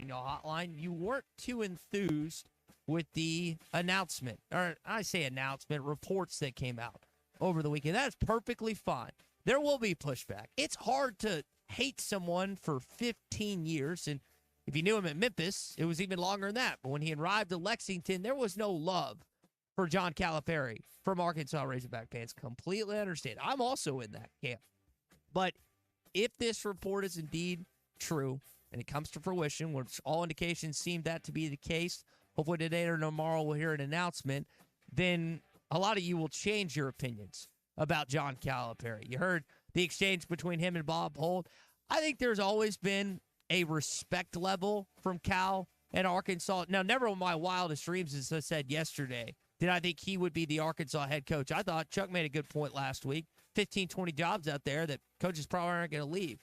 Hotline, you weren't too enthused with the announcement, or I say announcement, reports that came out over the weekend. That's perfectly fine. There will be pushback. It's hard to hate someone for 15 years, and if you knew him at Memphis, it was even longer than that. But when he arrived at Lexington, there was no love for John Calipari from Arkansas Razorback fans. Completely understand. I'm also in that camp. But if this report is indeed true and it comes to fruition, which all indications seem that to be the case, hopefully today or tomorrow we'll hear an announcement, then a lot of you will change your opinions about John Calipari. You heard the exchange between him and Bob Holt. I think there's always been a respect level from Cal and Arkansas. Now, never in my wildest dreams, as I said yesterday, did I think he would be the Arkansas head coach. I thought Chuck made a good point last week. 15, 20 jobs out there that coaches probably aren't going to leave.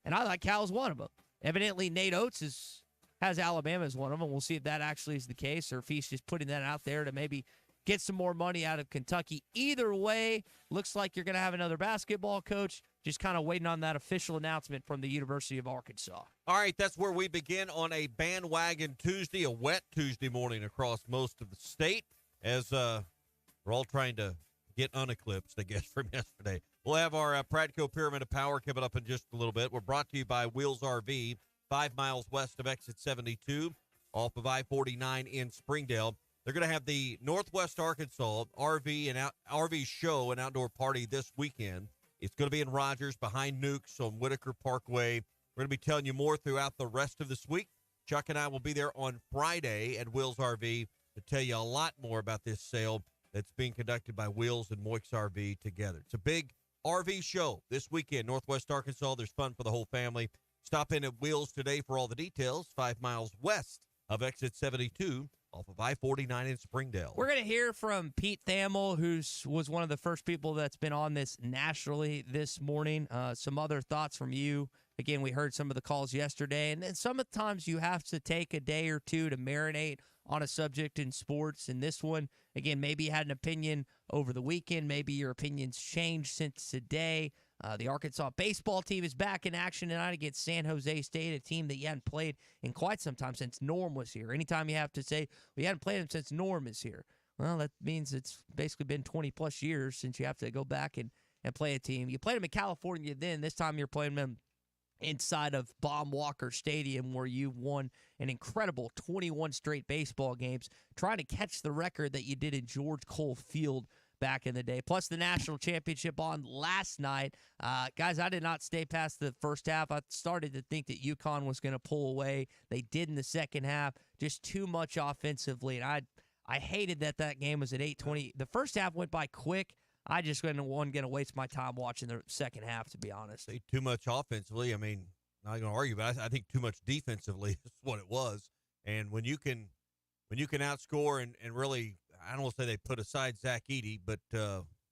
And I thought Cal was one of them. Evidently, Nate Oates has Alabama as one of them. We'll see if that actually is the case or if he's just putting that out there to maybe get some more money out of Kentucky. Either way, looks like you're going to have another basketball coach. Just kind of waiting on that official announcement from the University of Arkansas. All right, that's where we begin on a Bandwagon Tuesday, a wet Tuesday morning across most of the state as we're all trying to get uneclipsed, I guess, from yesterday. We'll have our Pradco Pyramid of Power coming up in just a little bit. We're brought to you by Wheels RV, 5 miles west of exit 72, off of I-49 in Springdale. They're going to have the Northwest Arkansas RV show and outdoor party this weekend. It's going to be in Rogers behind Nukes on Whitaker Parkway. We're going to be telling you more throughout the rest of this week. Chuck and I will be there on Friday at Wheels RV to tell you a lot more about this sale that's being conducted by Wheels and Moix RV together. It's a big RV show this weekend, Northwest Arkansas. There's fun for the whole family. Stop in at Wheels today for all the details, 5 miles west of exit 72 off of I-49 in Springdale. We're going to hear from Pete Thamel, who was one of the first people that's been on this nationally this morning. Some other thoughts from you. Again, we heard some of the calls yesterday, and then sometimes you have to take a day or two to marinate on a subject in sports. And this one, again, maybe you had an opinion over the weekend. Maybe your opinion's changed since today. The Arkansas baseball team is back in action tonight against San Jose State, a team that you hadn't played in quite some time since Norm was here. Anytime you have to say, we hadn't played them since Norm is here. Well, that means it's basically been 20-plus years since you have to go back and play a team. You played them in California then. This time you're playing them inside of Baum Walker Stadium, where you won an incredible 21 straight baseball games, trying to catch the record that you did in George Cole Field back in the day. Plus the national championship on last night. Guys, I did not stay past the first half. I started to think that UConn was going to pull away. They did in the second half. Just too much offensively. And I hated that game was at 8:20. The first half went by quick. I just wasn't going to waste my time watching the second half, to be honest. Say too much offensively. I mean, not going to argue, but I think too much defensively is what it was. And when you can outscore and really, I don't want to say they put aside Zach Edey, but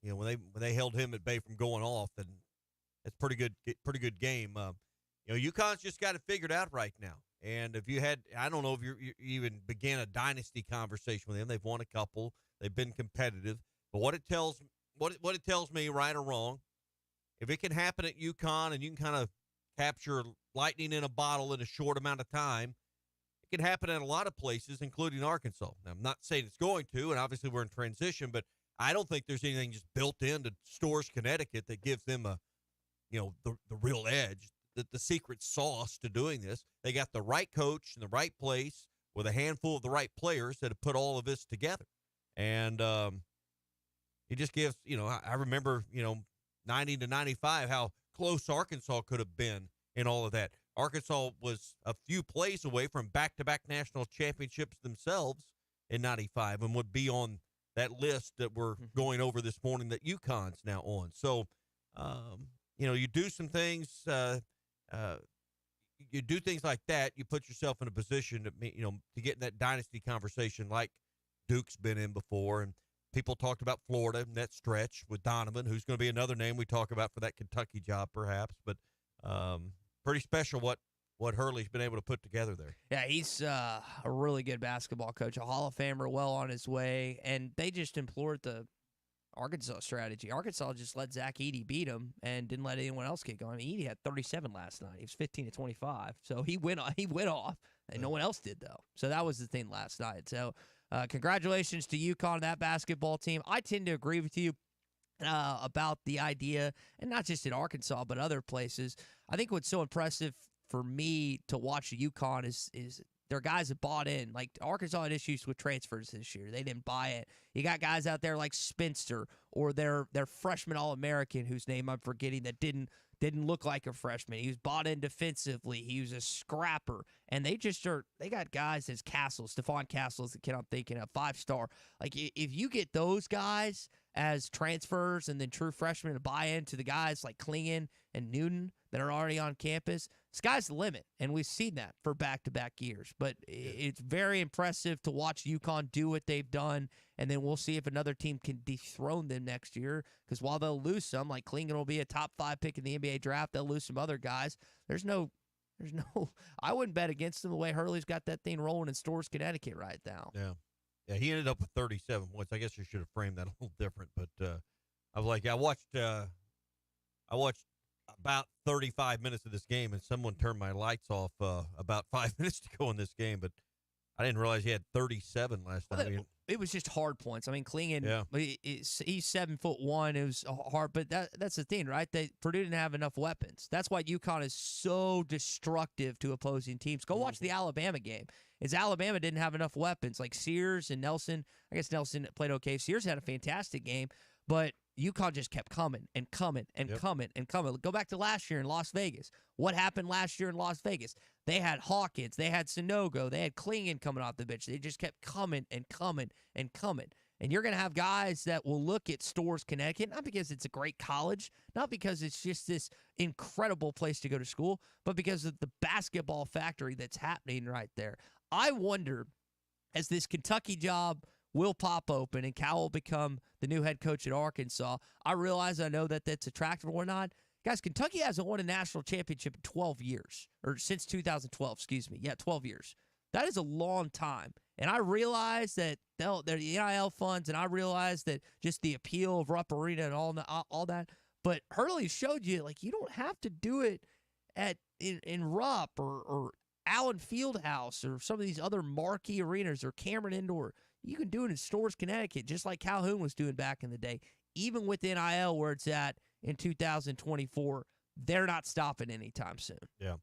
when they held him at bay from going off, then it's pretty good game. UConn's just got it figured out right now. And if you had, I don't know if you even began a dynasty conversation with them. They've won a couple. They've been competitive. But what it tells me, right or wrong, if it can happen at UConn and you can kind of capture lightning in a bottle in a short amount of time, it can happen at a lot of places, including Arkansas. Now, I'm not saying it's going to, and obviously we're in transition, but I don't think there's anything just built into Storrs, Connecticut that gives them the real edge, the secret sauce to doing this. They got the right coach in the right place with a handful of the right players that have put all of this together. And it just gives, I remember, 90 to 95, how close Arkansas could have been in all of that. Arkansas was a few plays away from back-to-back national championships themselves in 95 and would be on that list that we're going over this morning that UConn's now on. So, you do some things, you do things like that, you put yourself in a position to get in that dynasty conversation like Duke's been in before. And people talked about Florida and that stretch with Donovan, who's going to be another name we talk about for that Kentucky job perhaps. But pretty special what Hurley's been able to put together there. Yeah, he's a really good basketball coach, a Hall of Famer, well on his way. And they just implored the Arkansas strategy. Arkansas just let Zach Edey beat him and didn't let anyone else get going. I mean, Edey had 37 last night. He was 15 to 25, so he went off, and no one else did though. So that was the thing last night. So congratulations to UConn, that basketball team. I tend to agree with you about the idea, and not just in Arkansas but other places. I think what's so impressive for me to watch UConn is their guys have bought in. Like Arkansas had issues with transfers this year. They didn't buy it. You got guys out there like Spencer or their freshman All-American whose name I'm forgetting that didn't look like a freshman. He was bought in defensively. He was a scrapper. And they got guys as Castles, Stephon Castles, the kid I'm thinking of, 5-star. Like if you get those guys as transfers and then true freshmen to buy into the guys like Klingon and Newton that are already on campus, sky's the limit, and we've seen that for back-to-back years. But it's very impressive to watch UConn do what they've done, and then we'll see if another team can dethrone them next year, because while they'll lose some, like Klingon will be a top 5 pick in the NBA draft, they'll lose some other guys. There's no I wouldn't bet against them the way Hurley's got that thing rolling in Storrs, Connecticut right now. Yeah, he ended up with 37 points. I guess you should have framed that a little different, but I was like, I watched about 35 minutes of this game, and someone turned my lights off about 5 minutes to go in this game, but I didn't realize he had 37 last night. It was just hard points. I mean, Klingon, he's 7'1". It was hard, but that's the thing, right? Purdue didn't have enough weapons. That's why UConn is so destructive to opposing teams. Go watch the Alabama game. Alabama didn't have enough weapons, like Sears and Nelson. I guess Nelson played okay. Sears had a fantastic game, but UConn just kept coming and coming and coming and coming. Go back to last year in Las Vegas. What happened last year in Las Vegas? They had Hawkins. They had Sonogo. They had Klingon coming off the bench. They just kept coming and coming and coming. And you're going to have guys that will look at Storrs, Connecticut, not because it's a great college, not because it's just this incredible place to go to school, but because of the basketball factory that's happening right there. I wonder, as this Kentucky job will pop open and Cal will become the new head coach at Arkansas, I know that that's attractive or not. Guys, Kentucky hasn't won a national championship in 12 years, or since 2012, excuse me. Yeah, 12 years. That is a long time. And I realize that they're the NIL funds, and I realize that just the appeal of Rupp Arena and all that. But Hurley showed you, like, you don't have to do it in Rupp or Allen Fieldhouse or some of these other marquee arenas or Cameron Indoor. You can do it in Storrs, Connecticut, just like Calhoun was doing back in the day. Even with NIL where it's at in 2024, they're not stopping anytime soon. Yeah.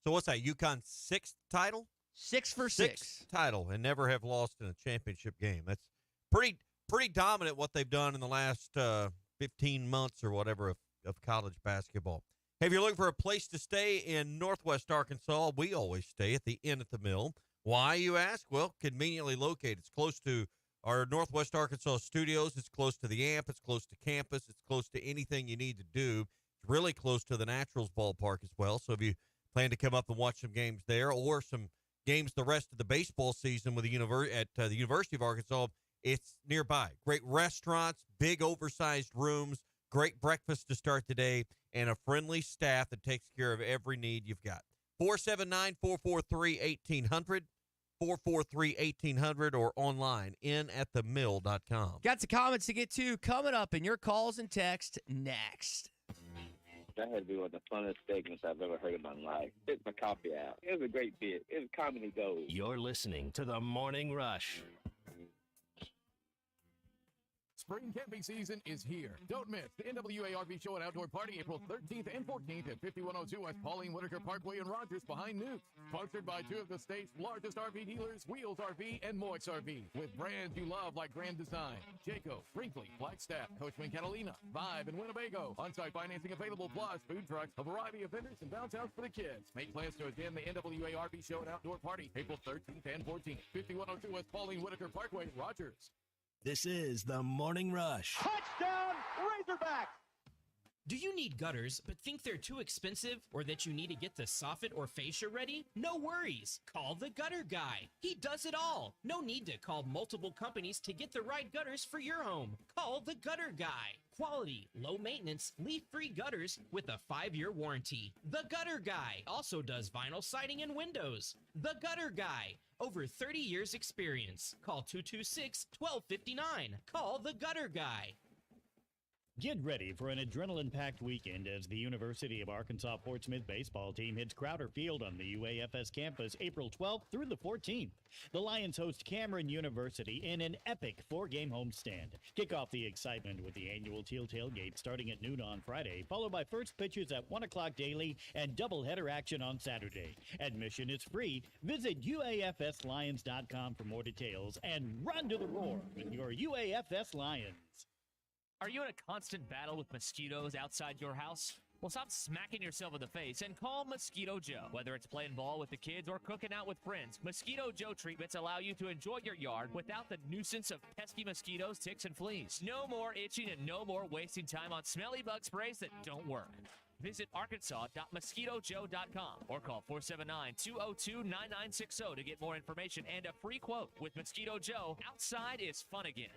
So what's that, UConn's 6th title? 6 for 6. Title, and never have lost in a championship game. That's pretty dominant what they've done in the last 15 months or whatever of college basketball. Hey, if you're looking for a place to stay in Northwest Arkansas, we always stay at the Inn at the Mill. Why, you ask? Well, conveniently located. It's close to our Northwest Arkansas studios. It's close to the AMP. It's close to campus. It's close to anything you need to do. It's really close to the Naturals ballpark as well. So if you plan to come up and watch some games there or some games the rest of the baseball season with the University of Arkansas, it's nearby. Great restaurants, big oversized rooms, great breakfast to start the day, and a friendly staff that takes care of every need you've got. 479-443-1800, 443-1800, or online, inatthemill.com. Got some comments to get to coming up in your calls and text next. That had to be one of the funnest segments I've ever heard in my life. Spit my coffee out. It was a great bit. It was comedy gold. You're listening to The Morning Rush. Spring camping season is here. Don't miss the NWA RV Show and Outdoor Party April 13th and 14th at 5102 West Pauline Whitaker Parkway in Rogers behind Newt. Sponsored by 2 of the state's largest RV dealers, Wheels RV and Moix RV. With brands you love like Grand Design, Jayco, Brinkley, Flagstaff, Coachman Catalina, Vibe, and Winnebago. On-site financing available, plus food trucks, a variety of vendors, and downtowns for the kids. Make plans to attend the NWA RV Show and Outdoor Party April 13th and 14th. 5102 West Pauline Whitaker Parkway, Rogers. This is The Morning Rush. Touchdown, Razorback! Do you need gutters but think they're too expensive, or that you need to get the soffit or fascia ready? No worries. Call the Gutter Guy. He does it all. No need to call multiple companies to get the right gutters for your home. Call the Gutter Guy. Quality, low maintenance, leak-free gutters with a 5-year warranty. The Gutter Guy also does vinyl siding and windows. The Gutter Guy. Over 30 years experience. Call 226-1259. Call the Gutter Guy. Get ready for an adrenaline-packed weekend as the University of Arkansas Portsmouth baseball team hits Crowder Field on the UAFS campus April 12th through the 14th. The Lions host Cameron University in an epic 4-game homestand. Kick off the excitement with the annual Teal Tailgate starting at noon on Friday, followed by first pitches at 1 o'clock daily and doubleheader action on Saturday. Admission is free. Visit UAFSLions.com for more details and run to the roar with your UAFS Lions. Are you in a constant battle with mosquitoes outside your house? Well, stop smacking yourself in the face and call Mosquito Joe. Whether it's playing ball with the kids or cooking out with friends, Mosquito Joe treatments allow you to enjoy your yard without the nuisance of pesky mosquitoes, ticks, and fleas. No more itching and no more wasting time on smelly bug sprays that don't work. Visit arkansas.mosquitojoe.com or call 479-202-9960 to get more information and a free quote. With Mosquito Joe, outside is fun again.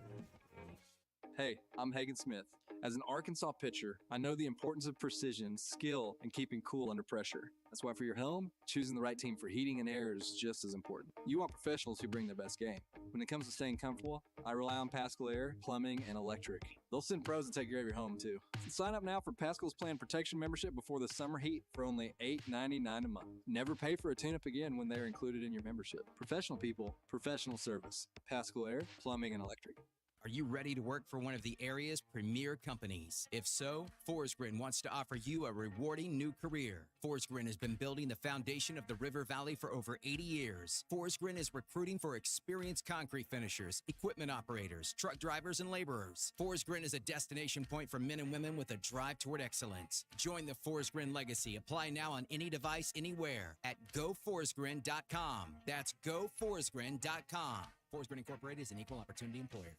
Hey, I'm Hagen Smith. As an Arkansas pitcher, I know the importance of precision, skill, and keeping cool under pressure. That's why for your home, choosing the right team for heating and air is just as important. You want professionals who bring their best game. When it comes to staying comfortable, I rely on Pascal Air, Plumbing, and Electric. They'll send pros to take care of your home, too. Sign up now for Pascal's Planned Protection membership before the summer heat for only $8.99 a month. Never pay for a tune-up again when they're included in your membership. Professional people, professional service. Pascal Air, Plumbing, and Electric. Are you ready to work for one of the area's premier companies? If so, Forsgren wants to offer you a rewarding new career. Forsgren has been building the foundation of the River Valley for over 80 years. Forsgren is recruiting for experienced concrete finishers, equipment operators, truck drivers, and laborers. Forsgren is a destination point for men and women with a drive toward excellence. Join the Forsgren legacy. Apply now on any device, anywhere at goforsgren.com. That's goforsgren.com. Forsgren Incorporated is an equal opportunity employer.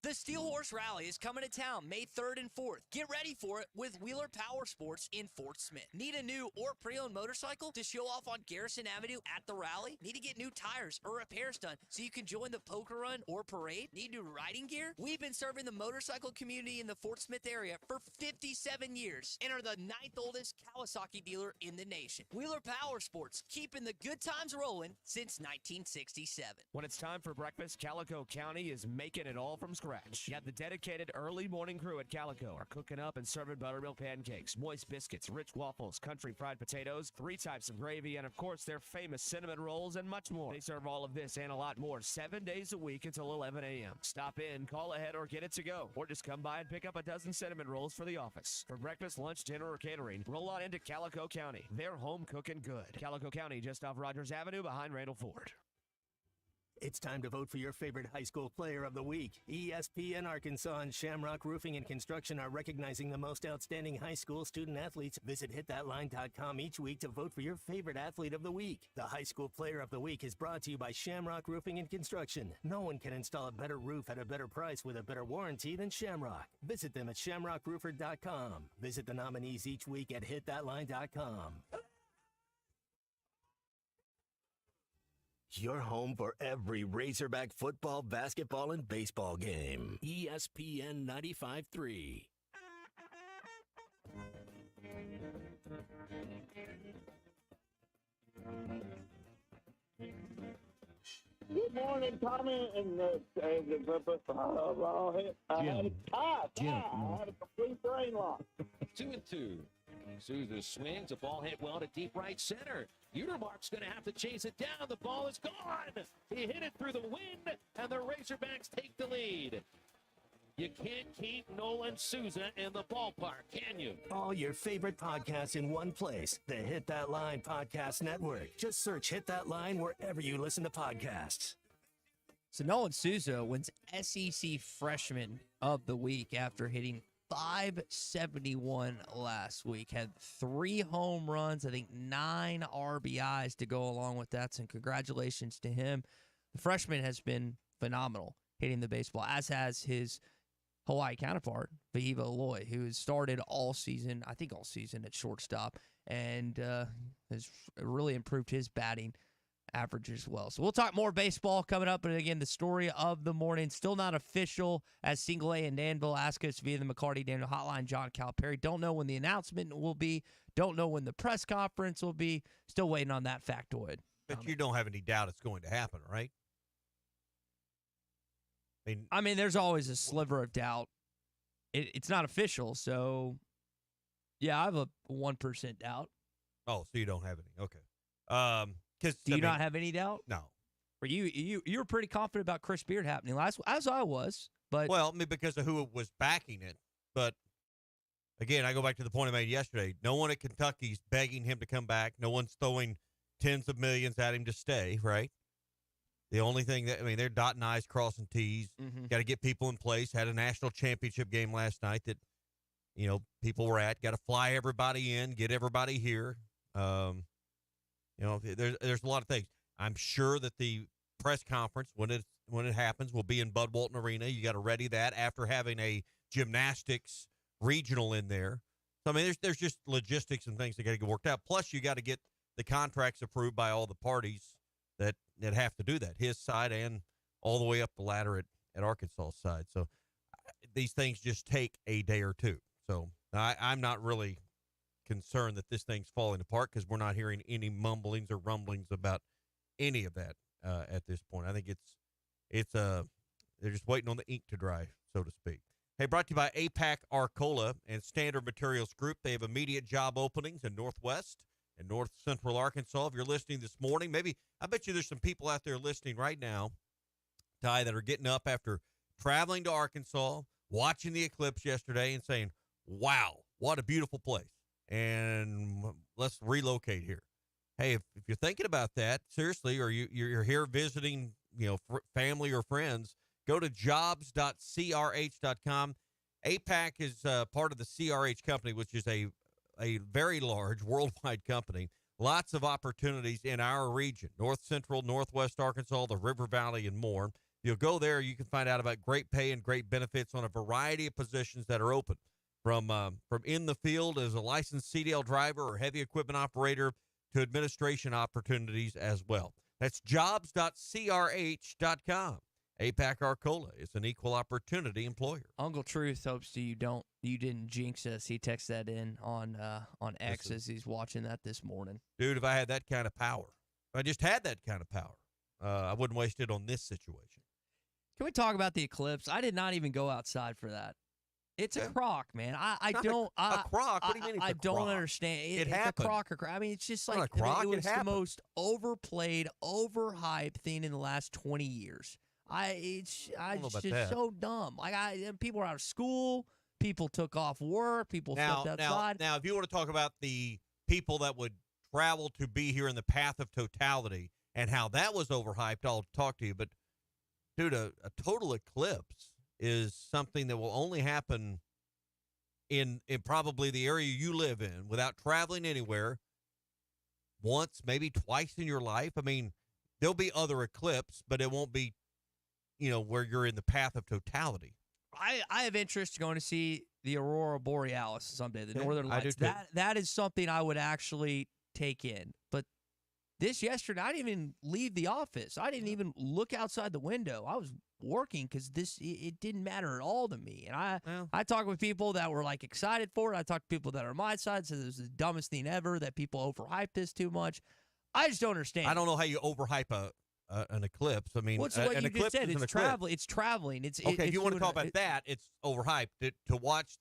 The Steel Horse Rally is coming to town May 3rd and 4th. Get ready for it with Wheeler Power Sports in Fort Smith. Need a new or pre-owned motorcycle to show off on Garrison Avenue at the rally? Need to get new tires or repairs done so you can join the poker run or parade? Need new riding gear? We've been serving the motorcycle community in the Fort Smith area for 57 years and are the 9th oldest Kawasaki dealer in the nation. Wheeler Power Sports, keeping the good times rolling since 1967. When it's time for breakfast, Calico County is making it all from scratch. You have the dedicated early morning crew at Calico are cooking up and serving buttermilk pancakes, moist biscuits, rich waffles, country fried potatoes, 3 types of gravy, and of course their famous cinnamon rolls and much more. They serve all of this and a lot more 7 days a week until 11 a.m. Stop in, call ahead, or get it to go. Or just come by and pick up a dozen cinnamon rolls for the office. For breakfast, lunch, dinner, or catering, roll on into Calico County. They're home cooking good. Calico County, just off Rogers Avenue behind Randall Ford. It's time to vote for your favorite high school player of the week. ESPN Arkansas and Shamrock Roofing and Construction are recognizing the most outstanding high school student athletes. Visit hitthatline.com each week to vote for your favorite athlete of the week. The high school player of the week is brought to you by Shamrock Roofing and Construction. No one can install a better roof at a better price with a better warranty than Shamrock. Visit them at shamrockroofer.com. Visit the nominees each week at hitthatline.com. Your home for every Razorback football, basketball, and baseball game. ESPN 95.3. Good morning, Tommy, and I had a tie. I had a complete brain lock. 2-2. Souza swings, the ball hit well to deep right center. Utermark's going to have to chase it down. The ball is gone. He hit it through the wind, and the Razorbacks take the lead. You can't keep Nolan Souza in the ballpark, can you? All your favorite podcasts in one place. The Hit That Line Podcast Network. Just search Hit That Line wherever you listen to podcasts. So Nolan Souza wins SEC Freshman of the Week after hitting .571 last week. Had 3 home runs, I think 9 RBIs to go along with that. So congratulations to him. The freshman has been phenomenal hitting the baseball, as has his Hawaii counterpart, Vahiva Aloy, who has started all season at shortstop, and has really improved his batting average as well. So we'll talk more baseball coming up. But again, the story of the morning, still not official, as Single A and Danville ask us via the McLarty Danville hotline. John Calipari, don't know when the announcement will be, don't know when the press conference will be, still waiting on that factoid. But you don't have any doubt it's going to happen, right? I mean, there's always a sliver of doubt it's not official. So, yeah, I have a 1% doubt. Oh, so you don't have any? Okay. Do you not have any doubt? No. For you were pretty confident about Chris Beard happening last, as I was. But well, I mean, because of who was backing it. But again, I go back to the point I made yesterday. No one at Kentucky's begging him to come back. No one's throwing tens of millions at him to stay, right? The only thing they're dotting I's, crossing T's. Got to get people in place. Had a national championship game last night that, people were at. Got to fly everybody in, get everybody here. There's a lot of things. I'm sure that the press conference, when it happens, will be in Bud Walton Arena. You got to ready that after having a gymnastics regional in there. So, I mean, there's just logistics and things that got to get worked out. Plus, you got to get the contracts approved by all the parties that have to do that, his side and all the way up the ladder at Arkansas' side. So these things just take a day or two. So I'm not really concerned that this thing's falling apart because we're not hearing any mumblings or rumblings about any of that at this point. I think they're just waiting on the ink to dry, so to speak. Hey, brought to you by APAC Arcola and Standard Materials Group. They have immediate job openings in Northwest and North Central Arkansas. If you're listening this morning, I bet you there's some people out there listening right now, Ty, that are getting up after traveling to Arkansas, watching the eclipse yesterday and saying, wow, what a beautiful place. And let's relocate here. Hey, if you're thinking about that, seriously, or you're here visiting, family or friends, go to jobs.crh.com. APAC is part of the CRH company, which is a very large worldwide company. Lots of opportunities in our region, North Central, Northwest Arkansas, the River Valley, and more. If you'll go there, you can find out about great pay and great benefits on a variety of positions that are open, from in the field as a licensed CDL driver or heavy equipment operator to administration opportunities as well. That's jobs.crh.com. APAC Arcola is an equal opportunity employer. Uncle Truth hopes you didn't jinx us. He texted that in on X as he's watching that this morning. Dude, if I had that kind of power, if I just had that kind of power, I wouldn't waste it on this situation. Can we talk about the eclipse? I did not even go outside for that. It's a crock, man. I don't. A crock? What do you mean it's a crock? I don't understand. It it's happened. a crock. I mean, it's just like a crock. It was it the most overplayed, overhyped thing in the last 20 years. It's just so dumb. Like people are out of school. People took off work. People stepped outside. Now, if you want to talk about the people that would travel to be here in the path of totality and how that was overhyped, I'll talk to you. But, dude, a total eclipse is something that will only happen in probably the area you live in without traveling anywhere once, maybe twice in your life. I mean, there'll be other eclipses, but it won't be, where you're in the path of totality. I have interest going to see the Aurora Borealis someday, the Northern Lights. I do too. That is something I would actually take in. But yesterday, I didn't even leave the office. I didn't even look outside the window. I was working because it didn't matter at all to me. And I talked with people that were like excited for it. I talked to people that are on my side, said it was the dumbest thing ever, that people overhyped this too much. I just don't understand. I don't know how you overhype an eclipse. I mean, what an you eclipse just said, is it's traveling. It's traveling. If you want to talk about that, it's overhyped. To watch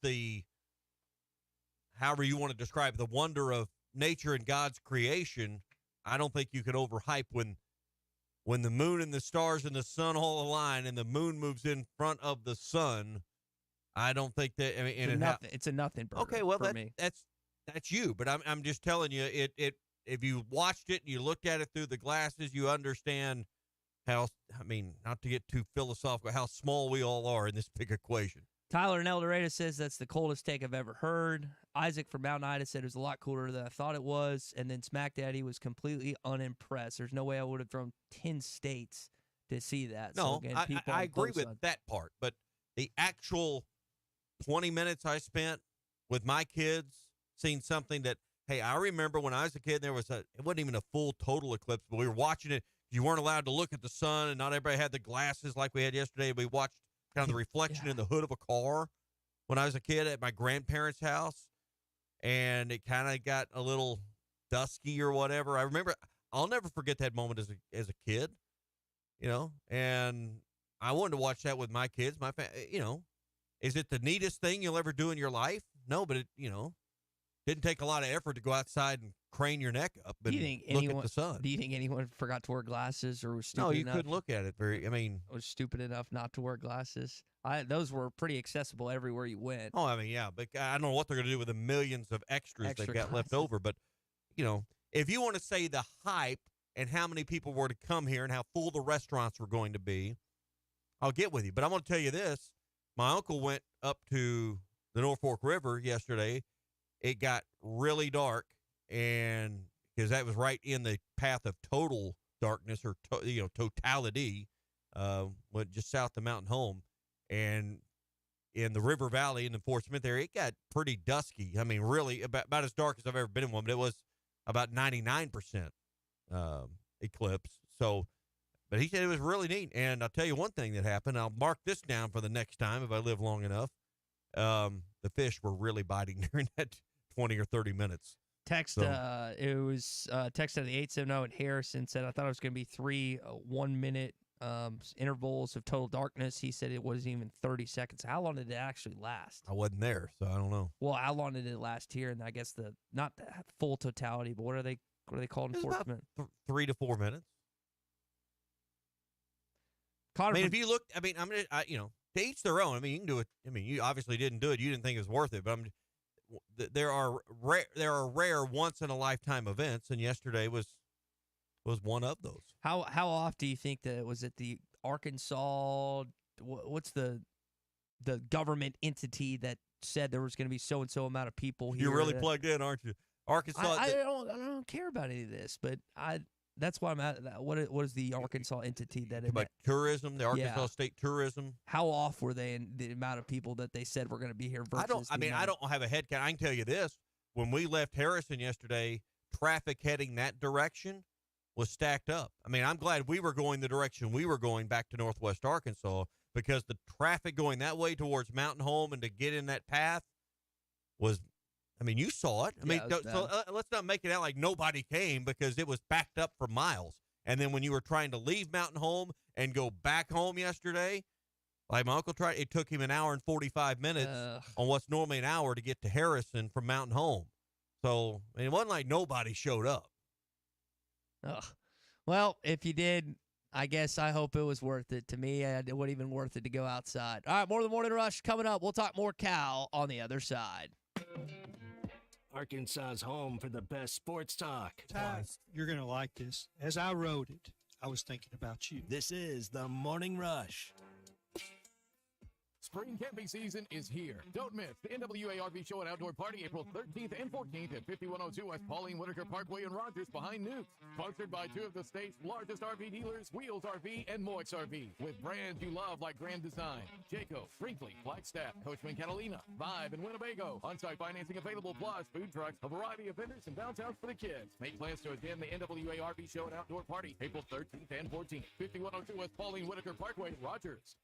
however you want to describe the wonder of nature and God's creation, I don't think you can overhype when the moon and the stars and the sun all align and the moon moves in front of the sun. I don't think that. I mean, it's a nothing burger. Okay, well for me. that's you, but I'm just telling you it. If you watched it and you looked at it through the glasses, you understand how, not to get too philosophical, how small we all are in this big equation. Tyler in El Dorado says that's the coldest take I've ever heard. Isaac from Mount Ida said it was a lot cooler than I thought it was. And then Smack Daddy was completely unimpressed. There's no way I would have thrown 10 states to see that. No, so again, I agree with that part. But the actual 20 minutes I spent with my kids seeing something that, hey, I remember when I was a kid, it wasn't even a full total eclipse, but we were watching it. You weren't allowed to look at the sun, and not everybody had the glasses like we had yesterday. We watched kind of the reflection in the hood of a car when I was a kid at my grandparents' house, and it kind of got a little dusky or whatever. I remember, I'll never forget that moment as a kid, and I wanted to watch that with my kids, my family, Is it the neatest thing you'll ever do in your life? No, but it, didn't take a lot of effort to go outside and crane your neck up and look at the sun. Do you think anyone forgot to wear glasses or was stupid No, you enough? couldn't look at it was stupid enough not to wear glasses. Those were pretty accessible everywhere you went. Oh, I mean, yeah, but I don't know what they're going to do with the millions of extras Extra they got left glasses. over. But, if you want to say the hype and how many people were to come here and how full the restaurants were going to be, I'll get with you. But I'm going to tell you this. My uncle went up to the Norfolk River yesterday. It got really dark, and because that was right in the path of total darkness or totality, went just south of Mountain Home, and in the River Valley in the Fort Smith area, it got pretty dusky. I mean, really about as dark as I've ever been in one, but it was about 99% eclipse. So, but he said it was really neat. And I'll tell you one thing that happened. I'll mark this down for the next time if I live long enough. The fish were really biting during that 20 or 30 minutes. Text, it was text out of the 870 at Harrison said, I thought it was going to be 3 1-minute intervals of total darkness. He said it wasn't even 30 seconds. How long did it actually last? I wasn't there, so I don't know. Well, how long did it last here? And I guess not the full totality, but what are they called in Fort Smith? 3 to 4 minutes. Connor, I mean, if you look, to each their own. I mean, you can do it. I mean, you obviously didn't do it. You didn't think it was worth it, but there are rare once in a lifetime events, and yesterday was one of those. How off do you think that was it the Arkansas? What's the government entity that said there was going to be so and so amount of people here? You're really plugged in, aren't you? Arkansas. I don't care about any of this, but that's why I'm at. What is the Arkansas entity that? About tourism, the Arkansas State Tourism. How off were they in the amount of people that they said were going to be here? I don't have a head count. I can tell you this: when we left Harrison yesterday, traffic heading that direction was stacked up. I mean, I'm glad we were going the direction we were going back to Northwest Arkansas, because the traffic going that way towards Mountain Home and to get in that path was. I mean, you saw it. I mean, let's not make it out like nobody came, because it was backed up for miles. And then when you were trying to leave Mountain Home and go back home yesterday, like my uncle tried, it took him an hour and 45 minutes on what's normally an hour to get to Harrison from Mountain Home. So, I mean, it wasn't like nobody showed up. Well, if you did, I guess I hope it was worth it. To me, it wasn't even worth it to go outside. All right, more of the Morning Rush coming up. We'll talk more Cal on the other side. Arkansas's home for the best sports talk. Taz, you're going to like this. As I wrote it, I was thinking about you. This is the Morning Rush. Spring camping season is here. Don't miss the NWA RV Show and Outdoor Party April 13th and 14th at 5102 West Pauline Whitaker Parkway in Rogers behind Newt. Sponsored by two of the state's largest RV dealers, Wheels RV and Moix RV, with brands you love like Grand Design, Jayco, Brinkley, Flagstaff, Coachman Catalina, Vibe, and Winnebago. On-site financing available, plus food trucks, a variety of vendors, and downtowns for the kids. Make plans to attend the NWA RV Show and Outdoor Party April 13th and 14th, 5102 West Pauline Whitaker Parkway, Rogers.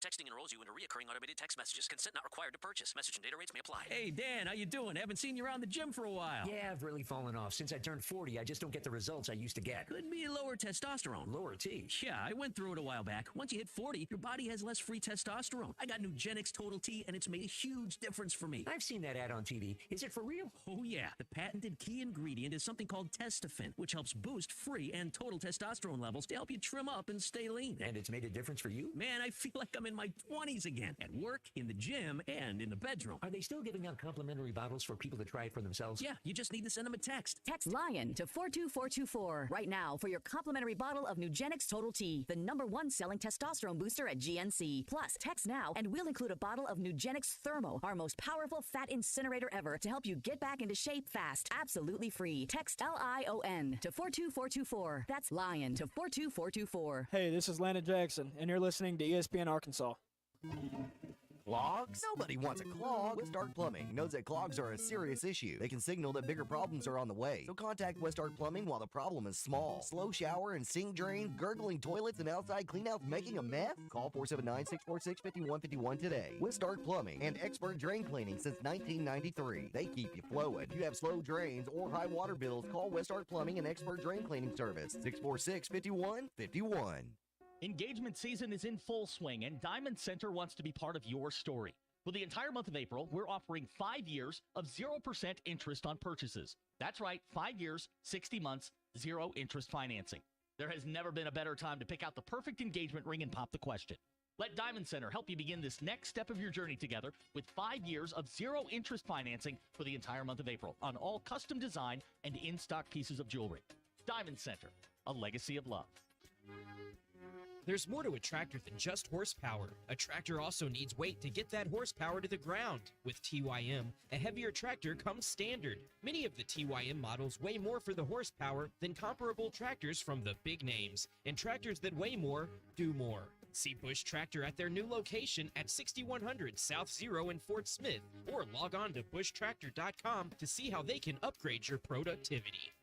Texting enrolls you into recurring automated text messages. Consent not required to purchase. Message and data rates may apply. Hey, Dan, how you doing? Haven't seen you around the gym for a while. Yeah, I've really fallen off. Since I turned 40, I just don't get the results I used to get. Could be lower testosterone. Lower T. Yeah, I went through it a while back. Once you hit 40, your body has less free testosterone. I got Nugenix Total T, and it's made a huge difference for me. I've seen that ad on TV. Is it for real? Oh, yeah. The patented key ingredient is something called Testofen, which helps boost free and total testosterone levels to help you trim up and stay lean. And it's made a difference for you? Man, I feel like I'm in my 20s again. At work, in the gym, and in the bedroom. Are they still giving out complimentary bottles for people to try it for themselves? Yeah, you just need to send them a text. Text LION to 42424 right now for your complimentary bottle of Nugenix Total T, the #1 selling testosterone booster at GNC. Plus, text now and we'll include a bottle of Nugenix Thermo, our most powerful fat incinerator ever, to help you get back into shape fast. Absolutely free. Text LION to 42424. That's LION to 42424. Hey, this is Landon Jackson, and you're listening to ESPN Arkansas. Clogs? Nobody wants a clog. Westart Plumbing knows that clogs are a serious issue. They can signal that bigger problems are on the way. So contact Westart Plumbing while the problem is small. Slow shower and sink drains, gurgling toilets, and outside cleanouts making a mess? Call 479-646-5151 today. Westart Plumbing and expert drain cleaning since 1993. They keep you flowing. If you have slow drains or high water bills, call Westart Plumbing and expert drain cleaning service. 646-5151. Engagement season is in full swing, and Diamond Center wants to be part of your story. For the entire month of April, we're offering 5 years of 0% interest on purchases. That's right, 5 years, 60 months, 0 interest financing. There has never been a better time to pick out the perfect engagement ring and pop the question. Let Diamond Center help you begin this next step of your journey together with 5 years of 0 interest financing for the entire month of April on all custom design and in-stock pieces of jewelry. Diamond Center, a legacy of love. There's more to a tractor than just horsepower. A tractor also needs weight to get that horsepower to the ground. With TYM, a heavier tractor comes standard. Many of the TYM models weigh more for the horsepower than comparable tractors from the big names. And tractors that weigh more, do more. See Bush Tractor at their new location at 6100 South Zero in Fort Smith, or log on to bushtractor.com to see how they can upgrade your productivity.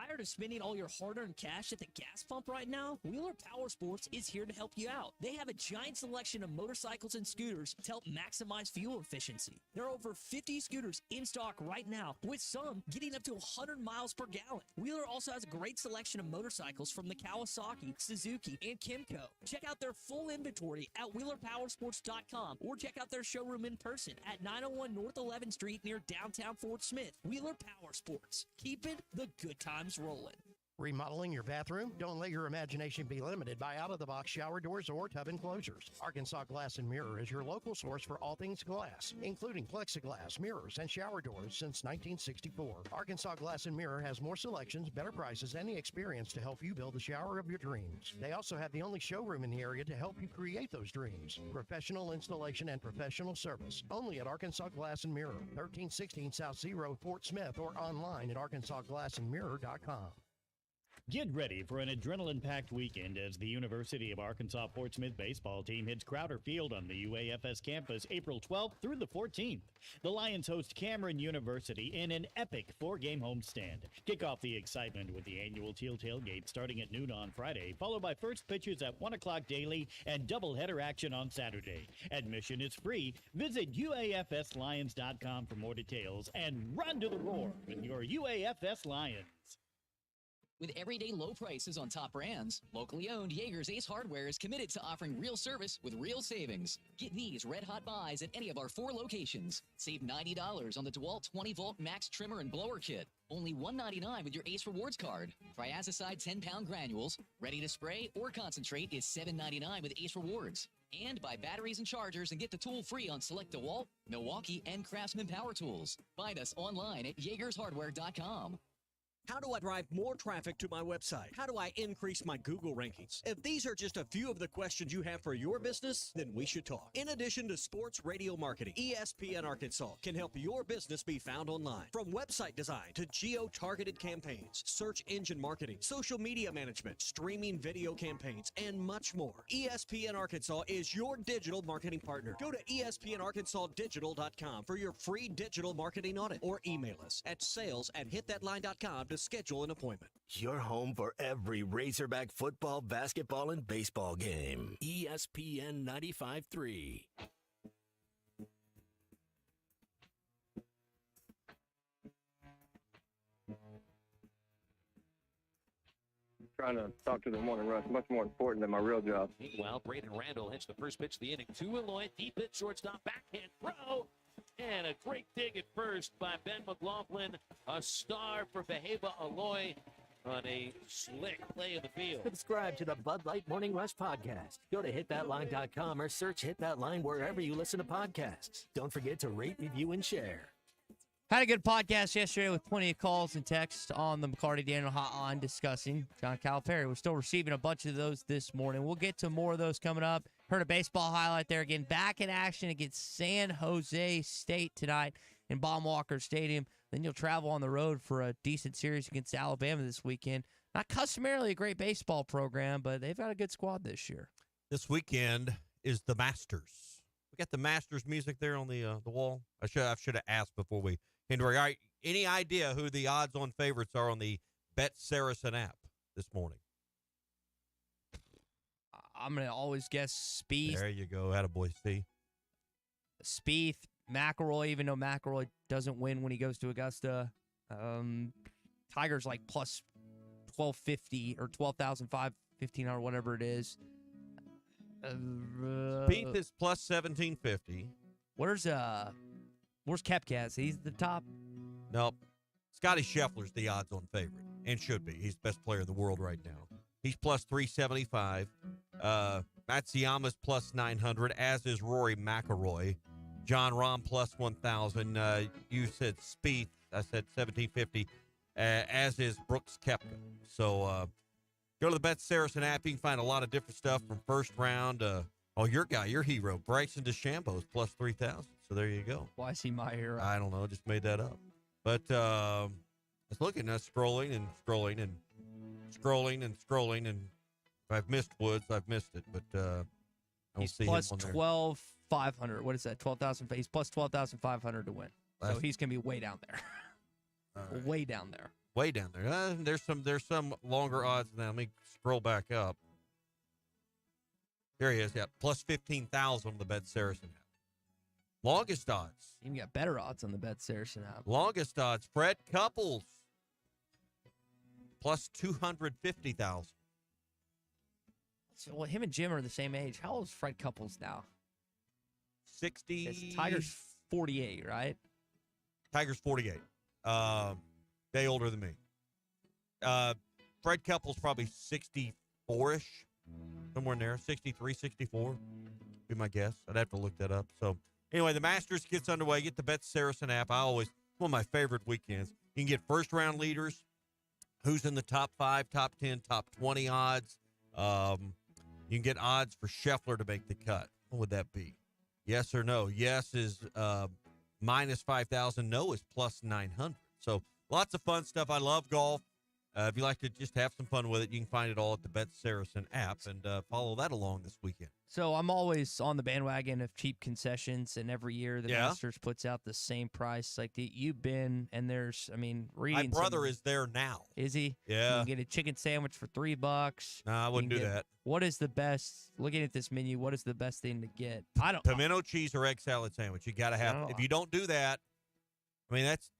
Tired of spending all your hard-earned cash at the gas pump right now? Wheeler Power Sports is here to help you out. They have a giant selection of motorcycles and scooters to help maximize fuel efficiency. There are over 50 scooters in stock right now, with some getting up to 100 miles per gallon. Wheeler also has a great selection of motorcycles from the Kawasaki, Suzuki, and Kimco. Check out their full inventory at WheelerPowersports.com or check out their showroom in person at 901 North 11th Street near downtown Fort Smith. Wheeler Power Sports. Keeping the good times rolling. Remodeling your bathroom? Don't let your imagination be limited by out-of-the-box shower doors or tub enclosures. Arkansas Glass and Mirror is your local source for all things glass, including plexiglass, mirrors, and shower doors since 1964. Arkansas Glass and Mirror has more selections, better prices, and the experience to help you build the shower of your dreams. They also have the only showroom in the area to help you create those dreams. Professional installation and professional service. Only at Arkansas Glass and Mirror, 1316 South Zero, Fort Smith, or online at arkansasglassandmirror.com. Get ready for an adrenaline-packed weekend as the University of Arkansas Fort Smith baseball team hits Crowder Field on the UAFS campus April 12th through the 14th. The Lions host Cameron University in an epic 4-game homestand. Kick off the excitement with the annual Teal Tailgate starting at noon on Friday, followed by first pitches at 1 o'clock daily and doubleheader action on Saturday. Admission is free. Visit UAFSLions.com for more details and run to the roar with your UAFS Lions. With everyday low prices on top brands, locally owned Jaeger's Ace Hardware is committed to offering real service with real savings. Get these red-hot buys at any of our 4 locations. Save $90 on the DeWalt 20-volt max trimmer and blower kit. Only $199 with your Ace Rewards card. Triazicide 10-pound granules, ready to spray or concentrate is $7.99 with Ace Rewards. And buy batteries and chargers and get the tool free on select DeWalt, Milwaukee, and Craftsman power tools. Find us online at JaegersHardware.com. How do I drive more traffic to my website? How do I increase my Google rankings? If these are just a few of the questions you have for your business, then we should talk. In addition to sports radio marketing, ESPN Arkansas can help your business be found online. From website design to geo-targeted campaigns, search engine marketing, social media management, streaming video campaigns, and much more. ESPN Arkansas is your digital marketing partner. Go to ESPNArkansasDigital.com for your free digital marketing audit or email us at sales@hitthatline.com to schedule an appointment. Your home for every Razorback football, basketball, and baseball game. ESPN 95.3. Trying to talk to the morning rush, much more important than my real job. Meanwhile, Braden Randall hits the first pitch of the inning to Eloy. Deep hit shortstop, backhand throw. And a great dig at first by Ben McLaughlin. A star for Beheba Eloy on a slick play of the field. Subscribe to the Bud Light Morning Rush podcast. Go to hitthatline.com or search Hit That Line wherever you listen to podcasts. Don't forget to rate, review, and share. Had a good podcast yesterday with plenty of calls and texts on the McLarty Daniel Hotline discussing John Calipari. We're still receiving a bunch of those this morning. We'll get to more of those coming up. Heard a baseball highlight there again. Back in action against San Jose State tonight in Baum-Walker Stadium. Then you'll travel on the road for a decent series against Alabama this weekend. Not customarily a great baseball program, but they've got a good squad this year. This weekend is the Masters. We got the Masters music there on the wall. I should have asked before we came to our. All right, any idea who the odds-on favorites are on the Bet Saracen app this morning? I'm going to always guess Spieth. There you go. Attaboy, Steve. Spieth, McIlroy, even though McIlroy doesn't win when he goes to Augusta. Tiger's like plus 1250 or 12,515 or whatever it is. Spieth is plus 1750. Where's Koepka? He's the top. Nope. Scotty Scheffler's the odds-on favorite, and should be. He's the best player in the world right now. He's plus 375. Matsuyama's plus 900, as is Rory McIlroy. John Rahm plus 1,000. You said Spieth. I said 1,750, as is Brooks Koepka. So go to the Bet Saracen app. You can find a lot of different stuff from first round. Your guy, your hero, Bryson DeChambeau is plus 3,000. So there you go. Why is he my hero? I don't know. Just made that up. But I was looking at scrolling and scrolling and scrolling and scrolling. And if I've missed Woods, I've missed it. But I don't see plus him on there. 12,500. What is that? 12,000. He's plus 12,500 to win. So he's gonna be way down there. Right. Way down there. Way down there. There's some longer odds now. Let me scroll back up. There he is. Yeah, plus 15,000 on the Bet Saracen app. Longest odds. You can get better odds on the Bet Saracen app. Longest odds. Fred Couples. Plus 250,000. So, well, him and Jim are the same age. How old is Fred Couples now? 60. Tiger's 48, right? Tiger's 48. Day older than me. Fred Couples probably 64-ish. Somewhere in there. 63, 64. Be my guess. I'd have to look that up. So, anyway, the Masters gets underway. Get the Bet Saracen app. It's one of my favorite weekends. You can get first-round leaders, who's in the top 5, top 10, top 20 odds. You can get odds for Scheffler to make the cut. What would that be? Yes or no? Yes is minus 5,000. No is plus 900. So lots of fun stuff. I love golf. If you like to just have some fun with it, you can find it all at the Bet Saracen app and follow that along this weekend. So I'm always on the bandwagon of cheap concessions, and every year the Masters puts out the same price. Like you've been, and reading. My brother is there now. Is he? Yeah. You can get a chicken sandwich for $3. No, I wouldn't do that. What is the best? Looking at this menu, what is the best thing to get? I don't. Pimento cheese or egg salad sandwich. You got to have. If you don't do that, that's.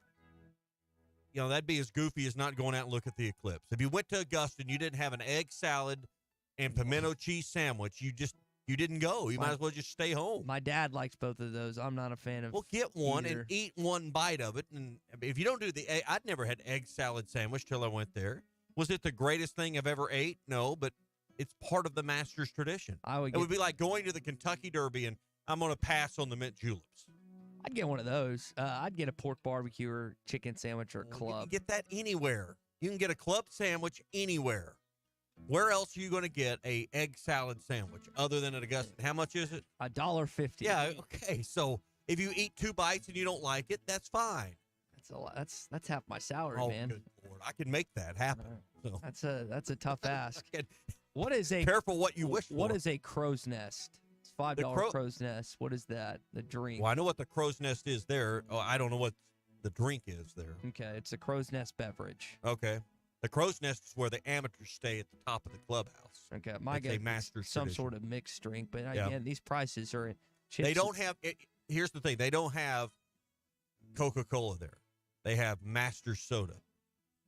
That'd be as goofy as not going out and look at the eclipse. If you went to Augusta and you didn't have an egg salad and pimento cheese sandwich, you didn't go. You might as well just stay home. My dad likes both of those. I'm not a fan of. Well, get one either. and eat one bite of it. And if you don't do the egg, I'd never had egg salad sandwich till I went there. Was it the greatest thing I've ever ate? No, but it's part of the Masters tradition. It would be like going to the Kentucky Derby and I'm going to pass on the mint juleps. I'd get one of those. I'd get a pork barbecue or chicken sandwich or club. You can get that anywhere. You can get a club sandwich anywhere. Where else are you going to get a egg salad sandwich other than at Augusta? How much is it? $1.50. Yeah, okay. So if you eat 2 bites and you don't like it, that's fine. That's a lot. That's half my salary, man. Good Lord. I can make that happen. So. That's a tough ask. What is a careful what you wish for? What is a crow's nest? $5 crow's nest. What is that? The drink. Well, I know what the crow's nest is there. Oh, I don't know what the drink is there. Okay, it's a crow's nest beverage. Okay. The crow's nest is where the amateurs stay at the top of the clubhouse. Okay, my guess some sort of mixed drink, but again, these prices are. They don't have. Here's the thing: they don't have Coca-Cola there. They have Masters soda.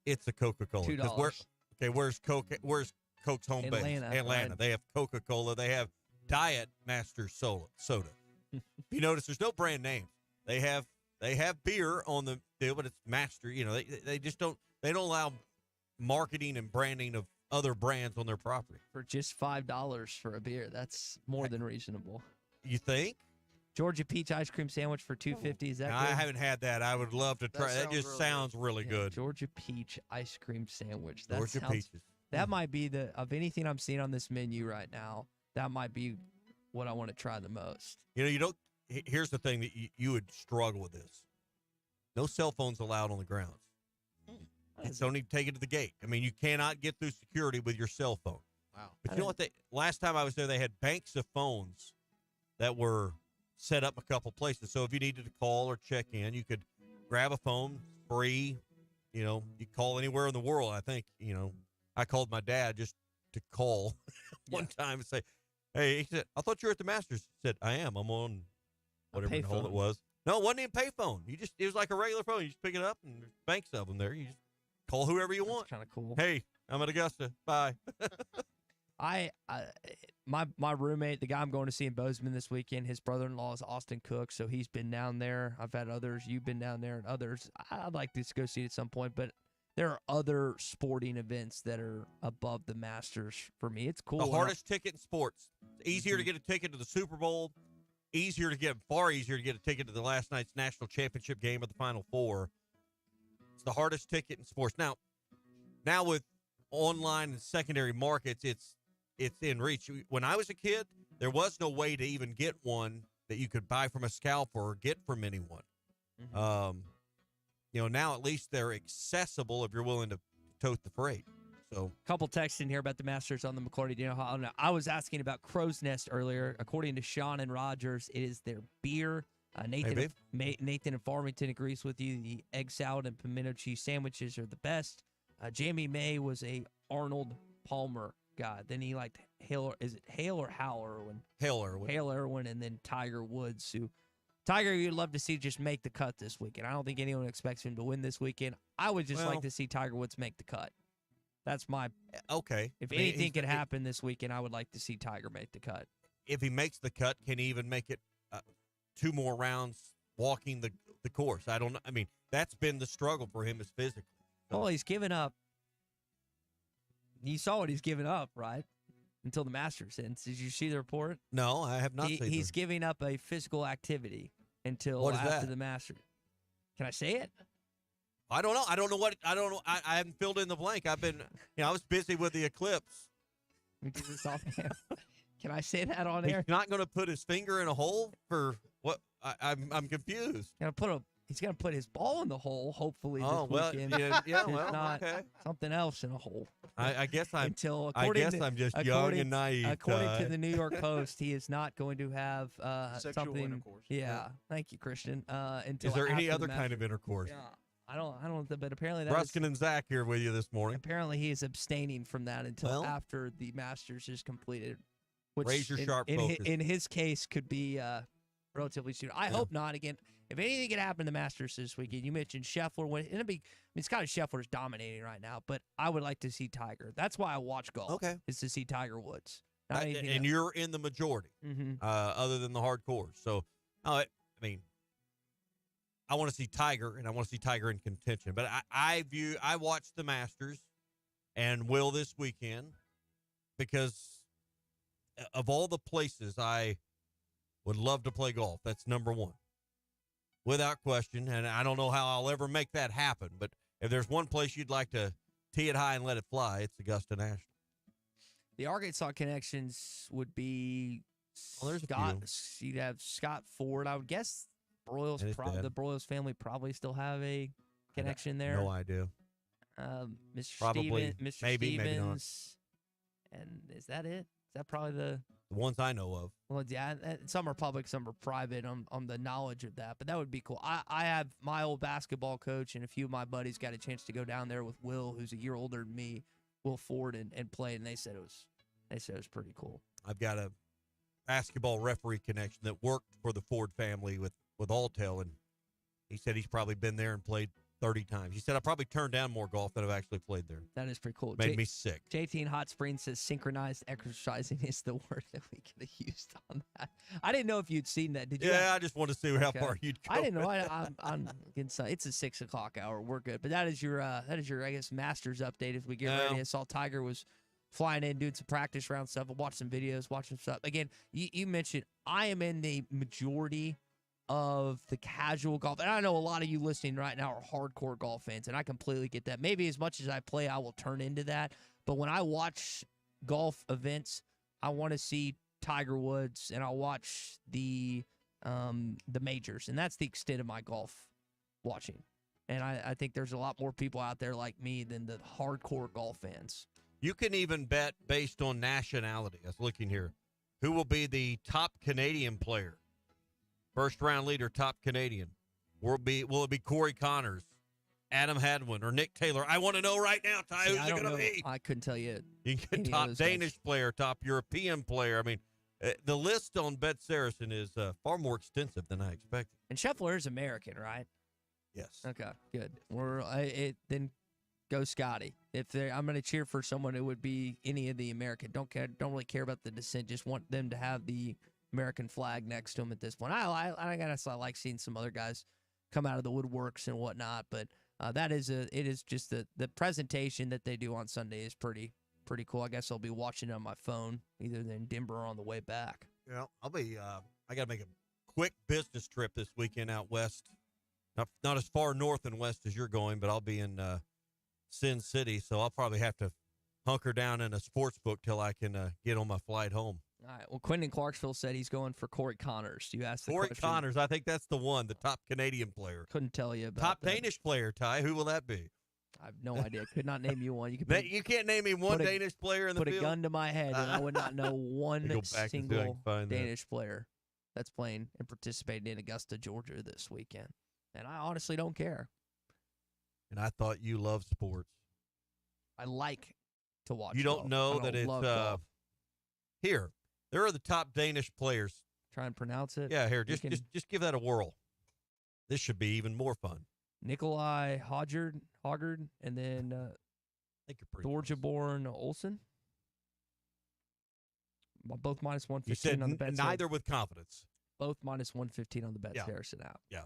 It's a Coca-Cola. $2. Where's Coke? Where's Coke's home base? Atlanta. Right? They have Coca-Cola. They have Diet Masters soda. If you notice, there's no brand name. They have beer on the deal, but it's Master. They just don't. They don't allow marketing and branding of other brands on their property. For just $5 for a beer, that's more than reasonable. You think? Georgia peach ice cream sandwich for $2.50. Is that? I haven't had that. I would love to try. That just sounds really good. Georgia peach ice cream sandwich. Georgia peaches. That might be of anything I'm seeing on this menu right now. That might be what I want to try the most. You don't. Here's the thing that you would struggle with this. No cell phones allowed on the grounds. Don't even take it to the gate. You cannot get through security with your cell phone. Wow. But you know what? Last time I was there, they had banks of phones that were set up a couple places. So if you needed to call or check in, you could grab a phone, free. You call anywhere in the world. I think, I called my dad just to call one time and say, hey, he said, I thought you were at the Masters. He said, I am. I'm on whatever the hell it was. No, it wasn't even a payphone. It was like a regular phone. You just pick it up and there's banks of them there. You just call whoever you want. Kind of cool. Hey, I'm at Augusta. Bye. My roommate, the guy I'm going to see in Bozeman this weekend, his brother-in-law is Austin Cook, so he's been down there. I've had others. You've been down there, and others. I'd like to go see it at some point, but there are other sporting events that are above the Masters for me. It's cool. The hardest ticket in sports. It's easier to get a ticket to the Super Bowl. Far easier to get a ticket to the last night's national championship game of the Final Four. It's the hardest ticket in sports. Now with online and secondary markets, it's in reach. When I was a kid, there was no way to even get one that you could buy from a scalper or get from anyone. Now at least they're accessible if you're willing to tote the freight. So, couple texts in here about the Masters on the McLarty. Do you know how? I was asking about Crow's Nest earlier. According to Sean and Rogers, it is their beer. Nathan in Farmington agrees with you. The egg salad and pimento cheese sandwiches are the best. Jamie May was a Arnold Palmer guy. Then he liked Hale or Hal Irwin? Hale Irwin. Hale Irwin, and then Tiger Woods, who Tiger you'd love to see just make the cut this weekend. I don't think anyone expects him to win this weekend. I would just like to see Tiger Woods make the cut. That's my okay. If anything could happen this weekend, I would like to see Tiger make the cut. If he makes the cut, can he even make it 2 more rounds walking the course? I don't know. I mean, that's been the struggle for him is physically. So. Well, he's given up. You saw what he's given up, right? Until the Masters ends. Did you see the report? No, I have not seen it. He's giving up a physical activity until after the Masters. Can I say it? I don't know. I don't know. I haven't filled in the blank. I was busy with the eclipse. We do this off air. Can I say that on air? He's not going to put his finger in a hole for what? I'm confused. He's going to put his ball in the hole, hopefully, this weekend. Not okay. Something else in a hole. I guess I'm just young according, and naive. According to the New York Post, he is not going to have sexual something. Intercourse. Yeah. Thank you, Christian. Until is there any after other the kind of intercourse? Yeah. I don't. But apparently Ruskin and Zach here with you this morning. Apparently, he is abstaining from that until after the Masters is completed. Which razor sharp focus. In his case, could be relatively soon. I hope not. Again, if anything could happen to the Masters this weekend, you mentioned Scheffler. Scotty Scheffler is dominating right now, but I would like to see Tiger. That's why I watch golf. Okay, is to see Tiger Woods. And you're in the majority, other than the hardcore. So, I want to see Tiger, and I want to see Tiger in contention. But I watched the Masters and will this weekend because of all the places I would love to play golf. That's number one, without question. And I don't know how I'll ever make that happen. But if there's one place you'd like to tee it high and let it fly, it's Augusta National. The Arkansas connections would be there's Scott. You'd have Scott Ford. I would guess the Broyles family probably still have a connection there. No idea. Mr. Stevens, maybe not. And is that it? Is that probably the ones I know of? Well, yeah, some are public, some are private on the knowledge of that, but that would be cool. I have my old basketball coach and a few of my buddies got a chance to go down there with Will, who's a year older than me, Will Ford, and play, and they said it was pretty cool. I've got a basketball referee connection that worked for the Ford family with Alltel, and he said he's probably been there and played 30 times. He said, I probably turned down more golf than I've actually played there. That is pretty cool. Made me sick. JT in Hot Springs says synchronized exercising is the word that we could have used on that. I didn't know if you'd seen that. Did you? Yeah, I just want to see how far you'd go. I didn't know. I'm it's a 6 o'clock hour. We're good. But that is your I guess Masters update as we get ready. I saw Tiger was flying in, doing some practice round stuff. I watched some videos, watching stuff. Again, you mentioned I am in the majority of the casual golf. And I know a lot of you listening right now are hardcore golf fans, and I completely get that. Maybe as much as I play, I will turn into that. But when I watch golf events, I want to see Tiger Woods, and I'll watch the majors. And that's the extent of my golf watching. And I think there's a lot more people out there like me than the hardcore golf fans. You can even bet based on nationality. I was looking here. Who will be the top Canadian player? First round leader, top Canadian. Will it be Corey Connors, Adam Hadwin, or Nick Taylor? I want to know right now, Ty. Who's it going to be? I couldn't tell you. You can get top Danish player, top European player. I mean, the list on Bet Saracen is far more extensive than I expected. And Scheffler is American, right? Yes. Okay, good. Then Go Scotty. I'm going to cheer for someone who would be any of the American. Don't really care about the descent. Just want them to have the American flag next to them at this point. I guess I like seeing some other guys come out of the woodworks and whatnot, but it is just the presentation that they do on Sunday is pretty cool. I guess I'll be watching it on my phone, either in Denver or on the way back. Yeah, I'll be. I got to make a quick business trip this weekend out west. Not as far north and west as you're going, but I'll be in Sin City, so I'll probably have to hunker down in a sports book till I can get on my flight home. All right. Well, Quentin Clarksville said he's going for Corey Connors. You asked the Corey question. Connors, I think that's the one, the top Canadian player. Couldn't tell you about top that. Danish player, Ty. Who will that be? I have no idea. Could not name you one. You can't name me one Danish player in the field? Put a gun to my head, and I would not know one single Danish player that's playing and participating in Augusta, Georgia this weekend. And I honestly don't care. And I thought you loved sports. I like to watch. You don't know that it's here. There are the top Danish players. Try and pronounce it. Yeah, here. Just give that a whirl. This should be even more fun. Nikolai Hoggard, and then Georgia-born Olsen. Both minus 115 you said on the bet. Neither with confidence. Both minus 115 on the bet. Harrison app. Yeah.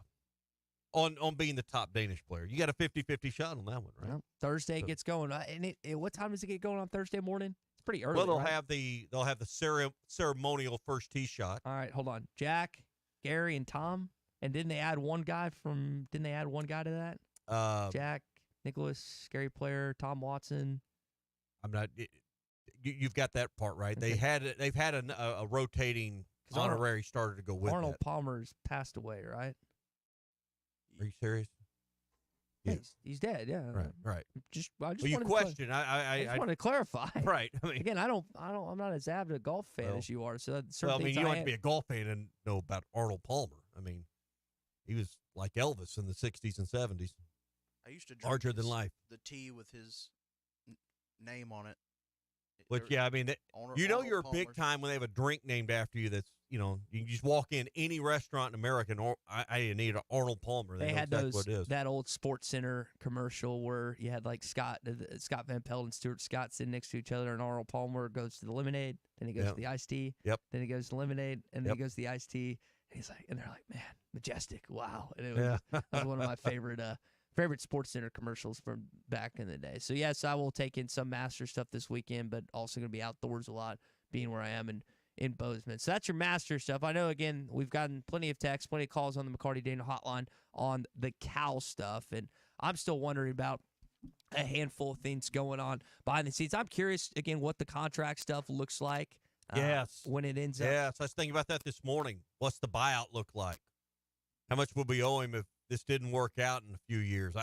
On being the top Danish player. You got a 50-50 shot on that one, right? Well, Thursday gets going. And what time does it get going on Thursday morning? It's pretty early. Well, they'll right? have the ceremonial first tee shot. All right, hold on. Jack, Gary, and Tom. And didn't they add one guy to that? Jack, Nicholas, Gary Player, Tom Watson. I'm not. You've got that part right. Okay. They've had a rotating honorary starter to go with Arnold that. Palmer's passed away, right? Are you serious? Yeah, he's dead. Yeah. Right. I just you wanted question. I just want to clarify. Right. I mean, again, I'm not as avid a golf fan as you are. So you don't have to be a golf fan and know about Arnold Palmer. I mean, he was like Elvis in the 60s and 70s. I used to drink larger than life. The tea with his name on it. But yeah, I mean, you're big time when they have a drink named after you. That's you can just walk in any restaurant in America and I need an Arnold Palmer. They had exactly that old Sports Center commercial where you had like Scott Van Pelt and Stuart Scott sitting next to each other, and Arnold Palmer goes to the lemonade, then he goes to the iced tea, then he goes to lemonade, and then he goes to the iced tea. And and they're like, man, majestic, wow, and it was, that was one of my favorite Sports Center commercials from back in the day. So, yes, I will take in some Master stuff this weekend, but also going to be outdoors a lot, being where I am in Bozeman. So that's your Master stuff. I know, again, we've gotten plenty of texts, plenty of calls on the McLarty Daniel hotline on the Cal stuff, and I'm still wondering about a handful of things going on behind the scenes. I'm curious, again, what the contract stuff looks like when it ends up. Yes, I was thinking about that this morning. What's the buyout look like? How much will we owe him if this didn't work out in a few years?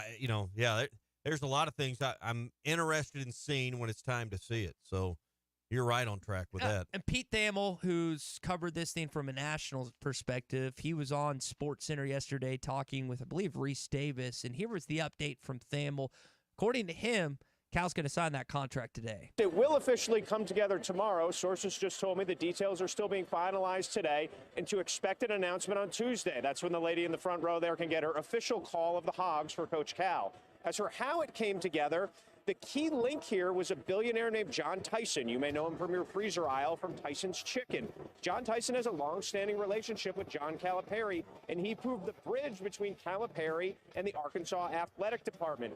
There's a lot of things I'm interested in seeing when it's time to see it. So you're right on track with that. And Pete Thamel, who's covered this thing from a national perspective, he was on Sports Center yesterday talking with, I believe, Reese Davis. And here was the update from Thamel. According to him, Cal's going to sign that contract today. It will officially come together tomorrow. Sources just told me the details are still being finalized today and to expect an announcement on Tuesday. That's when the lady in the front row there can get her official call of the Hogs for Coach Cal. As for how it came together, the key link here was a billionaire named John Tyson. You may know him from your freezer aisle from Tyson's Chicken. John Tyson has a long-standing relationship with John Calipari, and he proved the bridge between Calipari and the Arkansas Athletic Department.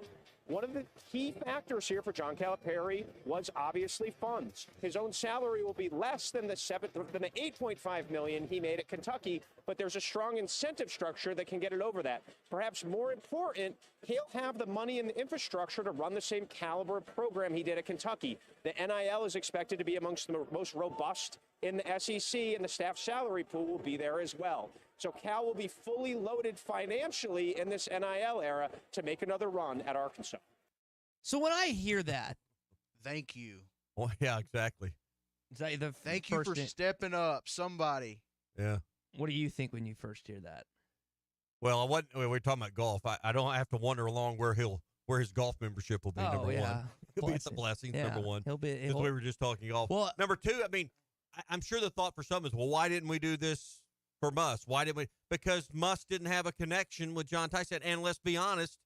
One of the key factors here for John Calipari was obviously funds. His own salary will be less than the $8.5 million he made at Kentucky, but there's a strong incentive structure that can get it over that. Perhaps more important, he'll have the money and the infrastructure to run the same caliber of program he did at Kentucky. The NIL is expected to be amongst the most robust in the SEC, and the staff salary pool will be there as well. So Cal will be fully loaded financially in this NIL era to make another run at Arkansas. So when I hear that, thank you. Well, yeah, exactly. Thank you for stepping up, somebody. Yeah. What do you think when you first hear that? Well, we're talking about golf. I don't have to wonder along where his golf membership will be. Number one, he'll be at the Blessings. Number one, because we were just talking golf. Well, number two, I mean, I'm sure the thought for some is, well, why didn't we do this for Muss? Why didn't we? Because Muss didn't have a connection with John Tyson. And let's be honest,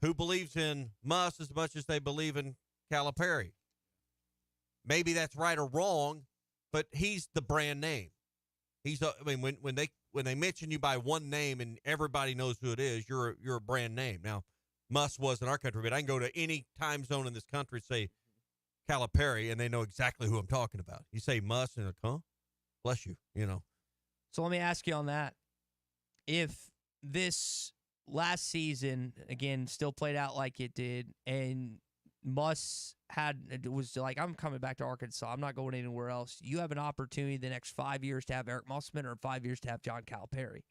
who believes in Muss as much as they believe in Calipari. Maybe that's right or wrong, but he's the brand name. When they mention you by one name and everybody knows who it is, you're a brand name. Now, Muss was in our country, but I can go to any time zone in this country and say Calipari, and they know exactly who I'm talking about. You say Muss, and they're like, huh? Bless you, So let me ask you on that. If this last season, again, still played out like it did, and Muss was like, I'm coming back to Arkansas. I'm not going anywhere else. You have an opportunity the next 5 years to have Eric Musselman or 5 years to have John Calipari.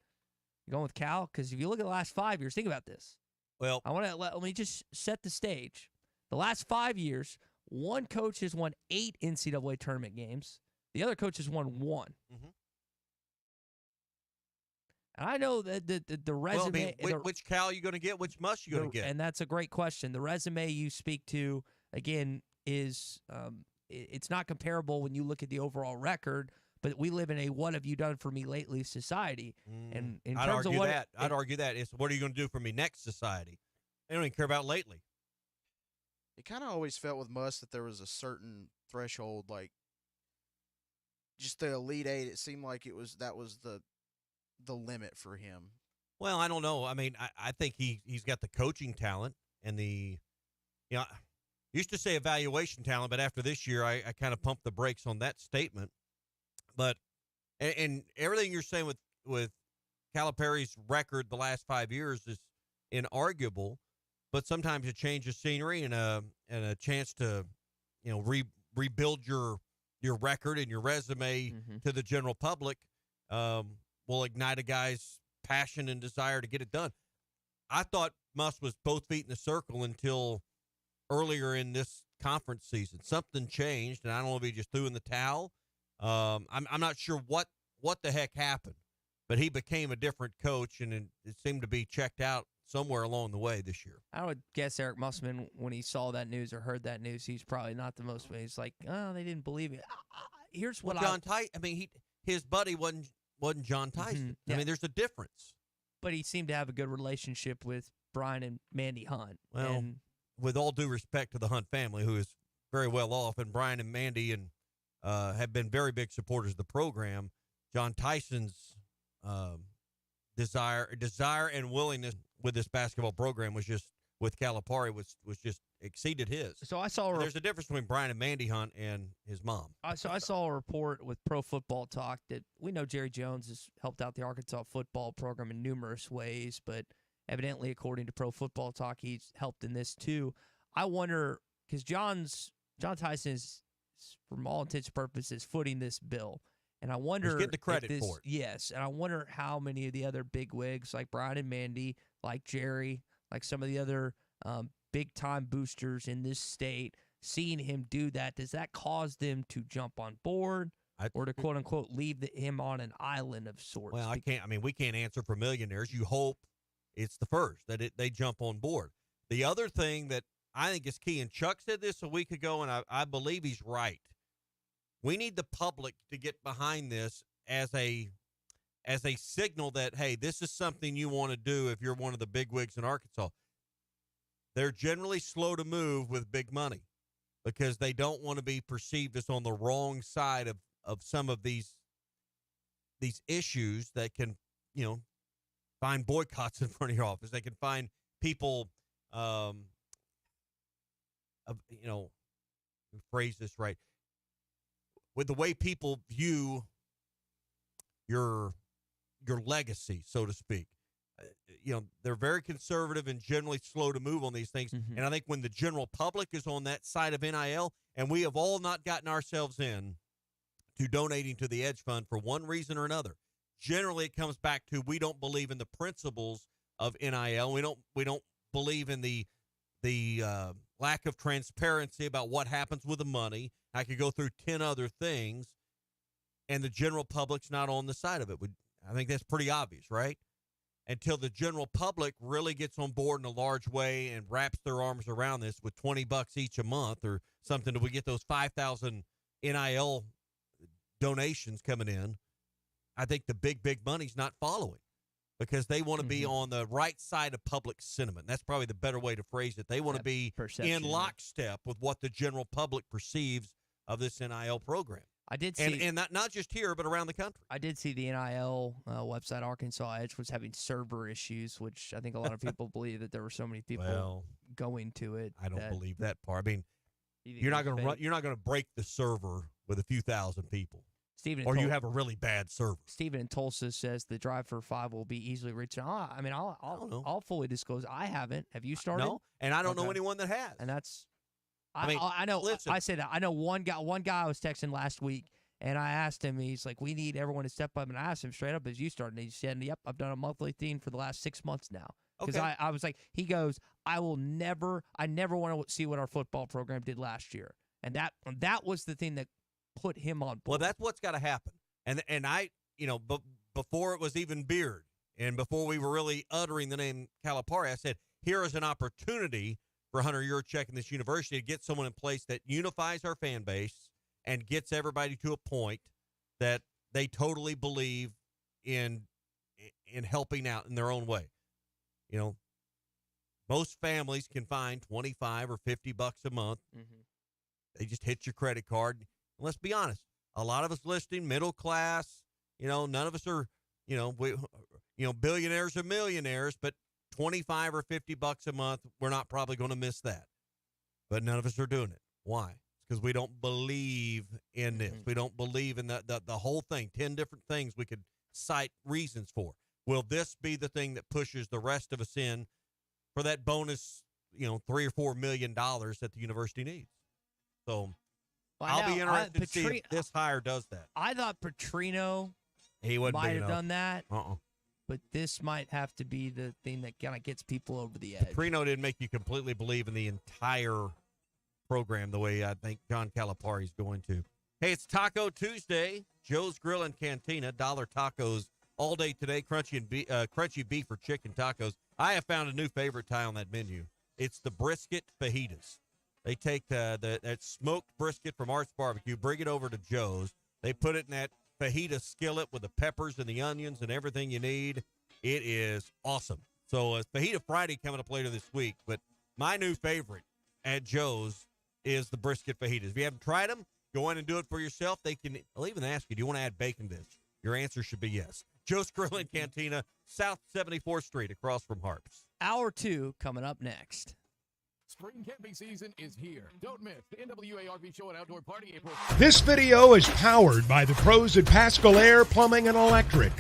You going with Cal? Because if you look at the last 5 years, think about this. Well, I want to let me just set the stage. The last 5 years, one coach has won 8 NCAA tournament games. The other coach has won 1. Mm-hmm. And I know that the resume. Which Cal are you going to get? Which Muss you going to get? And that's a great question. The resume you speak to, again, is it's not comparable when you look at the overall record. But we live in a "what have you done for me lately" society. And in I'd terms argue of that. I'd argue that it's what are you going to do for me next society? They don't even care about lately. It kind of always felt with Muss that there was a certain threshold, like just the Elite Eight. It seemed like that was the limit for him. Well, I don't know. I mean, I think he's got the coaching talent and used to say evaluation talent, but after this year, I kind of pumped the brakes on that statement. But and everything you're saying with Calipari's record the last 5 years is inarguable, but sometimes a change of scenery and a chance to rebuild your record and your resume to the general public will ignite a guy's passion and desire to get it done. I thought Muss was both feet in the circle until earlier in this conference season. Something changed, and I don't know if he just threw in the towel. I'm not sure what the heck happened, but he became a different coach, and it seemed to be checked out somewhere along the way this year. I would guess Eric Musselman, when he saw that news or heard that news, he's probably not the most. He's like, oh, they didn't believe me. Here's what his buddy wasn't John Tyson. Mm-hmm. Yeah. I mean, there's a difference. But he seemed to have a good relationship with Brian and Mandy Hunt. Well, and with all due respect to the Hunt family, who is very well off, and Brian and Mandy have been very big supporters of the program, John Tyson's desire and willingness with this basketball program was just, with Calipari, was just exceeded his. So I saw there's a difference between Brian and Mandy Hunt and his mom. I saw a report with Pro Football Talk that we know Jerry Jones has helped out the Arkansas football program in numerous ways, but evidently, according to Pro Football Talk, he's helped in this too. I wonder, because John Tyson is, from all intents and purposes, footing this bill. And I wonder, he's getting the credit for it. Yes, and I wonder how many of the other big wigs, like Brian and Mandy, like Jerry, like some of the other big-time boosters in this state, seeing him do that, does that cause them to jump on board or to, quote-unquote, leave him on an island of sorts? Well, we can't answer for millionaires. You hope it's the first, that they jump on board. The other thing that I think is key, and Chuck said this a week ago, and I believe he's right. We need the public to get behind this as a signal that, hey, this is something you want to do if you're one of the big wigs in Arkansas. They're generally slow to move with big money because they don't want to be perceived as on the wrong side of some of these issues that can, find boycotts in front of your office. They can find people, phrase this right, with the way people view your legacy, so to speak. They're very conservative and generally slow to move on these things. Mm-hmm. And I think when the general public is on that side of NIL, and we have all not gotten ourselves in to donating to the Edge Fund for one reason or another, generally it comes back to we don't believe in the principles of NIL. We don't believe in the lack of transparency about what happens with the money. I could go through 10 other things, and the general public's not on the side of it. I think that's pretty obvious, right? Until the general public really gets on board in a large way and wraps their arms around this with $20 each a month or something, till we get those 5,000 NIL donations coming in, I think the big money's not following. because they want to be on the right side of public sentiment. That's probably the better way to phrase it. They want to be in lockstep with what the general public perceives of this NIL program. I did see, and not just here, but around the country. I did see the NIL website, Arkansas Edge, was having server issues, which I think a lot of people believe that there were so many people going to it. I don't believe that part. I mean, you're not going to break the server with a few thousand people. Or you have a really bad server. Steven in Tulsa says the Drive for 5 will be easily reached. I mean, I'll fully disclose. I haven't. Have you started? No, and I don't know anyone that has. And that's. I know. Listen, I say that. I know one guy. One guy I was texting last week, and I asked him. He's like, "We need everyone to step up." And I asked him straight up, "As you started?" And he said, "Yep, I've done a monthly thing for the last 6 months now." Because I was like, he goes, I never want to see what our football program did last year, and that was the thing that put him on board. Well, that's what's got to happen. And I, before it was even Beard, and before we were really uttering the name Calipari, I said, here is an opportunity for Hunter Yurchek and this university to get someone in place that unifies our fan base and gets everybody to a point that they totally believe in helping out in their own way. Most families can find $25 or $50 a month. Mm-hmm. They just hit your credit card. And let's be honest. A lot of us listening, middle class, none of us are, billionaires or millionaires, but $25 or $50 a month, we're not probably going to miss that. But none of us are doing it. Why? It's because we don't believe in this. We don't believe in the whole thing. 10 different things we could cite reasons for. Will this be the thing that pushes the rest of us in for that bonus, $3 or $4 million that the university needs? So I'll be interested to see if this hire does that. I thought Petrino might have done that. But this might have to be the thing that kind of gets people over the edge. Petrino didn't make you completely believe in the entire program the way I think John Calipari is going to. Hey, it's Taco Tuesday. Joe's Grill and Cantina, $1 tacos all day today. Crunchy beef or chicken tacos. I have found a new favorite tie on that menu. It's the brisket fajitas. They take that smoked brisket from Art's Barbecue, bring it over to Joe's. They put it in that fajita skillet with the peppers and the onions and everything you need. It is awesome. So it's Fajita Friday coming up later this week. But my new favorite at Joe's is the brisket fajitas. If you haven't tried them, go in and do it for yourself. They'll even ask you, do you want to add bacon to this? Your answer should be yes. Joe's Grill and Cantina, South 74th Street, across from Harps. Hour 2 coming up next. Spring camping season is here. Don't miss the NWA RV Show and Outdoor Party April. This video is powered by the pros at Pascal Air Plumbing and Electric.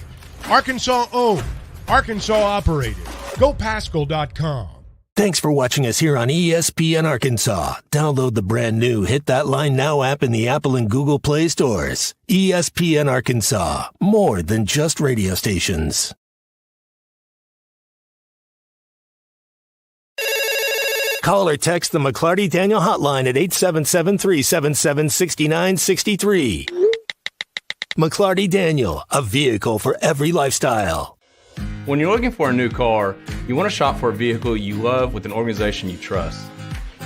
Arkansas owned, Arkansas operated. GoPascal.com. Thanks for watching us here on ESPN Arkansas. Download the brand new Hit That Line Now app in the Apple and Google Play stores. ESPN Arkansas, more than just radio stations. Call or text the McLarty Daniel hotline at 877-377-6963. McLarty Daniel, a vehicle for every lifestyle. When you're looking for a new car, you want to shop for a vehicle you love with an organization you trust.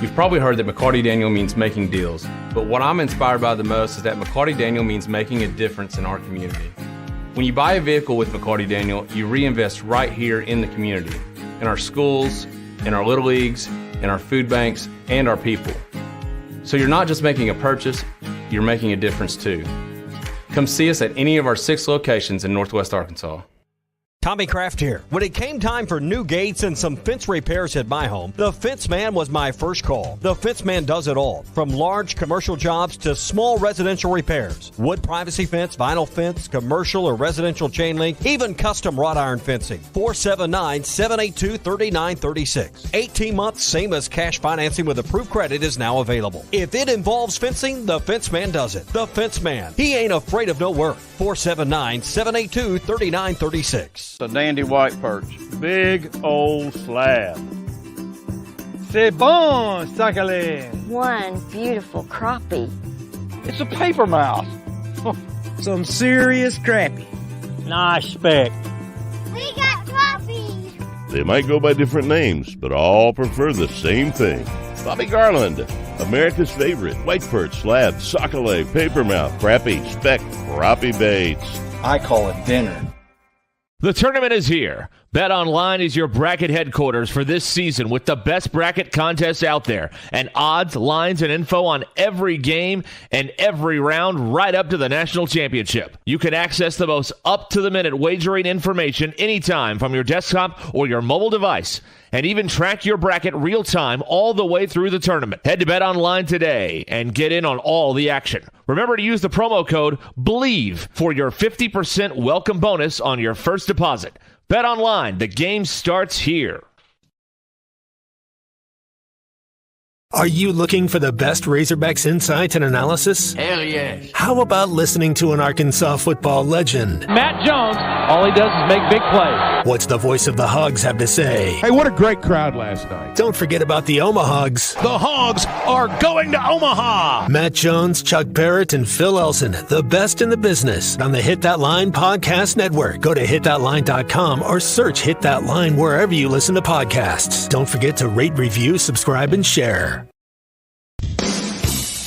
You've probably heard that McLarty Daniel means making deals, but what I'm inspired by the most is that McLarty Daniel means making a difference in our community. When you buy a vehicle with McLarty Daniel, you reinvest right here in the community, in our schools, in our little leagues, in our food banks, and our people. So you're not just making a purchase, you're making a difference too. Come see us at any of our 6 locations in Northwest Arkansas. Tommy Kraft here. When it came time for new gates and some fence repairs at my home, the Fence Man was my first call. The Fence Man does it all, from large commercial jobs to small residential repairs. Wood privacy fence, vinyl fence, commercial or residential chain link, even custom wrought iron fencing. 479-782-3936. 18 months, same as cash financing with approved credit is now available. If it involves fencing, the Fence Man does it. The Fence Man. He ain't afraid of no work. 479-782-3936. A dandy white perch. Big old slab. C'est bon, sacalé. One beautiful crappie. It's a paper mouse. Some serious crappie. Nice speck. We got crappies. They might go by different names, but all prefer the same thing. Bobby Garland, America's favorite white perch, slab, sockeye, papermouth, crappie, speck, crappie baits. I call it dinner. The tournament is here. BetOnline is your bracket headquarters for this season with the best bracket contests out there and odds, lines, and info on every game and every round right up to the national championship. You can access the most up-to-the-minute wagering information anytime from your desktop or your mobile device and even track your bracket real-time all the way through the tournament. Head to BetOnline today and get in on all the action. Remember to use the promo code BELIEVE for your 50% welcome bonus on your first deposit. BetOnline, the game starts here. Are you looking for the best Razorbacks insights and analysis? Hell yes. How about listening to an Arkansas football legend? Matt Jones, all he does is make big plays. What's the voice of the Hogs have to say? Hey, what a great crowd last night. Don't forget about the Omahogs. The Hogs are going to Omaha. Matt Jones, Chuck Barrett, and Phil Elson, the best in the business on the Hit That Line Podcast Network. Go to hitthatline.com or search Hit That Line wherever you listen to podcasts. Don't forget to rate, review, subscribe, and share.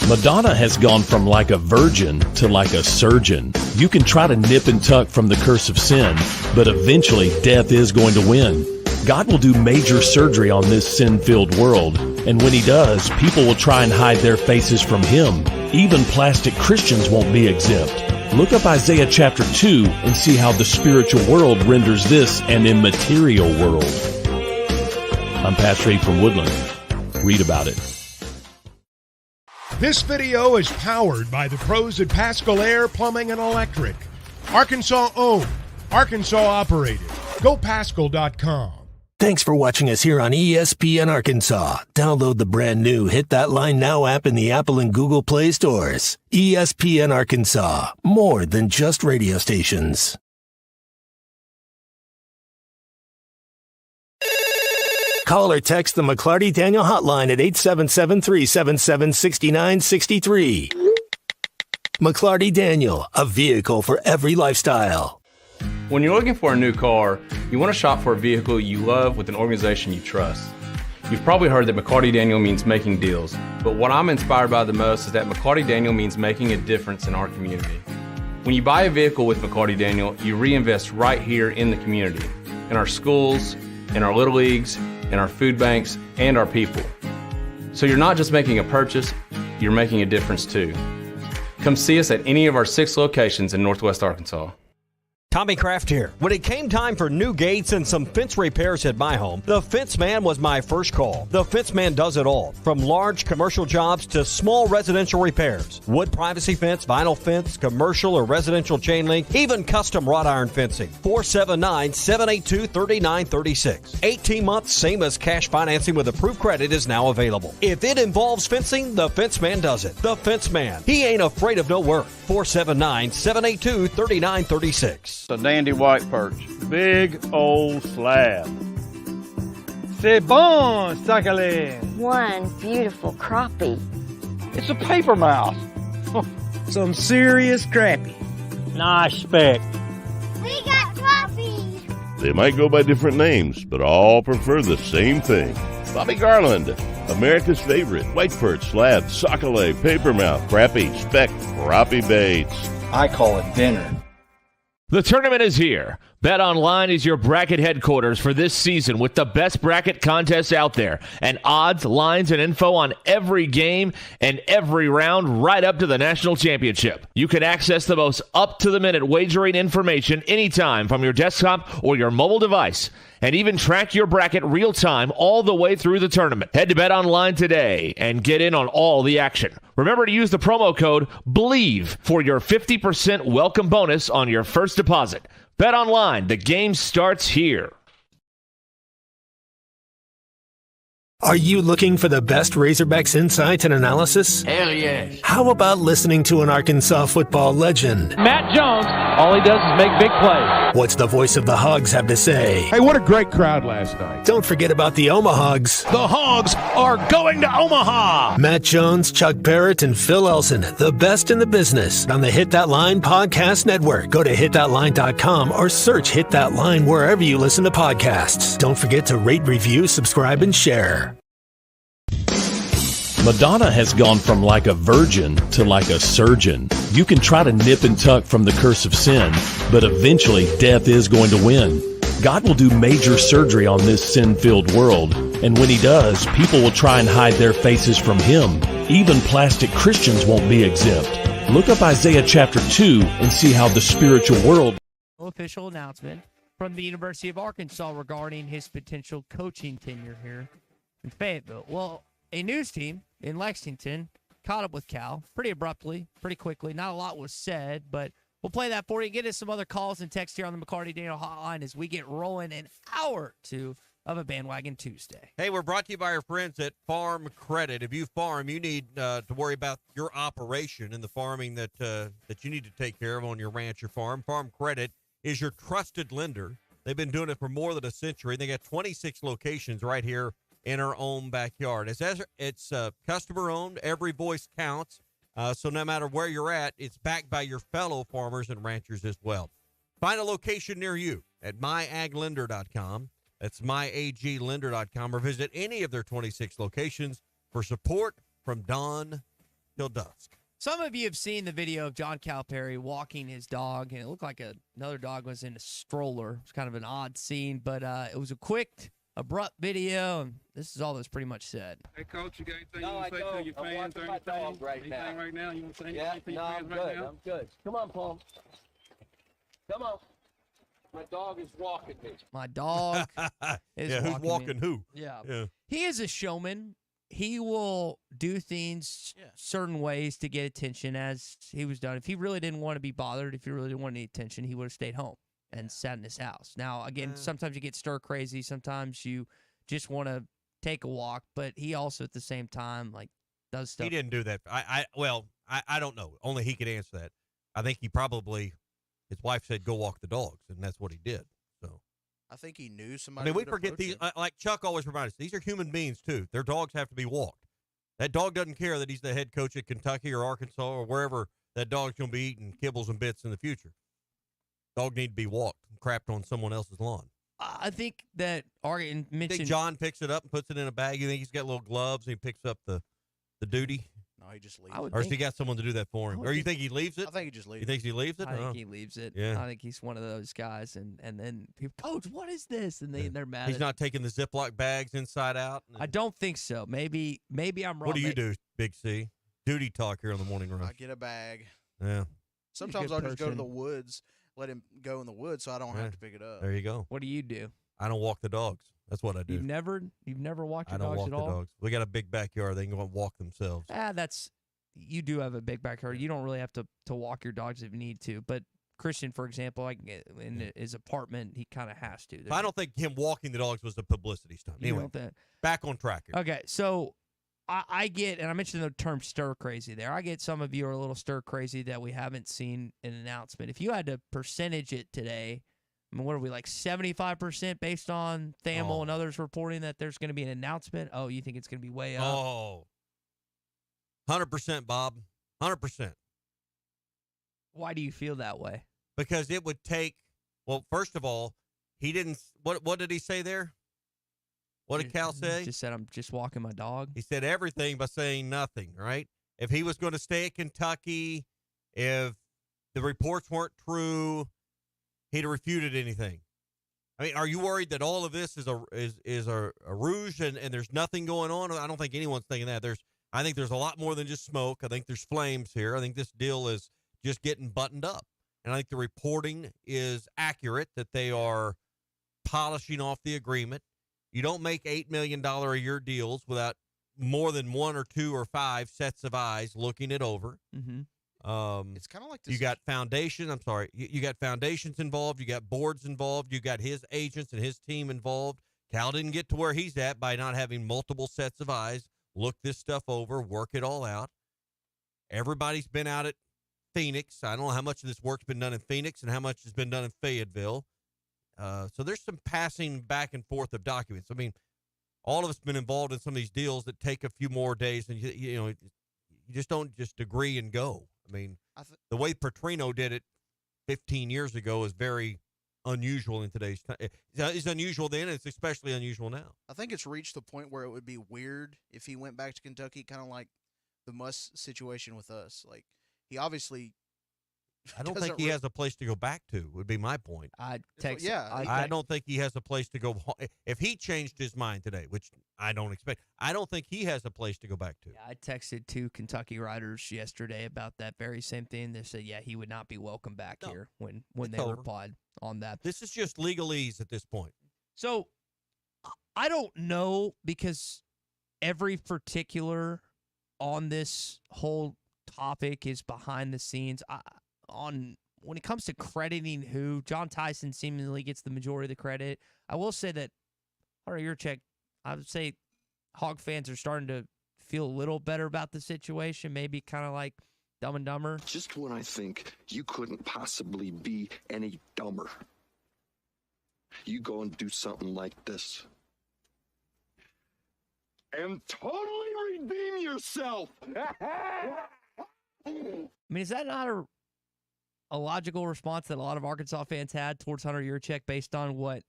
Madonna has gone from like a virgin to like a surgeon. You can try to nip and tuck from the curse of sin, but eventually death is going to win. God will do major surgery on this sin-filled world, and when he does, people will try and hide their faces from him. Even plastic Christians won't be exempt. Look up Isaiah chapter 2 and see how the spiritual world renders this an immaterial world. I'm Pastor Abe from Woodland. Read about it. This video is powered by the pros at Pascal Air Plumbing and Electric. Arkansas owned, Arkansas operated. GoPascal.com. Thanks for watching us here on ESPN Arkansas. Download the brand new Hit That Line Now app in the Apple and Google Play stores. ESPN Arkansas, more than just radio stations. Call or text the McLarty Daniel hotline at 877-377-6963. McLarty Daniel, a vehicle for every lifestyle. When you're looking for a new car, you want to shop for a vehicle you love with an organization you trust. You've probably heard that McLarty Daniel means making deals, but what I'm inspired by the most is that McLarty Daniel means making a difference in our community. When you buy a vehicle with McLarty Daniel, you reinvest right here in the community, in our schools, in our little leagues, in our food banks, and our people. So you're not just making a purchase, you're making a difference too. Come see us at any of our 6 locations in Northwest Arkansas. Tommy Kraft here. When it came time for new gates and some fence repairs at my home, the Fence Man was my first call. The Fence Man does it all, from large commercial jobs to small residential repairs. Wood privacy fence, vinyl fence, commercial or residential chain link, even custom wrought iron fencing. 479-782-3936. 18 months, same as cash financing with approved credit is now available. If it involves fencing, the Fence Man does it. The Fence Man. He ain't afraid of no work. 479-782-3936. A dandy white perch. Big old slab. C'est bon, sacale. One beautiful crappie. It's a paper mouse. Some serious crappie. Nice speck. We got crappies. They might go by different names, but all prefer the same thing. Bobby Garland, America's favorite white perch, slab, sockeye, papermouth, crappie, speck, crappie baits. I call it dinner. The tournament is here. BetOnline is your bracket headquarters for this season with the best bracket contests out there and odds, lines, and info on every game and every round right up to the national championship. You can access the most up-to-the-minute wagering information anytime from your desktop or your mobile device and even track your bracket real-time all the way through the tournament. Head to BetOnline today and get in on all the action. Remember to use the promo code BELIEVE for your 50% welcome bonus on your first deposit. BetOnline, the game starts here. Are you looking for the best Razorbacks insights and analysis? Hell yes. How about listening to an Arkansas football legend? Matt Jones, all he does is make big plays. What's the voice of the Hogs have to say? Hey, what a great crowd last night. Don't forget about the Omahogs. The Hogs are going to Omaha. Matt Jones, Chuck Barrett, and Phil Elson, the best in the business on the Hit That Line Podcast Network. Go to hitthatline.com or search Hit That Line wherever you listen to podcasts. Don't forget to rate, review, subscribe, and share. Madonna has gone from like a virgin to like a surgeon. You can try to nip and tuck from the curse of sin, but eventually death is going to win. God will do major surgery on this sin-filled world, and when he does, people will try and hide their faces from him. Even plastic Christians won't be exempt. Look up Isaiah chapter 2 and see how the spiritual world... Official announcement from the University of Arkansas regarding his potential coaching tenure here in Fayetteville. Well, a news team in Lexington caught up with Cal pretty abruptly, pretty quickly. Not a lot was said, but we'll play that for you. Get us some other calls and text here on the McLarty Daniel Hotline as we get rolling an hour or two of a Bandwagon Tuesday. Hey, we're brought to you by our friends at Farm Credit. If you farm, you need to worry about your operation and the farming that you need to take care of on your ranch or farm. Farm Credit is your trusted lender. They've been doing it for more than a century. They got 26 locations right here in our own backyard. It's customer-owned. Every voice counts. So no matter where you're at, it's backed by your fellow farmers and ranchers as well. Find a location near you at myaglender.com. That's myaglender.com, or visit any of their 26 locations for support from dawn till dusk. Some of you have seen the video of John Calipari walking his dog, and it looked like another dog was in a stroller. It was kind of an odd scene, but it was a quick, abrupt video, and this is all that's pretty much said. Hey, Coach, you got anything you want to say to your fans or anything? Anything right now? You want to say anything to your fans right now? I'm good. Come on, Paul. Come on. My dog is walking me. My dog is yeah, who's walking me. who? Yeah. He is a showman. He will do things certain ways to get attention, as he was done. If he really didn't want to be bothered, if he really didn't want any attention, he would have stayed home and sat in his house. Now, again, sometimes you get stir crazy. Sometimes you just want to take a walk. But he also, at the same time, does stuff. He didn't do that. I don't know. Only he could answer that. I think he probably... His wife said, "Go walk the dogs," and that's what he did. So, I think he knew somebody. we forget these. Like Chuck always reminds us, these are human beings too. Their dogs have to be walked. That dog doesn't care that he's the head coach at Kentucky or Arkansas or wherever that dog's going to be eating kibbles and bits in the future. Dog need to be walked and crapped on someone else's lawn. I think that Argan mentioned. I think John picks it up and puts it in a bag. You think he's got little gloves and he picks up the duty? No, he just leaves it. Or has he got someone to do that for him? Or you think he leaves it? I think he just leaves it. You think he leaves it? I think he leaves it. Yeah. I think he's one of those guys. And then people, Coach, what is this? And they're mad. He's not taking the Ziploc bags inside out? I don't think so. Maybe I'm wrong. What do you do, Big C? Duty talk here on the Morning Rush. I get a bag. Yeah. Sometimes I'll just go to the woods, let him go in the woods so I don't have to pick it up. There you go. What do you do? I don't walk the dogs. That's what I do. You've never walked your dogs at all? I don't walk the dogs. We got a big backyard. They can go and walk themselves. You do have a big backyard. You don't really have to walk your dogs if you need to. But Christian, for example, in his apartment, he kind of has to. I don't think him walking the dogs was a publicity stunt. Anyway, back on track here. Okay, so I get, and I mentioned the term stir crazy there. I get some of you are a little stir crazy that we haven't seen an announcement. If you had to percentage it today, I mean, what are we, 75% based on Thamel and others reporting that there's going to be an announcement? Oh, you think it's going to be way up? Oh, 100%, Bob. 100%. Why do you feel that way? Because it would take, well, first of all, he didn't, what did he say there? What did Cal say? He just said, I'm just walking my dog. He said everything by saying nothing, right? If he was going to stay at Kentucky, if the reports weren't true, he'd have refuted anything. I mean, are you worried that all of this is a ruse and there's nothing going on? I don't think anyone's thinking that. I think there's a lot more than just smoke. I think there's flames here. I think this deal is just getting buttoned up. And I think the reporting is accurate, that they are polishing off the agreement. You don't make $8 million a year deals without more than 1 or 2 or 5 sets of eyes looking it over. Mm-hmm. It's kind of like this. You got foundations. I'm sorry. You got foundations involved. You got boards involved. You got his agents and his team involved. Cal didn't get to where he's at by not having multiple sets of eyes. Look this stuff over, work it all out. Everybody's been out at Phoenix. I don't know how much of this work's been done in Phoenix and how much has been done in Fayetteville. So there's some passing back and forth of documents. I mean, all of us been involved in some of these deals that take a few more days, and you just don't just agree and go. I mean, the way Petrino did it 15 years ago is very unusual in today's time. It's unusual then, and it's especially unusual now. I think it's reached the point where it would be weird if he went back to Kentucky, kind of like the Muss situation with us. Like, he obviously I don't think he has a place to go back to, would be my point. I don't think he has a place to go. If he changed his mind today, which I don't expect, I don't think he has a place to go back to. Yeah, I texted 2 Kentucky writers yesterday about that very same thing. They said, he would not be welcome back here when they replied on that. This is just legalese at this point. So I don't know, because every particular on this whole topic is behind the scenes. When it comes to crediting who, John Tyson seemingly gets the majority of the credit. I will say that, Hunter Yurachek, I would say Hog fans are starting to feel a little better about the situation, maybe kind of like Dumb and Dumber. Just when I think you couldn't possibly be any dumber, you go and do something like this. And totally redeem yourself. I mean, is that not a logical response that a lot of Arkansas fans had towards Hunter Yurachek based on what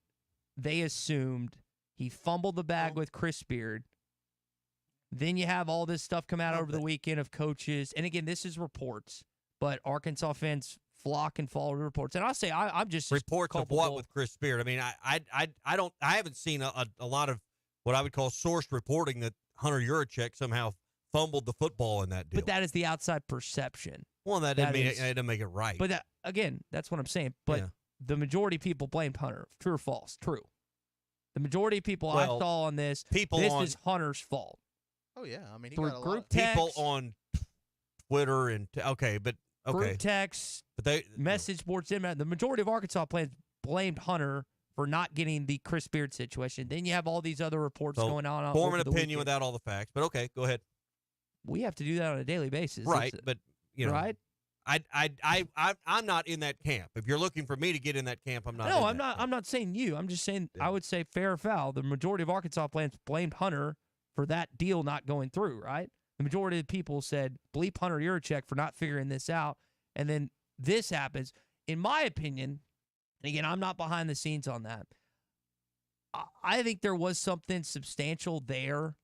they assumed? He fumbled the bag with Chris Beard. Then you have all this stuff come out over the weekend of coaches. And again, this is reports, but Arkansas fans flock and follow the reports. And I'll say I'm just reports of what with Chris Beard. I mean, I haven't seen a lot of what I would call sourced reporting that Hunter Yurachek somehow fumbled the football in that deal. But that is the outside perception. Well, that doesn't make it right. But again, that's what I'm saying. But the majority of people blamed Hunter. True or false? True. The majority of people I saw on this, is Hunter's fault. Oh, yeah. I mean, he Through got a group lot of text, people on Twitter and group text, message boards. The majority of Arkansas players blamed Hunter for not getting the Chris Beard situation. Then you have all these other reports going on. Form an opinion without all the facts. But okay, go ahead. We have to do that on a daily basis, right? But right. I'm not in that camp. If you're looking for me to get in that camp, I'm not. No, I'm not. I'm not saying you. I'm just saying I would say fair or foul. The majority of Arkansas fans blamed Hunter for that deal not going through. Right. The majority of people said bleep Hunter Yurachek for not figuring this out, and then this happens. In my opinion, and again, I'm not behind the scenes on that. I think there was something substantial there.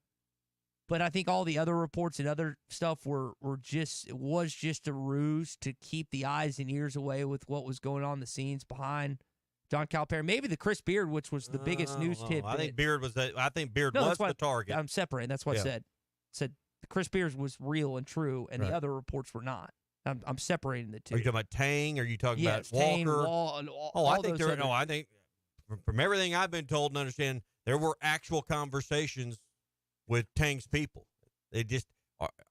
But I think all the other reports and other stuff was just a ruse to keep the eyes and ears away with what was going on the scenes behind John Calipari. Maybe the Chris Beard, which was the biggest news tidbit. I think Beard was the target. I'm separating. That's what I said. Said Chris Beard was real and true, and the other reports were not. I'm separating the two. Are you talking about Tang? Are you talking about Tang, Walker? I think from everything I've been told and understand, there were actual conversations with Tang's people.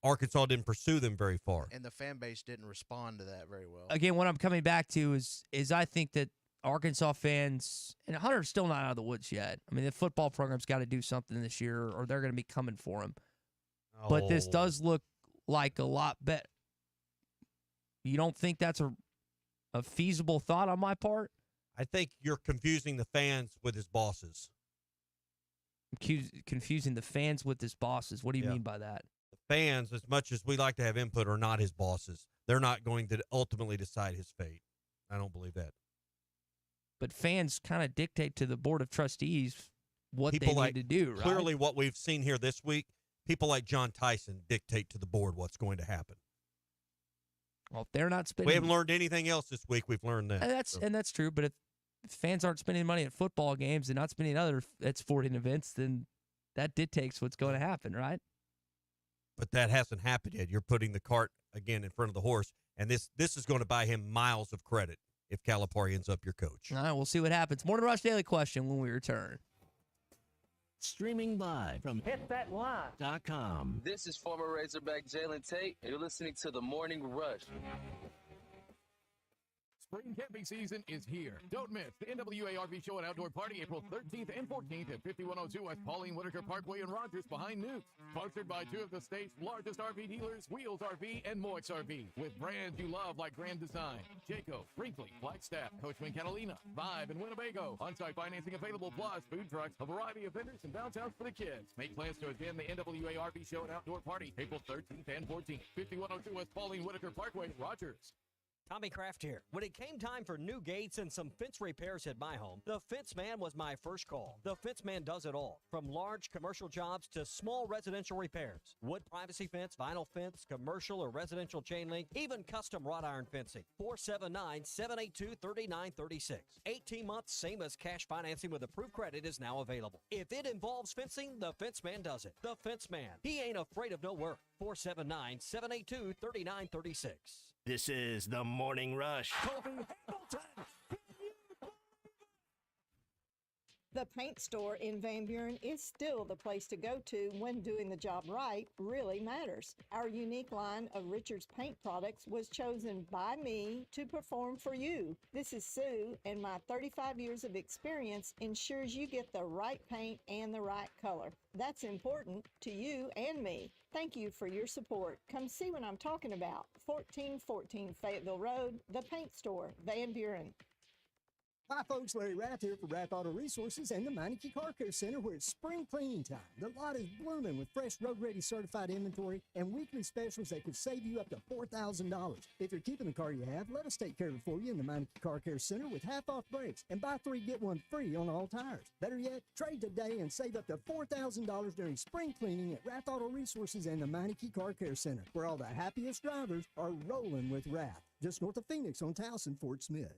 Arkansas didn't pursue them very far. And the fan base didn't respond to that very well. Again, what I'm coming back to is I think that Arkansas fans, and Hunter's still not out of the woods yet. I mean, the football program's got to do something this year or they're going to be coming for him. But this does look like a lot better. You don't think that's a feasible thought on my part? I think you're confusing the fans with his bosses. Confusing the fans with his bosses. What do you mean by that? The fans, as much as we like to have input, are not his bosses. They're not going to ultimately decide his fate. I don't believe that. But fans kind of dictate to the Board of Trustees what they need to do, right? Clearly what we've seen here this week, people like John Tyson dictate to the board what's going to happen. Well, if they're not spending... We haven't learned anything else this week. We've learned that. And that's true, but if fans aren't spending money at football games and not spending other at sporting events, then that dictates what's going to happen, right? But that hasn't happened yet. You're putting the cart again in front of the horse, and this is going to buy him miles of credit if Calipari ends up your coach. All right, we'll see what happens. Morning Rush Daily Question when we return. Streaming live from hitthatline.com. This is former Razorback Jalen Tate, and you're listening to The Morning Rush. Spring camping season is here. Don't miss the NWA RV Show and Outdoor Party April 13th and 14th at 5102 West Pauline Whitaker Parkway in Rogers behind Newt. Sponsored by 2 of the state's largest RV dealers, Wheels RV and Moix RV. With brands you love like Grand Design, Jayco, Brinkley, Flagstaff, Coachman Catalina, Vibe, and Winnebago. On-site financing available, plus food trucks, a variety of vendors, and downtowns for the kids. Make plans to attend the NWA RV Show and Outdoor Party April 13th and 14th. 5102 West Pauline Whitaker Parkway, Rogers. Tommy Kraft here. When it came time for new gates and some fence repairs at my home, the Fence Man was my first call. The Fence Man does it all, from large commercial jobs to small residential repairs. Wood privacy fence, vinyl fence, commercial or residential chain link, even custom wrought iron fencing. 479-782-3936. 18 months, same as cash financing with approved credit is now available. If it involves fencing, the Fence Man does it. The Fence Man. He ain't afraid of no work. 479-782-3936. This is the Morning Rush. The paint store in Van Buren is still the place to go to when doing the job right really matters. Our unique line of Richards paint products was chosen by me to perform for you. This is Sue, and my 35 years of experience ensures you get the right paint and the right color. That's important to you and me. Thank you for your support. Come see what I'm talking about. 1414 Fayetteville Road, the paint store, Van Buren. Hi folks, Larry Rath here for Rath Auto Resources and the Meineke Car Care Center, where it's spring cleaning time. The lot is blooming with fresh road-ready certified inventory and weekly specials that could save you up to $4,000. If you're keeping the car you have, let us take care of it for you in the Meineke Car Care Center with half-off brakes and buy 3, get 1 free on all tires. Better yet, trade today and save up to $4,000 during spring cleaning at Rath Auto Resources and the Meineke Car Care Center, where all the happiest drivers are rolling with Rath. Just north of Phoenix on Towson, Fort Smith.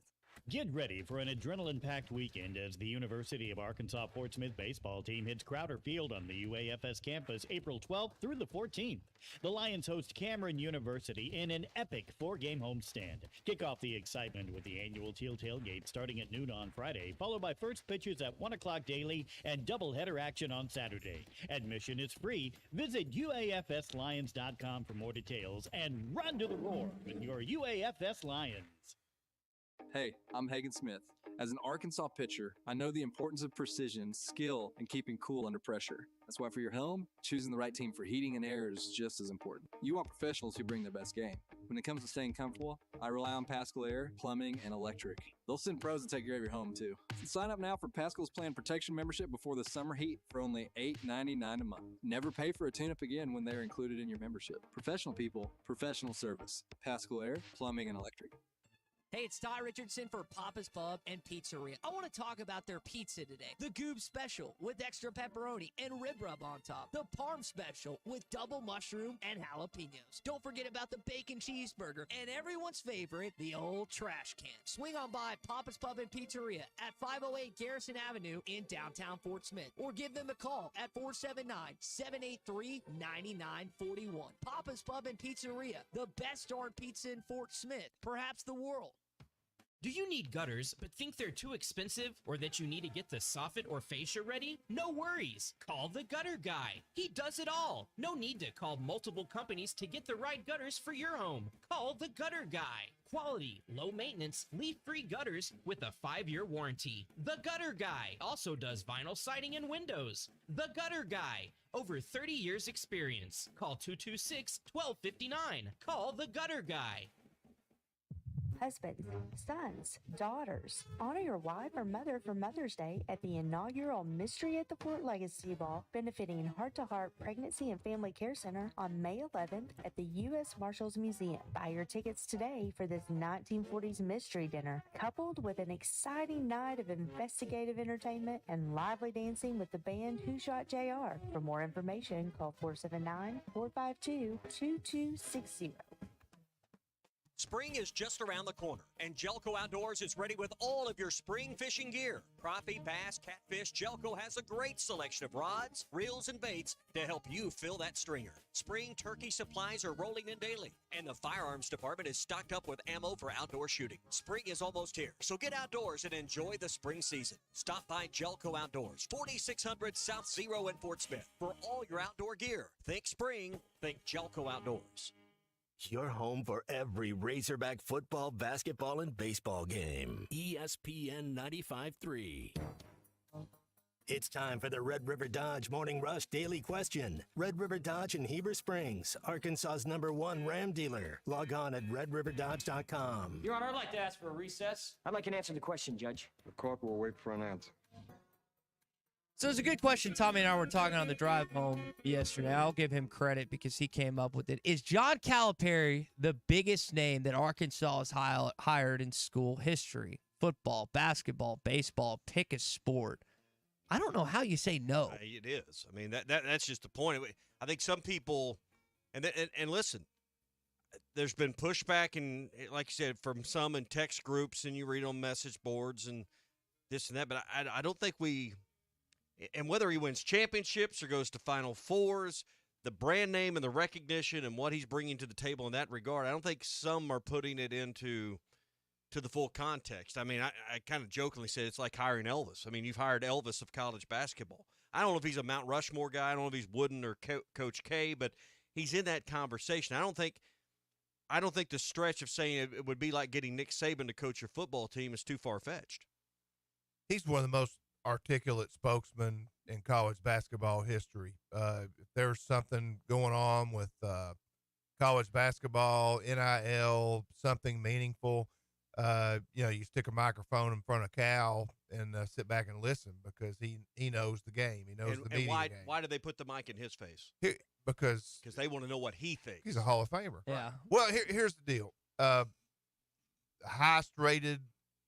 Get ready for an adrenaline-packed weekend as the University of Arkansas Fort Smith baseball team hits Crowder Field on the UAFS campus April 12th through the 14th. The Lions host Cameron University in an epic 4-game homestand. Kick off the excitement with the annual Teal Tailgate starting at noon on Friday, followed by first pitches at 1 o'clock daily and doubleheader action on Saturday. Admission is free. Visit UAFSLions.com for more details and run to the roar with your UAFS Lions. Hey, I'm Hagen Smith. As an Arkansas pitcher, I know the importance of precision, skill, and keeping cool under pressure. That's why for your home, choosing the right team for heating and air is just as important. You want professionals who bring their best game. When it comes to staying comfortable, I rely on Pascal Air, Plumbing, and Electric. They'll send pros to take care of your home, too. So sign up now for Pascal's Plan Protection membership before the summer heat for only $8.99 a month. Never pay for a tune-up again when they're included in your membership. Professional people, professional service. Pascal Air, Plumbing, and Electric. Hey, it's Ty Richardson for Papa's Pub and Pizzeria. I want to talk about their pizza today. The Goob Special with extra pepperoni and rib rub on top. The Parm Special with double mushroom and jalapenos. Don't forget about the bacon cheeseburger and everyone's favorite, the old trash can. Swing on by Papa's Pub and Pizzeria at 508 Garrison Avenue in downtown Fort Smith, or give them a call at 479-783-9941. Papa's Pub and Pizzeria, the best darn pizza in Fort Smith, perhaps the world. Do you need gutters but think they're too expensive, or that you need to get the soffit or fascia ready? No worries. Call the Gutter Guy. He does it all. No need to call multiple companies to get the right gutters for your home. Call the Gutter Guy. Quality, low maintenance, leak-free gutters with a 5-year warranty. The Gutter Guy also does vinyl siding and windows. The Gutter Guy. Over 30 years experience. Call 226-1259. Call the Gutter Guy. Husbands, sons, daughters. Honor your wife or mother for Mother's Day at the inaugural Mystery at the Fort Legacy Ball, benefiting Heart to Heart Pregnancy and Family Care Center on May 11th at the U.S. Marshals Museum. Buy your tickets today for this 1940s mystery dinner, coupled with an exciting night of investigative entertainment and lively dancing with the band Who Shot JR. For more information, call 479-452-2260. Spring is just around the corner, and Jelco Outdoors is ready with all of your spring fishing gear. Crappie, bass, catfish, Jelco has a great selection of rods, reels, and baits to help you fill that stringer. Spring turkey supplies are rolling in daily, and the firearms department is stocked up with ammo for outdoor shooting. Spring is almost here, so get outdoors and enjoy the spring season. Stop by Jelco Outdoors, 4600 South Zero in Fort Smith, for all your outdoor gear. Think spring, think Jelco Outdoors. Your home for every Razorback football, basketball, and baseball game. ESPN 95.3. It's time for the Red River Dodge Morning Rush Daily Question. Red River Dodge in Heber Springs, Arkansas's #1 Ram dealer. Log on at redriverdodge.com. Your Honor, I'd like to ask for a recess. I'd like an answer to the question, Judge. The corporal will wait for an answer. So it's a good question. Tommy and I were talking on the drive home yesterday. I'll give him credit because he came up with it. Is John Calipari the biggest name that Arkansas has hired in school history? Football, basketball, baseball, pick a sport. I don't know how you say no. It is. I mean, that's just the point. I think some people, and listen, there's been pushback, and like you said, from some in text groups, and you read on message boards and this and that, but I don't think we – and whether he wins championships or goes to Final Fours, the brand name and the recognition and what he's bringing to the table in that regard, I don't think some are putting it into the full context. I mean, I kind of jokingly said it's like hiring Elvis. I mean, you've hired Elvis of college basketball. I don't know if he's a Mount Rushmore guy. I don't know if he's Wooden or Coach K, but he's in that conversation. I don't think the stretch of saying it would be like getting Nick Saban to coach your football team is too far-fetched. He's one of the most articulate spokesman in college basketball history. If there's something going on with college basketball, NIL, something meaningful, you stick a microphone in front of Cal and sit back and listen because he knows the game. He knows the media game. Why did they put the mic in his face? Because they want to know what he thinks. He's a Hall of Famer. Yeah. Well, here's the deal. Highest rated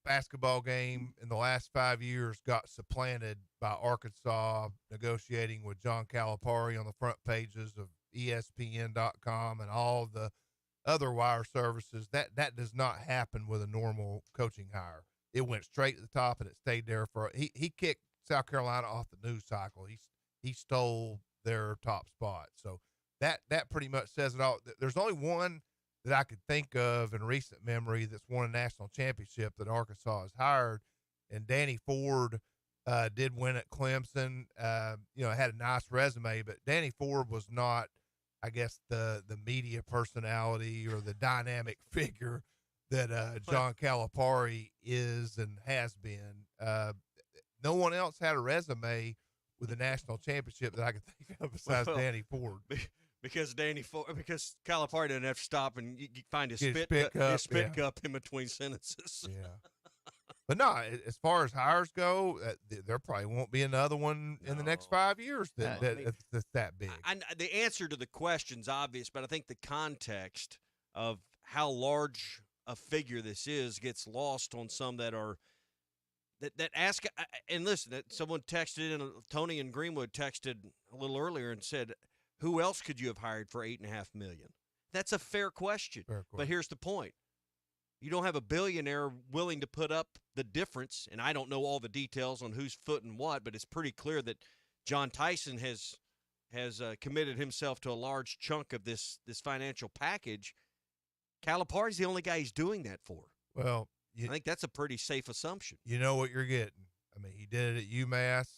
basketball game in the last 5 years got supplanted by Arkansas negotiating with John Calipari on the front pages of ESPN.com and all the other wire services. That does not happen with a normal coaching hire. It went straight to the top and it stayed there he kicked South Carolina off the news cycle. He stole their top spot. So that pretty much says it all. There's only one that I could think of in recent memory that's won a national championship that Arkansas has hired, and Danny Ford did win at Clemson. Had a nice resume, but Danny Ford was not, I guess, the media personality or the dynamic figure that John Calipari is and has been. No one else had a resume with a national championship that I could think of besides Danny Ford. Because Calipari doesn't have to stop and you find his spit cup in between sentences. Yeah. But no, as far as hires go, there probably won't be another one in the next 5 years that's that big. The answer to the question's obvious, but I think the context of how large a figure this is gets lost on some that are that ask. And listen, someone texted in, Tony in Greenwood texted a little earlier and said, who else could you have hired for $8.5 million? That's a fair question. But here's the point. You don't have a billionaire willing to put up the difference, and I don't know all the details on who's footing what, but it's pretty clear that John Tyson has committed himself to a large chunk of this financial package. Calipari's the only guy he's doing that for. Well, I think that's a pretty safe assumption. You know what you're getting. I mean, he did it at UMass.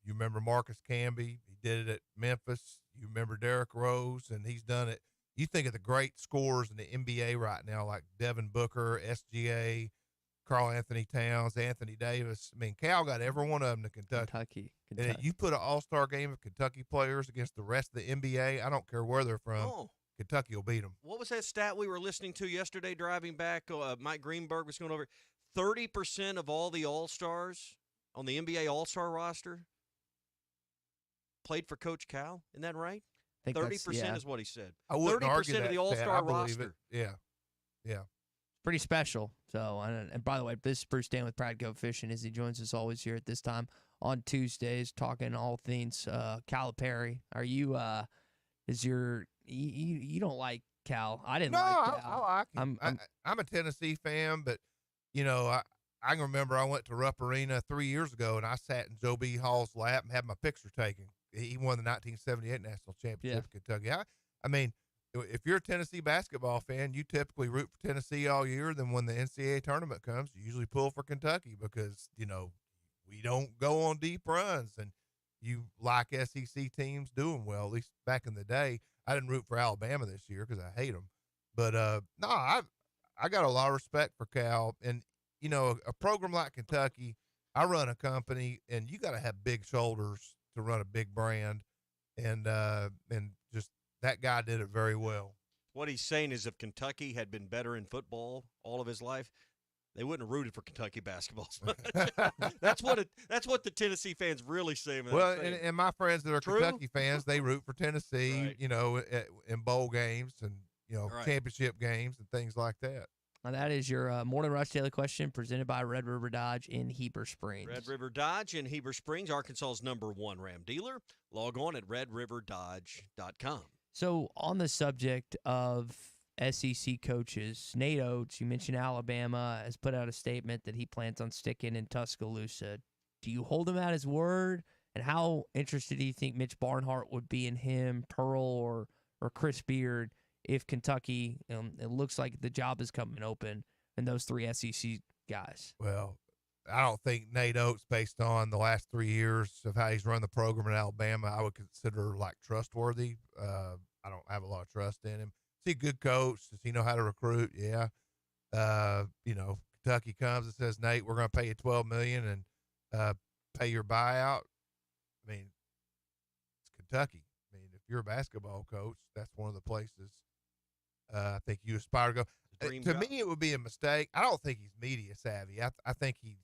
You remember Marcus Camby. He did it at Memphis. You remember Derrick Rose, and he's done it. You think of the great scorers in the NBA right now, like Devin Booker, SGA, Karl Anthony Towns, Anthony Davis. I mean, Cal got every one of them to Kentucky. And if you put an all-star game of Kentucky players against the rest of the NBA, I don't care where they're from, Kentucky will beat them. What was that stat we were listening to yesterday driving back? Mike Greenberg was going over 30% of all the all-stars on the NBA all-star roster played for Coach Cal. Isn't that right? 30% is what he said. I wouldn't 30% argue that of the all-star roster. Yeah. Pretty special. So, and by the way, this is Bruce Dan with Pride Go Fishing as he joins us always here at this time on Tuesdays, talking all things Calipari. Are you? You don't like Cal? I didn't like Cal. I like him. I'm a Tennessee fan, but I can remember I went to Rupp Arena 3 years ago, and I sat in Joe B. Hall's lap and had my picture taken. He won the 1978 national championship in Kentucky. I mean, if you're a Tennessee basketball fan, you typically root for Tennessee all year. Then when the NCAA tournament comes, you usually pull for Kentucky because, we don't go on deep runs, and you like SEC teams doing well, at least back in the day. I didn't root for Alabama this year because I hate them. But, I got a lot of respect for Cal. And, a program like Kentucky, I run a company, and you got to have big shoulders to run a big brand, and just that guy did it very well. What he's saying is if Kentucky had been better in football all of his life, they wouldn't have rooted for Kentucky basketball. That's what the Tennessee fans really say. Well, and my friends that are True. Kentucky fans, they root for Tennessee, Right. you know, in bowl games and, you know, Right. championship games and things like that. Now that is your Morning Rush Daily Question presented by Red River Dodge in Heber Springs. Red River Dodge in Heber Springs, Arkansas's #1 Ram dealer. Log on at redriverdodge.com. So on the subject of SEC coaches, Nate Oates, you mentioned Alabama, has put out a statement that he plans on sticking in Tuscaloosa. Do you hold him at his word? And how interested do you think Mitch Barnhart would be in him, Pearl, or Chris Beard if Kentucky, it looks like the job is coming open, and those 3 SEC guys? Well, I don't think Nate Oates, based on the last 3 years of how he's run the program in Alabama, I would consider like trustworthy. I don't have a lot of trust in him. Is he a good coach? Does he know how to recruit? Yeah. You know, Kentucky comes and says, Nate, we're going to pay you $12 million and pay your buyout. I mean, it's Kentucky. I mean, if you're a basketball coach, that's one of the places I think you aspire to go. To me, it would be a mistake. I don't think he's media savvy. I think he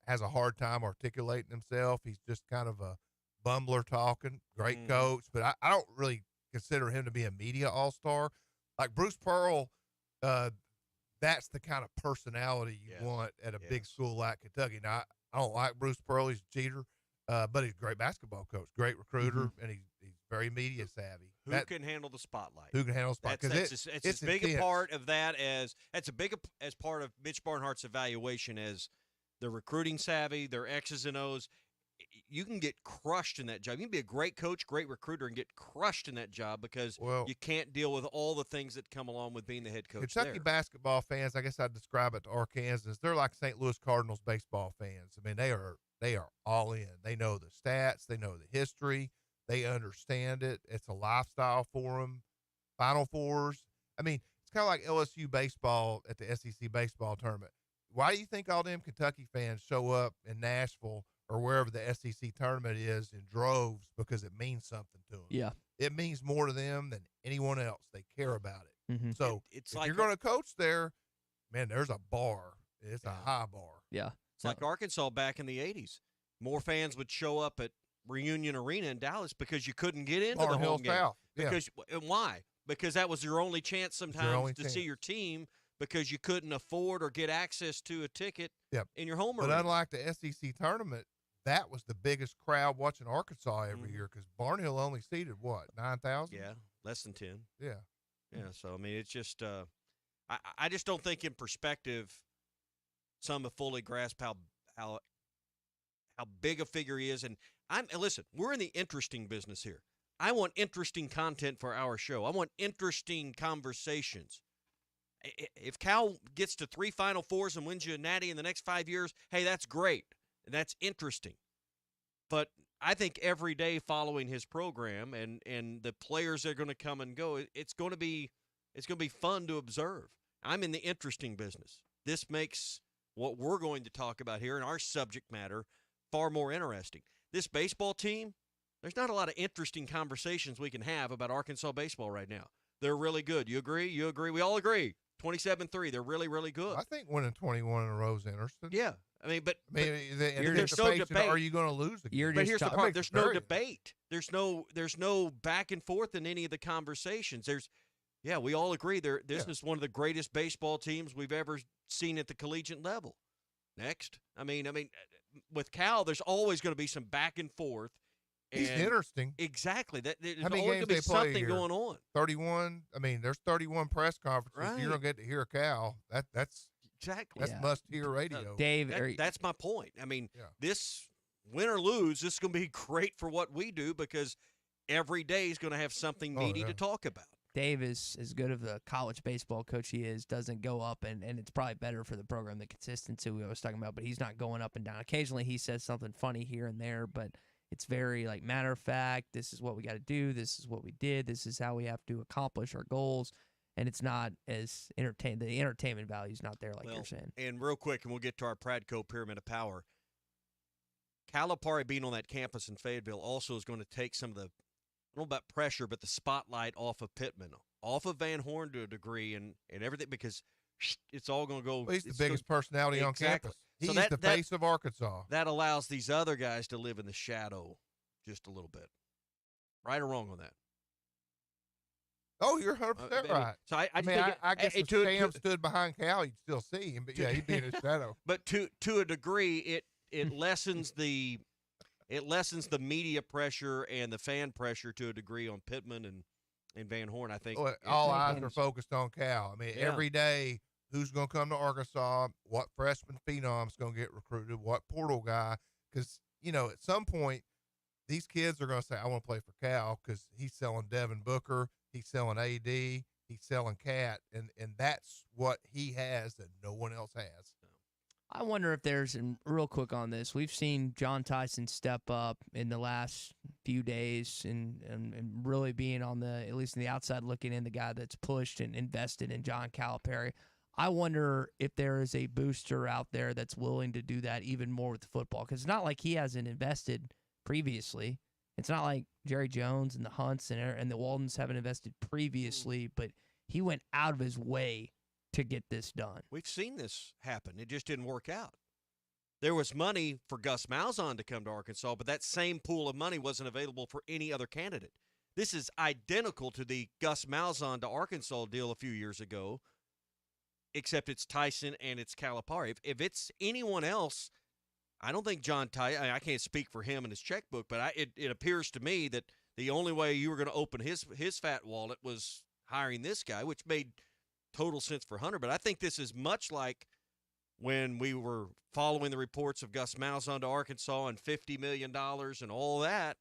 has a hard time articulating himself. He's just kind of a bumbler talking. Great coach, but I don't really consider him to be a media all-star. Like Bruce Pearl, that's the kind of personality you want at a big school like Kentucky. Now, I don't like Bruce Pearl. He's a cheater, but he's a great basketball coach, great recruiter, and he's very media savvy. Who can handle the spotlight? Who can handle the spotlight? It's as big a part of that as part of Mitch Barnhart's evaluation as the recruiting savvy, their X's and O's. You can get crushed in that job. You can be a great coach, great recruiter, and get crushed in that job because you can't deal with all the things that come along with being the head coach. Kentucky there. basketball fans, I guess I'd describe it to Arkansas. They're like St. Louis Cardinals baseball fans. I mean, they are all in. They know the stats. They know the history. They understand it. It's a lifestyle for them. Final Fours. I mean, it's kind of like LSU baseball at the SEC baseball tournament. Why do you think all them Kentucky fans show up in Nashville or wherever the SEC tournament is in droves? Because it means something to them. Yeah. It means more to them than anyone else. They care about it. Mm-hmm. So it's if like you're going to coach there, man, there's a bar. It's a high bar. Yeah. It's like Arkansas back in the 80s. More fans would show up at Reunion Arena in Dallas because you couldn't get into the home game. South. Yeah. And why? Because that was your only chance sometimes to see your team because you couldn't afford or get access to a ticket in your home arena. But unlike the SEC tournament, that was the biggest crowd watching Arkansas every year because Barnhill only seated, 9,000? Yeah, less than 10. Yeah. Yeah, so, I mean, it's just I just don't think in perspective some have fully grasped how big a figure he is. And listen, we're in the interesting business here. I want interesting content for our show. I want interesting conversations. If Cal gets to 3 Final Fours and wins you a natty in the next 5 years, hey, that's great. That's interesting. But I think every day following his program and the players that are going to come and go, it's going to be fun to observe. I'm in the interesting business. This makes what we're going to talk about here and our subject matter far more interesting. This baseball team, there's not a lot of interesting conversations we can have about Arkansas baseball right now. They're really good. You agree? You agree? We all agree. 27-3. They're really, really good. I think winning 21 in a row is interesting. Yeah. I mean, there's no debate. Are you going to lose again? But here's the part. There's no debate. There's no back and forth in any of the conversations. We all agree this is one of the greatest baseball teams we've ever seen at the collegiate level. Next. I mean, with Cal, there's always going to be some back and forth. He's interesting. Exactly. There's How many always games going to be they play something here? going on. 31. I mean, there's 31 press conferences. Right. You're going to get to hear Cal. That's exactly. That's must-hear radio. Dave, that's my point. I mean, this win or lose, this is going to be great for what we do because every day is going to have something meaty to talk about. Dave is as good of a college baseball coach he is, doesn't go up, and it's probably better for the program, the consistency we was talking about, but he's not going up and down. Occasionally he says something funny here and there, but it's very like matter of fact, this is what we got to do, this is what we did, this is how we have to accomplish our goals, and it's not as entertaining. The entertainment value is not there like you're saying. And real quick, and we'll get to our Pradco Pyramid of Power, Calipari being on that campus in Fayetteville also is going to take some of the, I don't know about pressure, but the spotlight off of Pittman, off of Van Horn to a degree and everything, because it's all going to go. Well, he's the biggest personality on campus. He's So the face of Arkansas. That allows these other guys to live in the shadow just a little bit. Right or wrong on that? Oh, you're 100% right. So I guess if Sam stood behind Cal, you'd still see him, but yeah, he'd be in his shadow. But to a degree, it lessens the media pressure and the fan pressure to a degree on Pittman and Van Horn. I think all eyes are focused on Cal. I mean, every day, who's going to come to Arkansas? What freshman phenom's going to get recruited? What portal guy? Because at some point, these kids are going to say, "I want to play for Cal," because he's selling Devin Booker, he's selling AD, he's selling Cat, and that's what he has that no one else has. I wonder if there's, and real quick on this, we've seen John Tyson step up in the last few days and really being on the, at least in the outside looking in, the guy that's pushed and invested in John Calipari. I wonder if there is a booster out there that's willing to do that even more with football, because it's not like he hasn't invested previously. It's not like Jerry Jones and the Hunts and the Waldens haven't invested previously, but he went out of his way to get this done. We've seen this happen. It just didn't work out. There was money for Gus Malzahn to come to Arkansas, but that same pool of money wasn't available for any other candidate. This is identical to the Gus Malzahn to Arkansas deal a few years ago, except it's Tyson and it's Calipari. If it's anyone else, I don't think John Tyson, I can't speak for him and his checkbook, but it appears to me that the only way you were going to open his fat wallet was hiring this guy, which made total sense for Hunter. But I think this is much like when we were following the reports of Gus Malzahn to Arkansas and $50 million and all that.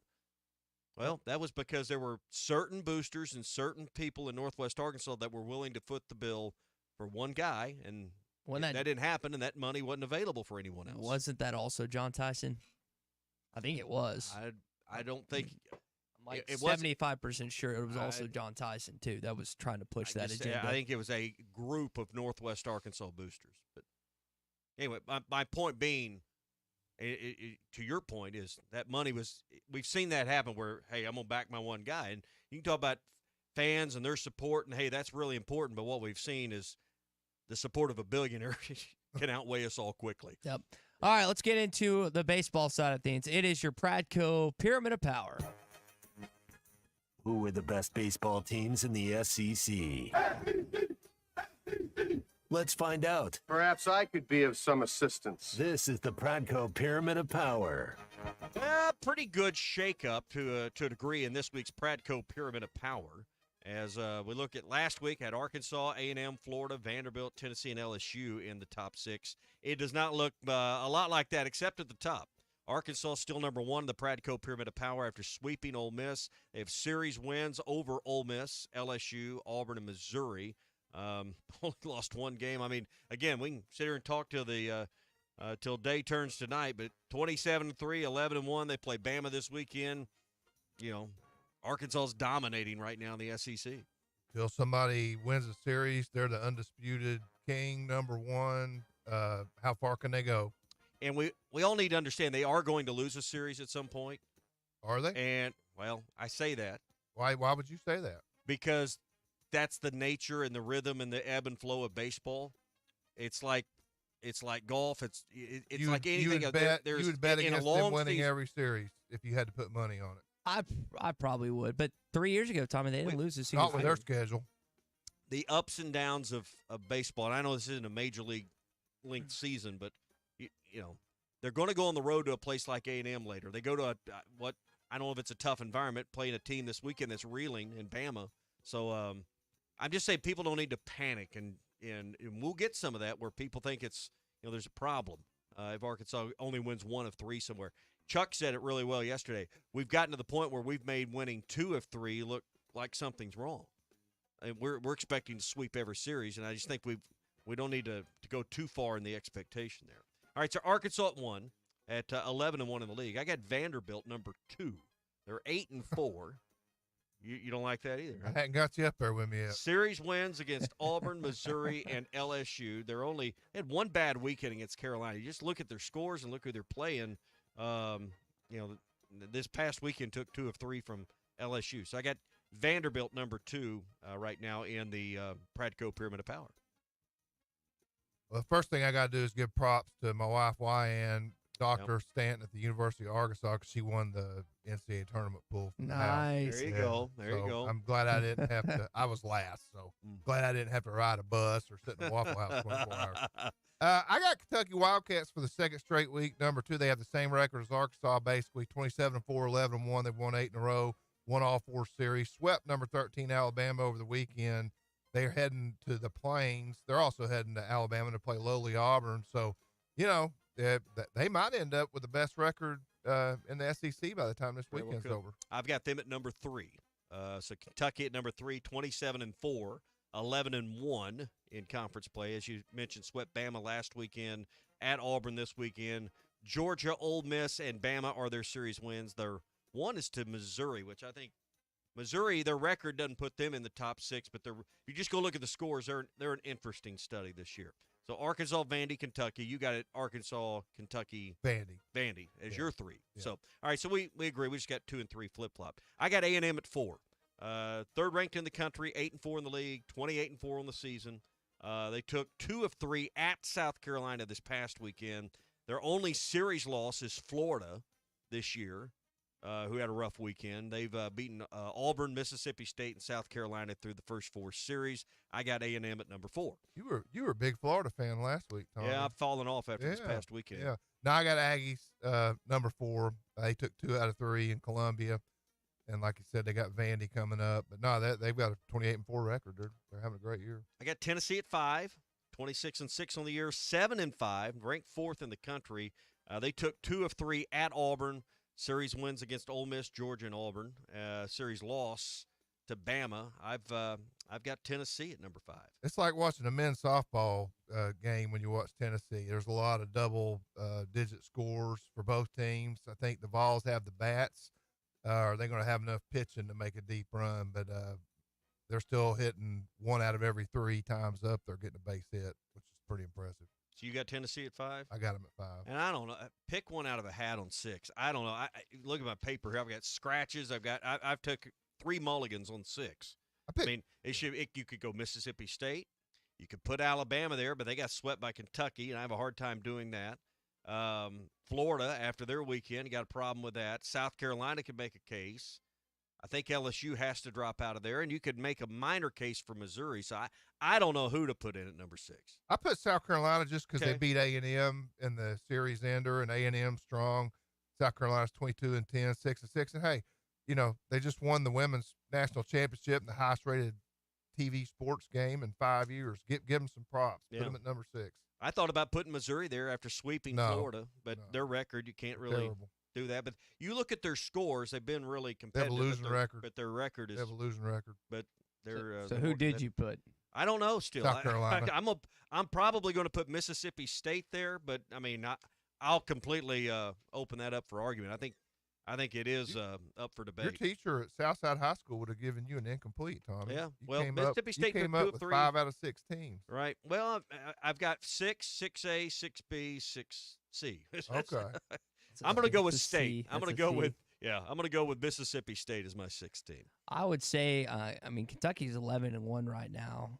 Well, that was because there were certain boosters and certain people in Northwest Arkansas that were willing to foot the bill for one guy, and when that didn't happen, and that money wasn't available for anyone else. Wasn't that also John Tyson? I think it was. I don't think I'm like 75% sure it was also John Tyson too. That was trying to push that agenda. I think it was a group of Northwest Arkansas boosters. But anyway, my point being, to your point, is that money was. We've seen that happen where, hey, I'm gonna back my one guy, and you can talk about fans and their support, and hey, that's really important. But what we've seen is the support of a billionaire can outweigh us all quickly. Yep. All right, let's get into the baseball side of things. It is your Pradco Pyramid of Power. Who are the best baseball teams in the SEC? Let's find out. Perhaps I could be of some assistance. This is the Pradco Pyramid of Power. Pretty good shakeup to a degree in this week's Pradco Pyramid of Power. As we look at last week, had Arkansas, A&M, Florida, Vanderbilt, Tennessee, and LSU in the top six. It does not look a lot like that, except at the top. Arkansas still number one in the Pradco Pyramid of Power after sweeping Ole Miss. They have series wins over Ole Miss, LSU, Auburn, and Missouri. Only lost one game. I mean, again, we can sit here and talk till day turns tonight, but 27-3, 11-1. They play Bama this weekend. Arkansas's dominating right now in the SEC. Till somebody wins a series, they're the undisputed king, number one. How far can they go? And we all need to understand they are going to lose a series at some point. Are they? And, well, I say that. Why would you say that? Because that's the nature and the rhythm and the ebb and flow of baseball. It's like golf. It's like anything. You would bet against them winning every series if you had to put money on it. I probably would, but 3 years ago, Tommy, they didn't lose a single Not with their schedule. The ups and downs of baseball, and I know this isn't a major league linked season, but they're going to go on the road to a place like A&M later. They go to I don't know if it's a tough environment, playing a team this weekend that's reeling in Bama. So I'm just saying people don't need to panic, and we'll get some of that where people think it's there's a problem if Arkansas only wins 1 of 3 somewhere. Chuck said it really well yesterday. We've gotten to the point where we've made winning 2 of 3 look like something's wrong. And we're expecting to sweep every series, and I just think we don't need to go too far in the expectation there. All right, so Arkansas at 1 at 11-1 in the league. I got Vanderbilt number 2. They're 8-4. You don't like that either, huh? I hadn't got you up there with me yet. Series wins against Auburn, Missouri, and LSU. They had one bad weekend against Carolina. You just look at their scores and look who they're playing. This past weekend took 2 of 3 from LSU. So I got Vanderbilt number 2 right now in the Pradco Pyramid of Power. Well, the first thing I got to do is give props to my wife, Wyann, Dr. Stanton at the University of Arkansas, because she won the NCAA tournament pool. From the house. Nice. There you go. There you go. I'm glad I didn't have to. I was last, so glad I didn't have to ride a bus or sit in a Waffle House 24 hours. I got Kentucky Wildcats for the second straight week. Number 2, they have the same record as Arkansas, basically 27-4, 11-1. They've won 8 in a row, won all 4 series, swept number 13 Alabama over the weekend. They're heading to the Plains. They're also heading to Alabama to play lowly Auburn. So, they might end up with the best record in the SEC by the time this weekend's over. I've got them at number 3. So Kentucky at number 3, 27-4, 11-1 in conference play. As you mentioned, swept Bama last weekend, at Auburn this weekend. Georgia, Ole Miss, and Bama are their series wins. Their one is to Missouri, which I think Missouri, their record doesn't put them in the top 6, but if you just go look at the scores, they're an interesting study this year. So Arkansas, Vandy, Kentucky. You got it, Arkansas, Kentucky, Vandy as your 3. Yeah. So, all right, so we agree. We just got 2 and 3 flip-flop. I got A&M at 4. Third ranked in the country, 8-4 in the league, 28-4 on the season. They took 2 of 3 at South Carolina this past weekend. Their only series loss is Florida this year, who had a rough weekend. They've beaten Auburn, Mississippi State, and South Carolina through the first 4 series. I got A&M at number 4. You were a big Florida fan last week, Tom. Yeah, I've fallen off after this past weekend. Yeah. Now I got Aggies number 4. They took 2 out of 3 in Columbia. And like you said, they got Vandy coming up. But no, they've got a 28-4 record. They're having a great year. I got Tennessee at 5, 26-6 on the year, 7-5, ranked 4th in the country. They took 2 of 3 at Auburn. Series wins against Ole Miss, Georgia, and Auburn. Series loss to Bama. I've got Tennessee at number 5. It's like watching a men's softball game when you watch Tennessee. There's a lot of double-digit scores for both teams. I think the Vols have the bats. Are they going to have enough pitching to make a deep run? But they're still hitting 1 out of every 3 times up. They're getting a base hit, which is pretty impressive. So you got Tennessee at 5? I got them at 5. And I don't know. Pick one out of a hat on 6. I don't know. I look at my paper here. I've got scratches. I've took 3 mulligans on 6. You could go Mississippi State. You could put Alabama there, but they got swept by Kentucky, and I have a hard time doing that. Florida, after their weekend, got a problem with that. South Carolina could make a case. I think LSU has to drop out of there, and you could make a minor case for Missouri. So I don't know who to put in at number 6. I put South Carolina just because they beat A&M in the series ender, and A&M strong. South Carolina's 22-10, 6-6. And hey, they just won the women's national championship in the highest rated TV sports game in 5 years. Give them some props. Put them at number 6. I thought about putting Missouri there after sweeping Florida, but their record, you can't really do that. But you look at their scores; they've been really competitive. They have a losing record, but their record is. They have a losing record. But they're. So who did you put? I don't know. Still, South Carolina. I'm probably going to put Mississippi State there, but I mean, I'll completely open that up for argument. I think it is up for debate. Your teacher at Southside High School would have given you an incomplete, Tommy. Yeah. Mississippi State came up with 5 out of 6 teams. Right. Well, I've got 6, 6A, 6B, 6C. Okay. I'm going to go with State. I'm going to go with Mississippi State as my 6th team. I would say, Kentucky's 11-1 right now.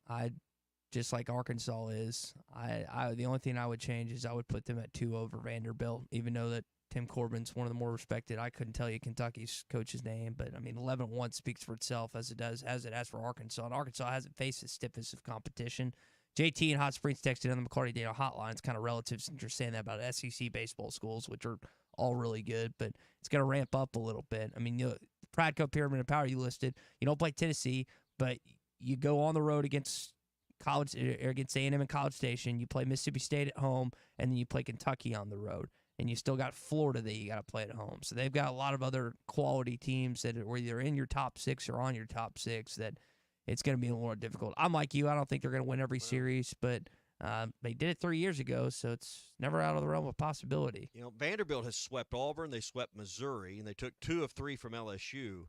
Just like Arkansas is. The only thing I would change is I would put them at 2 over Vanderbilt, even though that Tim Corbin's one of the more respected. I couldn't tell you Kentucky's coach's name, but 11-1 speaks for itself as it has for Arkansas. And Arkansas hasn't faced the stiffest of competition. JT and Hot Springs texted on the McLarty Data hotline. It's kind of relative since you're saying that about SEC baseball schools, which are all really good, but it's going to ramp up a little bit. Pradco Pyramid of Power you listed. You don't play Tennessee, but you go on the road against against A&M and College Station. You play Mississippi State at home, and then you play Kentucky on the road. And you still got Florida that you got to play at home. So they've got a lot of other quality teams that are either in your top 6 or on your top 6 that it's going to be a little more difficult. I'm like you. I don't think they're going to win every series, but they did it 3 years ago, so it's never out of the realm of possibility. Vanderbilt has swept Auburn. They swept Missouri, and they took 2 of 3 from LSU.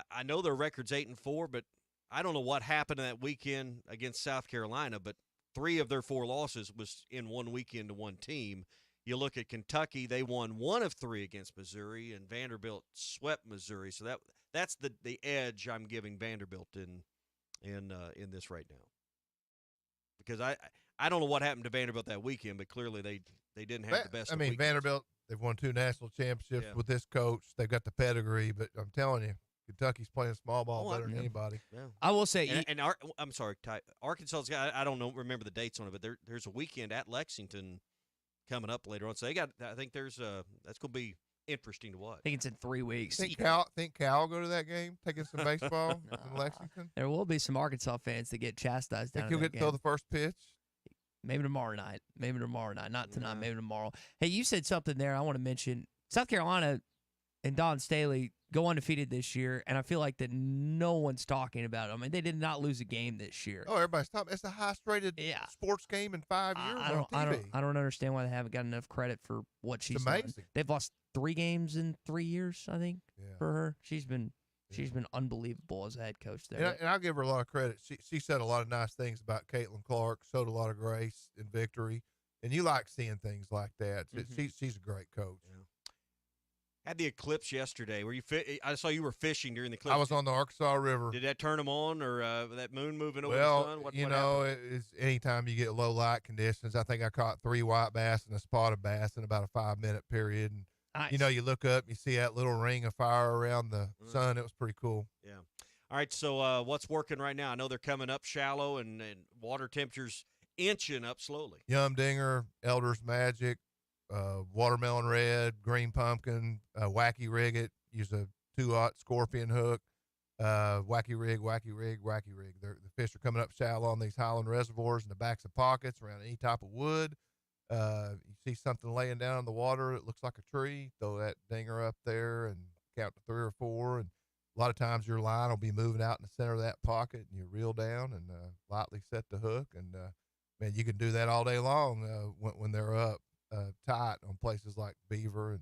I know their record's 8-4, but I don't know what happened in that weekend against South Carolina, but 3 of their 4 losses was in one weekend to one team. You look at Kentucky; they won 1 of 3 against Missouri, and Vanderbilt swept Missouri. So that's the edge I'm giving Vanderbilt in this right now, because I don't know what happened to Vanderbilt that weekend, but clearly they didn't have the best. I of mean, weekends. Vanderbilt, they've won 2 national championships with this coach. They've got the pedigree, but I'm telling you, Kentucky's playing small ball better than anybody. Yeah. I will say, I'm sorry, Ty, Arkansas's got. I don't remember the dates on it, but there's a weekend at Lexington coming up later on. So they got. I think that's going to be interesting to watch. I think it's in 3 weeks. Think Cal will go to that game, taking some baseball in Lexington? There will be some Arkansas fans that get chastised. Think he'll get to throw the first pitch? Maybe tomorrow night. Not tonight. Maybe tomorrow. Hey, you said something there I want to mention. South Carolina and Don Staley go undefeated this year, and I feel like that no one's talking about it. I mean, they did not lose a game this year. Oh, everybody's talking. It's the highest-rated sports game in 5 years on TV. I don't understand why they haven't got enough credit for what she's done. They've lost 3 games in 3 years, I think, for her. She's been unbelievable as a head coach there. And I'll give her a lot of credit. She said a lot of nice things about Caitlin Clark, showed a lot of grace and victory. And you like seeing things like that. She's a great coach. Yeah. Had the eclipse yesterday. Were you? I saw you were fishing during the eclipse. I was on the Arkansas River. Did that turn them on, or that moon moving over the sun? What it's anytime you get low light conditions. I think I caught 3 white bass and a spotted bass in about a 5-minute period. And nice. you look up, you see that little ring of fire around the sun. It was pretty cool. Yeah. All right. So what's working right now? I know they're coming up shallow and water temperatures inching up slowly. Yum Dinger, Elder's Magic. Watermelon red, green pumpkin, wacky rig it. Use a 2-aught scorpion hook. Wacky rig. The fish are coming up shallow on these highland reservoirs in the backs of pockets around any type of wood. You see something laying down in the water. It looks like a tree. Throw that dinger up there and count to 3 or 4. And a lot of times your line will be moving out in the center of that pocket, and you reel down and lightly set the hook. And man, you can do that all day long when they're up. Tight on places like Beaver and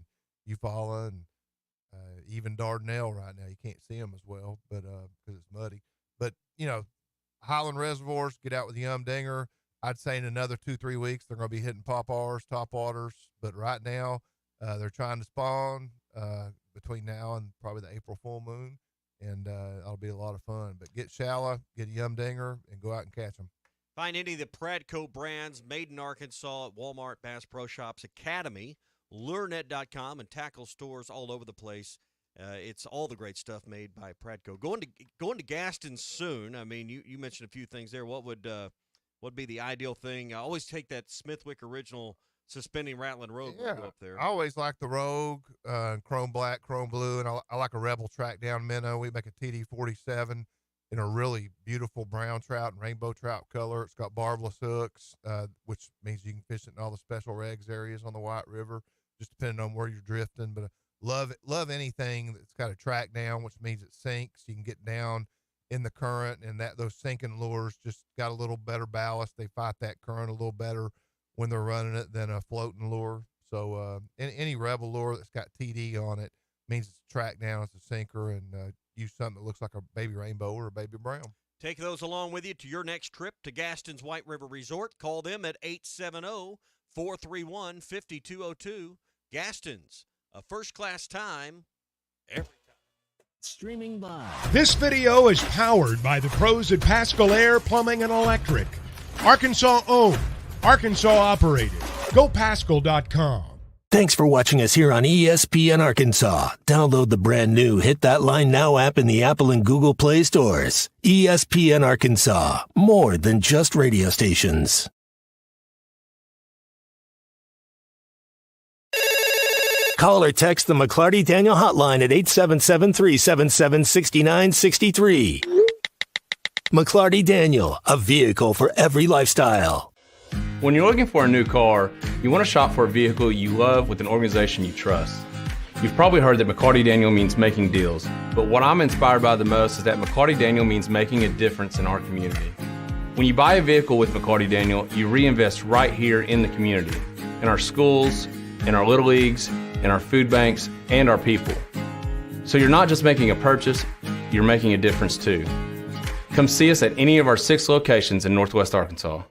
Eufaula and even Dardanelle right now. You can't see them as well, but because it's muddy. But Highland reservoirs, get out with the Yum Dinger. I'd say in another 2-3 weeks they're going to be hitting pop-Rs, top waters. But right now they're trying to spawn between now and probably the April full moon, and that'll be a lot of fun. But get shallow, get a Yum Dinger, and go out and catch them. Find any of the Pradco brands made in Arkansas at Walmart, Bass Pro Shops, Academy, LureNet.com, and tackle stores all over the place. It's all the great stuff made by Pradco. Going to Gaston soon. I mean, you mentioned a few things there. What would be the ideal thing? I always take that Smithwick original suspending Rattling Rogue up there. I always like the Rogue, chrome black, chrome blue, and I like a Rebel track down minnow. We make a TD47. In a really beautiful brown trout and rainbow trout color. It's got barbless hooks, which means you can fish it in all the special regs areas on the White River, just depending on where you're drifting. But love anything that's got a track down, which means it sinks. You can get down in the current, and those sinking lures just got a little better ballast. They fight that current a little better when they're running it than a floating lure. So any Rebel lure that's got TD on it means it's a track down, it's a sinker, and use something that looks like a baby rainbow or a baby brown. Take those along with you to your next trip to Gaston's White River Resort. Call them at 870-431-5202. Gaston's, a first-class time every time. Streaming live. This video is powered by the pros at Pascal Air Plumbing and Electric. Arkansas owned, Arkansas operated. GoPascal.com. Thanks for watching us here on ESPN Arkansas. Download the brand new Hit That Line Now app in the Apple and Google Play stores. ESPN Arkansas, more than just radio stations. Call or text the McLarty Daniel hotline at 877-377-6963. McLarty Daniel, a vehicle for every lifestyle. When you're looking for a new car, you want to shop for a vehicle you love with an organization you trust. You've probably heard that McLarty Daniel means making deals, but what I'm inspired by the most is that McLarty Daniel means making a difference in our community. When you buy a vehicle with McLarty Daniel, you reinvest right here in the community, in our schools, in our little leagues, in our food banks, and our people. So you're not just making a purchase, you're making a difference too. Come see us at any of our 6 locations in Northwest Arkansas.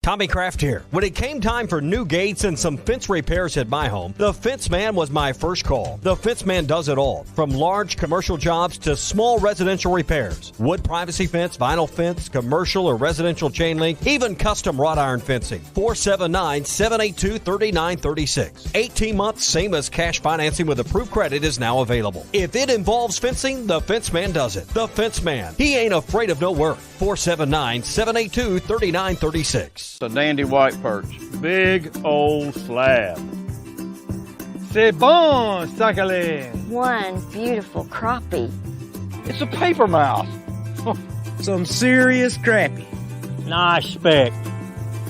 Tommy Kraft here. When it came time for new gates and some fence repairs at my home, the Fence Man was my first call. The Fence Man does it all, from large commercial jobs to small residential repairs. Wood privacy fence, vinyl fence, commercial or residential chain link, even custom wrought iron fencing. 479-782-3936. 18 months, same as cash financing with approved credit is now available. If it involves fencing, the Fence Man does it. The Fence Man. He ain't afraid of no work. 479-782-3936. A dandy white perch. Big old slab. C'est bon, sacalé. One beautiful crappie. It's a paper mouse. Some serious crappie. Nice speck.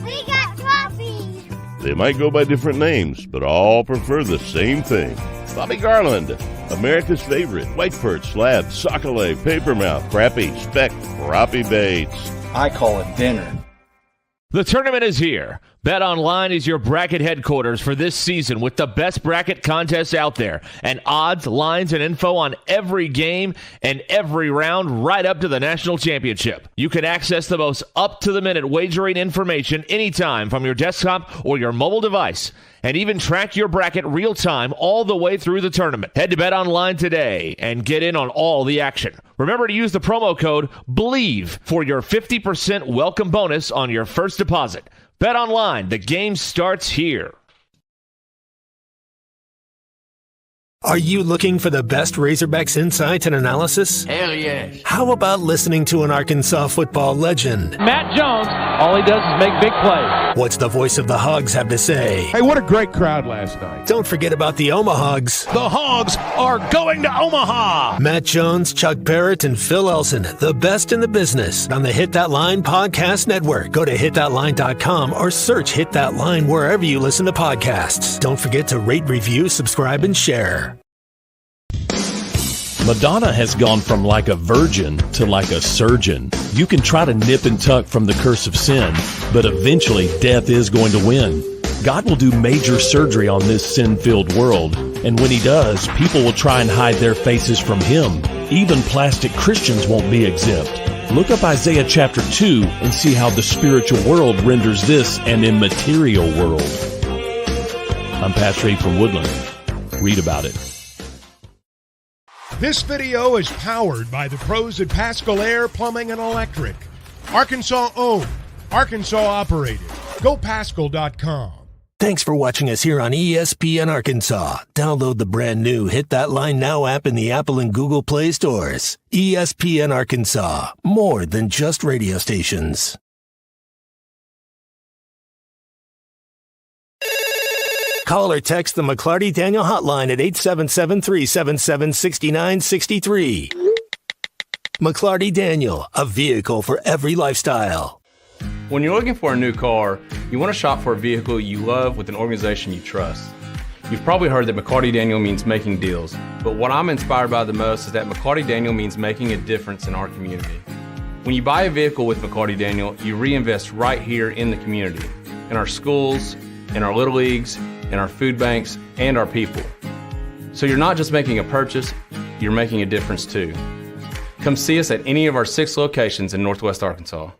We got crappies. They might go by different names, but all prefer the same thing. Bobby Garland, America's favorite white perch, slab, sockeye, papermouth, crappie, speck, crappie baits. I call it dinner. The tournament is here. BetOnline is your bracket headquarters for this season with the best bracket contests out there and odds, lines, and info on every game and every round right up to the national championship. You can access the most up-to-the-minute wagering information anytime from your desktop or your mobile device and even track your bracket real-time all the way through the tournament. Head to BetOnline today and get in on all the action. Remember to use the promo code BELIEVE for your 50% welcome bonus on your first deposit. BetOnline, the game starts here. Are you looking for the best Razorbacks insights and analysis? Hell yes. How about listening to an Arkansas football legend? Matt Jones, all he does is make big plays. What's the voice of the Hogs have to say? Hey, what a great crowd last night. Don't forget about the Omahogs. The Hogs are going to Omaha. Matt Jones, Chuck Barrett, and Phil Elson, the best in the business on the Hit That Line Podcast Network. Go to hitthatline.com or search Hit That Line wherever you listen to podcasts. Don't forget to rate, review, subscribe, and share. Madonna has gone from like a virgin to like a surgeon. You can try to nip and tuck from the curse of sin, but eventually death is going to win. God will do major surgery on this sin-filled world, and when he does, people will try and hide their faces from him. Even plastic Christians won't be exempt. Look up Isaiah chapter 2 and see how the spiritual world renders this an immaterial world. I'm Pastor A from Woodland. Read about it. This video is powered by the pros at Pascal Air Plumbing and Electric. Arkansas owned, Arkansas operated. GoPascal.com. Thanks for watching us here on ESPN Arkansas. Download the brand new Hit That Line Now app in the Apple and Google Play stores. ESPN Arkansas, more than just radio stations. Call or text the McLarty Daniel hotline at 877-377-6963. McLarty Daniel, a vehicle for every lifestyle. When you're looking for a new car, you want to shop for a vehicle you love with an organization you trust. You've probably heard that McLarty Daniel means making deals, but what I'm inspired by the most is that McLarty Daniel means making a difference in our community. When you buy a vehicle with McLarty Daniel, you reinvest right here in the community, in our schools, in our little leagues, in our food banks, and our people. So you're not just making a purchase, you're making a difference too. Come see us at any of our 6 locations in Northwest Arkansas.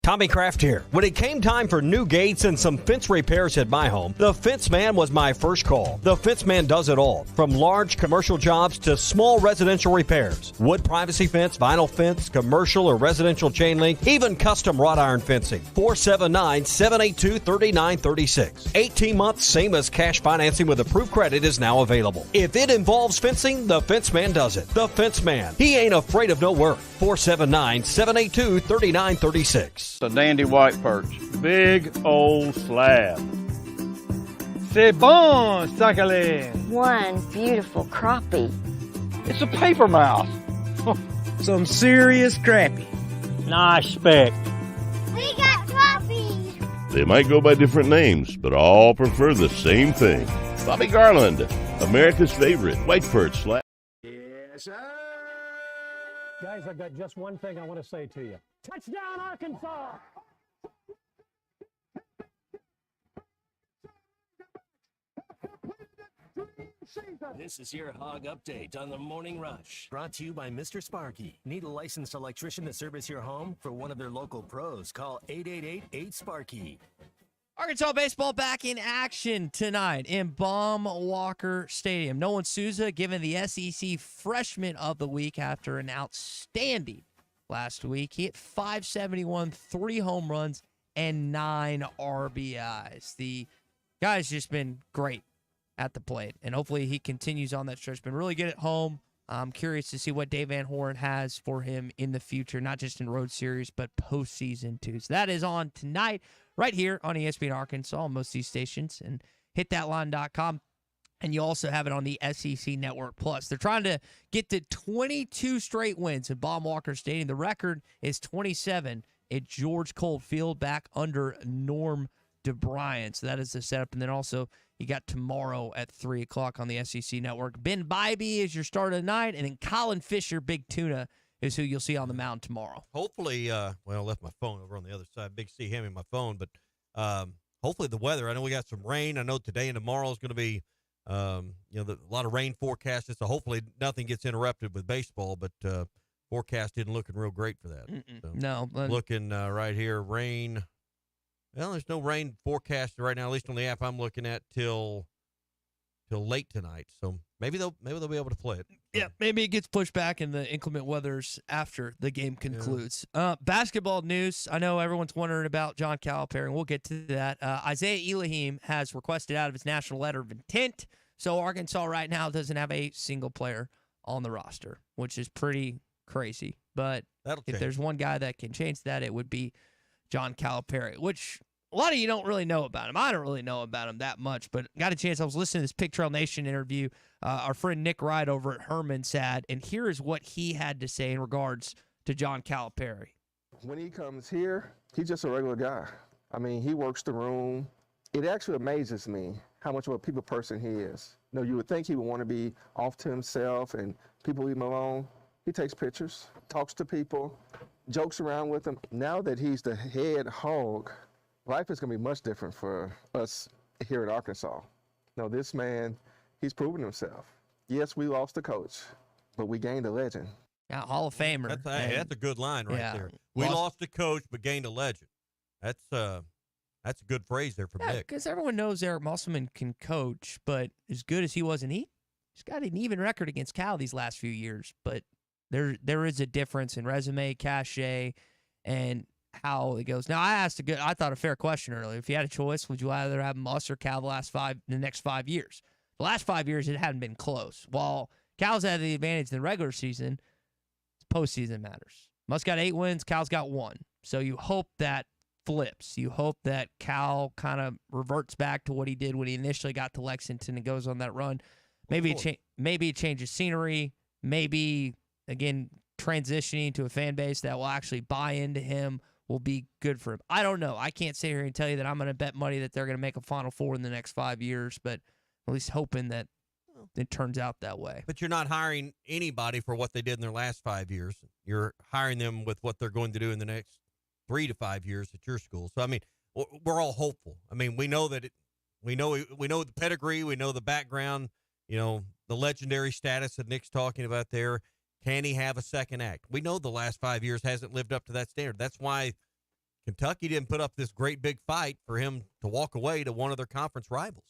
Tommy Kraft here. When it came time for new gates and some fence repairs at my home, the Fence Man was my first call. The Fence Man does it all, from large commercial jobs to small residential repairs. Wood privacy fence, vinyl fence, commercial or residential chain link, even custom wrought iron fencing. 479-782-3936. 18 months, same as cash financing with approved credit is now available. If it involves fencing, the Fence Man does it. The Fence Man. He ain't afraid of no work. 479-782-3936. A dandy white perch. Big old slab. C'est bon, sacalé. One beautiful crappie. It's a paper mouse. Some serious crappie. Nice speck. We got crappies. They might go by different names, but all prefer the same thing. Bobby Garland, America's favorite white perch, slab. Yes, sir. Guys, I've got just one thing I want to say to you. Touchdown, Arkansas! This is your Hog Update on the Morning Rush. Brought to you by Mr. Sparky. Need a licensed electrician to service your home? For one of their local pros, call 888-8-SPARKY. Arkansas baseball back in action tonight in Baum Walker Stadium. Nolan Souza given the SEC Freshman of the Week after an outstanding last week. He hit .571, 3 home runs, and 9 RBIs. The guy's just been great at the plate, and hopefully he continues on that stretch. Been really good at home. I'm curious to see what Dave Van Horn has for him in the future, not just in Road Series, but postseason too. So that is on tonight, right here on ESPN Arkansas, on most of these stations, and hitthatline.com. And you also have it on the SEC Network Plus. They're trying to get to 22 straight wins at Baum Walker Stadium. The record is 27 at George Colt Field back under Norm DeBryan. So that is the setup. And then also you got tomorrow at 3 o'clock on the SEC Network. Ben Bybee is your start of the night, and then Colin Fisher, Big Tuna, is who you'll see on the mound tomorrow. Hopefully, well, I left my phone over on the other side. Big C hand me my phone, but hopefully the weather. I know we got some rain. I know today and tomorrow is going to be, a lot of rain forecasted. So hopefully nothing gets interrupted with baseball. But forecast isn't looking real great for that. So No, looking right here, rain. Well, there's no rain forecast right now, at least on the app I'm looking at till late tonight. So maybe they'll be able to play it. Yeah, maybe it gets pushed back in the inclement weathers after the game concludes. Basketball news. I know everyone's wondering about John Calipari, and we'll get to that. Isaiah Elohim has requested out of his national letter of intent, so Arkansas right now doesn't have a single player on the roster, which is pretty crazy. But if there's one guy that can change that, it would be John Calipari, which a lot of you don't really know about him. I don't really know about him that much, but got a chance. I was listening to this Pick Trail Nation interview our friend Nick Wright over at Herman had, and here is what he had to say in regards to John Calipari. When he comes here, he's just a regular guy. I mean, he works the room. It actually amazes me how much of a people person he is. You know, you would think he would want to be off to himself and people leave him alone. He takes pictures, talks to people, jokes around with them. Now that he's the head hog, life is going to be much different for us here at Arkansas. No, this man, he's proven himself. Yes, we lost the coach, but we gained a legend. Yeah, Hall of Famer. That's a good line right there. We lost a coach, but gained a legend. That's a good phrase there from Nick. Because everyone knows Eric Musselman can coach, but as good as he was, and he's got an even record against Cal these last few years, but there is a difference in resume, cachet, and how it goes. Now, I thought a fair question earlier. If you had a choice, would you rather have Muss or Cal the next 5 years? The last 5 years, it hadn't been close. While Cal's had the advantage in the regular season, postseason matters. Muss got 8 wins, Cal's got 1. So you hope that flips. You hope that Cal kind of reverts back to what he did when he initially got to Lexington and goes on that run. Maybe it changes scenery. Maybe, again, transitioning to a fan base that will actually buy into him will be good for him. I don't know. I can't sit here and tell you that I'm going to bet money that they're going to make a Final Four in the next 5 years, but at least hoping that it turns out that way. But you're not hiring anybody for what they did in their last 5 years. You're hiring them with what they're going to do in the next 3 to 5 years at your school. So, I mean, we're all hopeful. I mean, we know that we know the pedigree, we know the background, the legendary status that Nick's talking about there. Can he have a second act? We know the last 5 years hasn't lived up to that standard. That's why Kentucky didn't put up this great big fight for him to walk away to one of their conference rivals.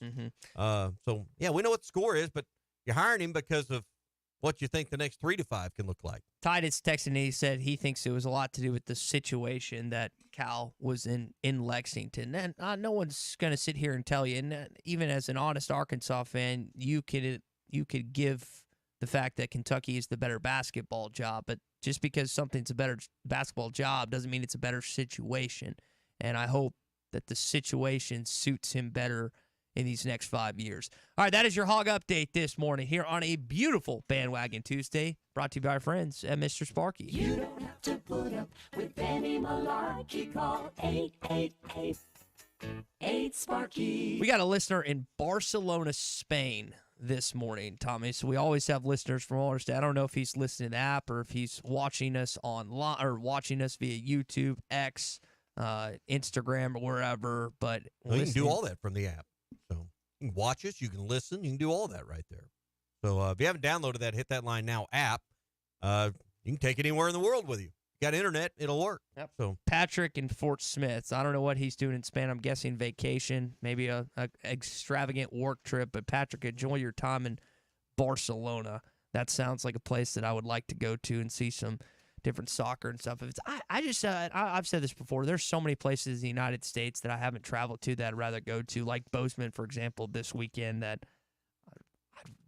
So, yeah, we know what the score is, but you're hiring him because of what you think the next 3 to 5 can look like. Titus texted and he said he thinks it was a lot to do with the situation that Cal was in Lexington. And no one's going to sit here and tell you, and even as an honest Arkansas fan, you could give the fact that Kentucky is the better basketball job, but just because something's a better basketball job doesn't mean it's a better situation. And I hope that the situation suits him better in these next 5 years. All right, that is your Hog Update this morning here on a beautiful Bandwagon Tuesday, brought to you by our friends at Mr. Sparky. You don't have to put up with any malarkey. Call 888-8-SPARKY. We got a listener in Barcelona, Spain this morning, Tommy. So we always have listeners from all over state. I don't know if he's listening to the app or if he's watching us online or watching us via YouTube, X, Instagram, or wherever. But you can do all that from the app. So You can watch us. You can listen. You can do all that right there. So if you haven't downloaded that Hit That Line Now app, you can take it anywhere in the world with you. Got internet, it'll work. Yep. So Patrick in Fort Smith. I don't know what he's doing in Spain. I'm guessing vacation, maybe a extravagant work trip. But Patrick, enjoy your time in Barcelona. That sounds like a place that I would like to go to and see some different soccer and stuff. If it's, I've said this before. There's so many places in the United States that I haven't traveled to that I'd rather go to, like Bozeman, for example, this weekend. That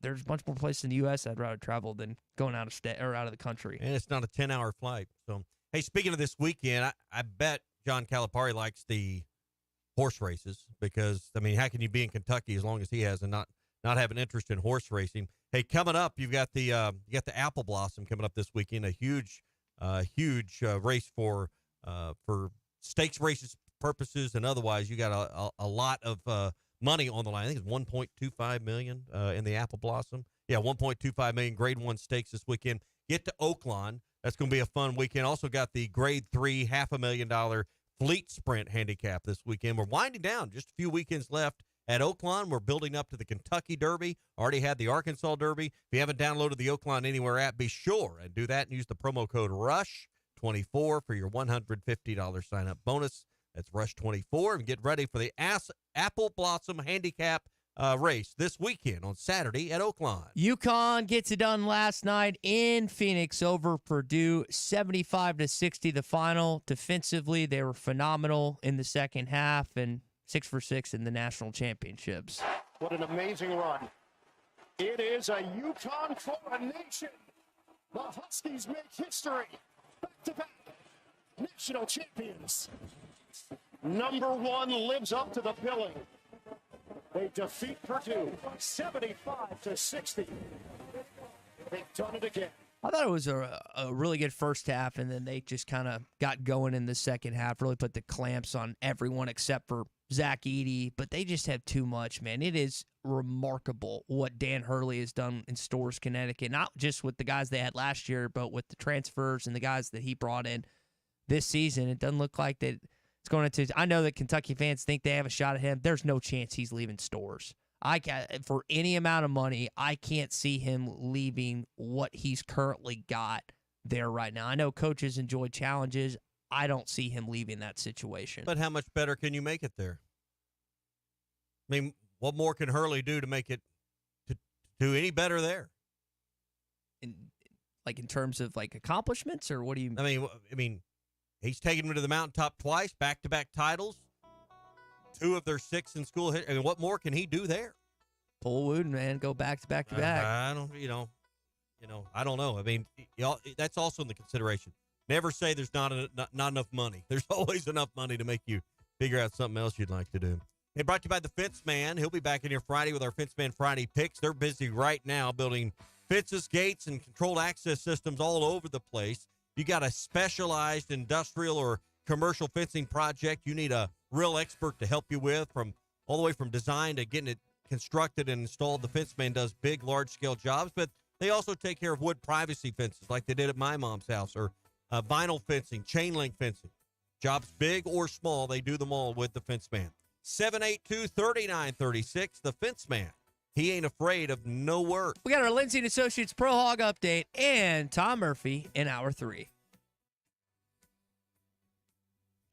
there's a bunch more places in the U.S. I'd rather travel than going out of state or out of the country. And it's not a 10-hour flight. So, hey, speaking of this weekend, I bet John Calipari likes the horse races because, I mean, how can you be in Kentucky as long as he has and not have an interest in horse racing? Hey, coming up, you've got the Apple Blossom coming up this weekend, a huge race for stakes races purposes and otherwise. You got a lot of money on the line. I think it's $1.25 million in the Apple Blossom. Yeah, $1.25 million Grade 1 stakes this weekend. Get to Oakland. That's going to be a fun weekend. Also got the Grade 3 $500,000 Fleet Sprint handicap this weekend. We're winding down. Just a few weekends left at Oakland. We're building up to the Kentucky Derby. Already had the Arkansas Derby. If you haven't downloaded the Oakland Anywhere app, be sure and do that and use the promo code RUSH24 for your $150 sign-up bonus. That's RUSH24. And get ready for the Apple Blossom handicap race this weekend on Saturday at Oakland. UConn gets it done last night in Phoenix over Purdue, 75-60 the final. Defensively, they were phenomenal in the second half and 6 for 6 in the national championships. What an amazing run. It is a UConn coronation. The Huskies make history. Back-to-back national champions. Number 1 lives up to the billing. They defeat Purdue 75-60. They've done it again. I thought it was a really good first half, and then they just kind of got going in the second half, really put the clamps on everyone except for Zach Edey, but they just have too much, man. It is remarkable what Dan Hurley has done in Storrs, Connecticut, not just with the guys they had last year, but with the transfers and the guys that he brought in this season. It doesn't look like that it's going to. I know that Kentucky fans think they have a shot at him. There's no chance he's leaving Storrs. For any amount of money, I can't see him leaving what he's currently got there right now. I know coaches enjoy challenges. I don't see him leaving that situation. But how much better can you make it there? I mean, what more can Hurley do to make it to do any better there? In terms of accomplishments, or what do you? I mean, he's taken them to the mountaintop twice, back-to-back titles, 2 of their 6 in school. I mean, what more can he do there? Pull Wooden, man, go back to back. I don't know. I mean, that's also in the consideration. Never say there's not enough money. There's always enough money to make you figure out something else you'd like to do. Hey, brought to you by the Fence Man. He'll be back in here Friday with our Fence Man Friday picks. They're busy right now building fences, gates, and controlled access systems all over the place. You got a specialized industrial or commercial fencing project you need a real expert to help you with, all the way from design to getting it constructed and installed. The Fence Man does big, large-scale jobs, but they also take care of wood privacy fences like they did at my mom's house, or vinyl fencing, chain link fencing. Jobs big or small, they do them all with the Fence Man. 782-3936, the Fence Man. He ain't afraid of no work. We got our Lindsay & Associates Pro Hog update and Tom Murphy in Hour 3.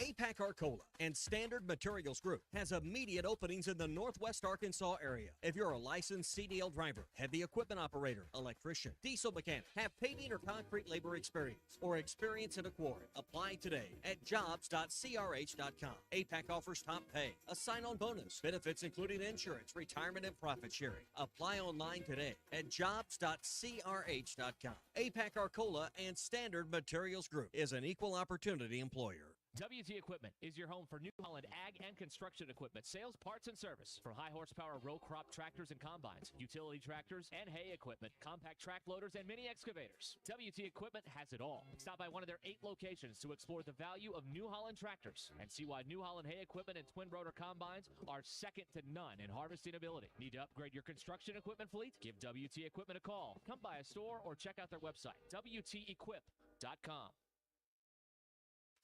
APAC Arcola and Standard Materials Group has immediate openings in the Northwest Arkansas area. If you're a licensed CDL driver, heavy equipment operator, electrician, diesel mechanic, have paving or concrete labor experience, or experience in a quarry, apply today at jobs.crh.com. APAC offers top pay, a sign-on bonus, benefits including insurance, retirement, and profit sharing. Apply online today at jobs.crh.com. APAC Arcola and Standard Materials Group is an equal opportunity employer. WT Equipment is your home for New Holland ag and construction equipment, sales, parts, and service. For high horsepower row crop tractors and combines, utility tractors and hay equipment, compact track loaders, and mini excavators. WT Equipment has it all. Stop by one of their 8 locations to explore the value of New Holland tractors and see why New Holland hay equipment and twin rotor combines are second to none in harvesting ability. Need to upgrade your construction equipment fleet? Give WT Equipment a call. Come by a store or check out their website, WTEquip.com.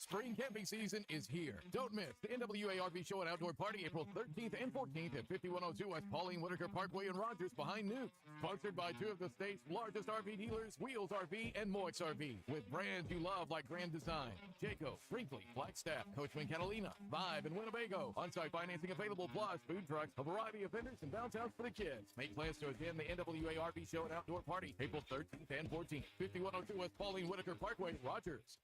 Spring camping season is here. Don't miss the NWA RV Show and Outdoor Party April 13th and 14th at 5102 West Pauline Whitaker Parkway in Rogers behind Newt. Sponsored by two of the state's largest RV dealers, Wheels RV and Moix RV, with brands you love like Grand Design, Jayco, Brinkley, Flagstaff, Coachman Catalina, Vibe, and Winnebago. On-site financing available, plus food trucks, a variety of vendors, and downtowns for the kids. Make plans to attend the NWA RV Show and Outdoor Party April 13th and 14th, 5102 West Pauline Whitaker Parkway, Rogers.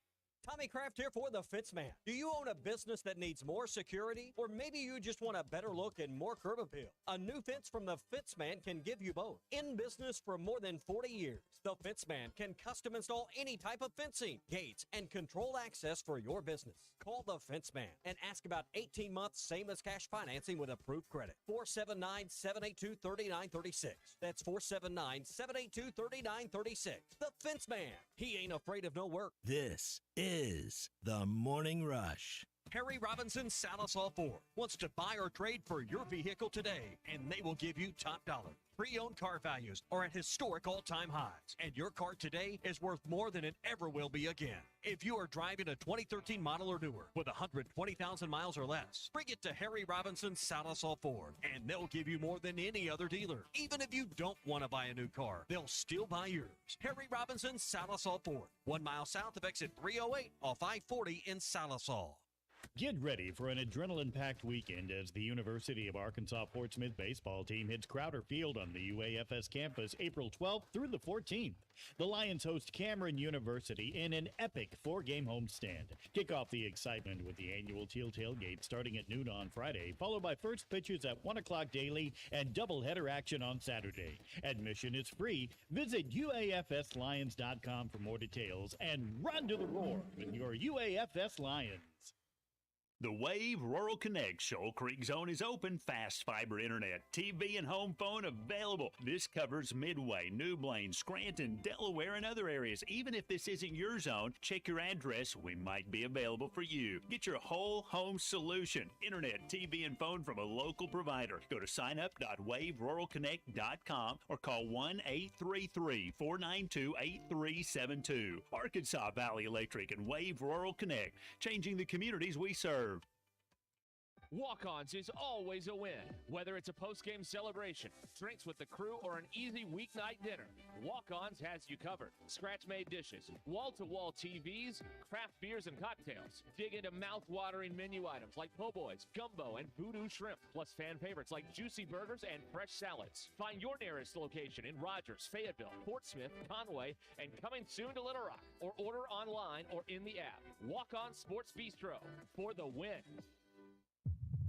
Tommy Kraft here for The Fitzman. Do you own a business that needs more security? Or maybe you just want a better look and more curb appeal? A new fence from The Fitzman can give you both. In business for more than 40 years, The Fitzman can custom install any type of fencing, gates, and control access for your business. Call The Fitzman and ask about 18 months same as cash financing with approved credit. 479-782-3936. That's 479-782-3936. The Fitzman. He ain't afraid of no work. This is The Morning Rush. Harry Robinson Salisol Ford wants to buy or trade for your vehicle today, and they will give you top dollar. Pre-owned car values are at historic all-time highs, and your car today is worth more than it ever will be again. If you are driving a 2013 model or newer with 120,000 miles or less, bring it to Harry Robinson Salisol Ford, and they'll give you more than any other dealer. Even if you don't want to buy a new car, they'll still buy yours. Harry Robinson Salisol Ford, 1 mile south of exit 308 off I-40 in Salisol. Get ready for an adrenaline-packed weekend as the University of Arkansas Portsmouth baseball team hits Crowder Field on the UAFS campus April 12th through the 14th. The Lions host Cameron University in an epic 4-game homestand. Kick off the excitement with the annual Teal Tailgate starting at noon on Friday, followed by first pitches at 1 o'clock daily and doubleheader action on Saturday. Admission is free. Visit UAFSLions.com for more details and run to the roar with your UAFS Lions. The Wave Rural Connect Shoal Creek Zone is open. Fast fiber internet, TV, and home phone available. This covers Midway, New Blaine, Scranton, Delaware, and other areas. Even if this isn't your zone, check your address. We might be available for you. Get your whole home solution. Internet, TV, and phone from a local provider. Go to signup.waveruralconnect.com or call 1-833-492-8372. Arkansas Valley Electric and Wave Rural Connect, changing the communities we serve. Walk-Ons is always a win. Whether it's a post-game celebration, drinks with the crew, or an easy weeknight dinner, Walk-Ons has you covered. Scratch-made dishes, wall-to-wall TVs, craft beers and cocktails. Dig into mouth-watering menu items like po' boys, gumbo, and voodoo shrimp, plus fan favorites like juicy burgers and fresh salads. Find your nearest location in Rogers, Fayetteville, Portsmouth, Conway, and coming soon to Little Rock, or order online or in the app. Walk-On Sports Bistro for the win.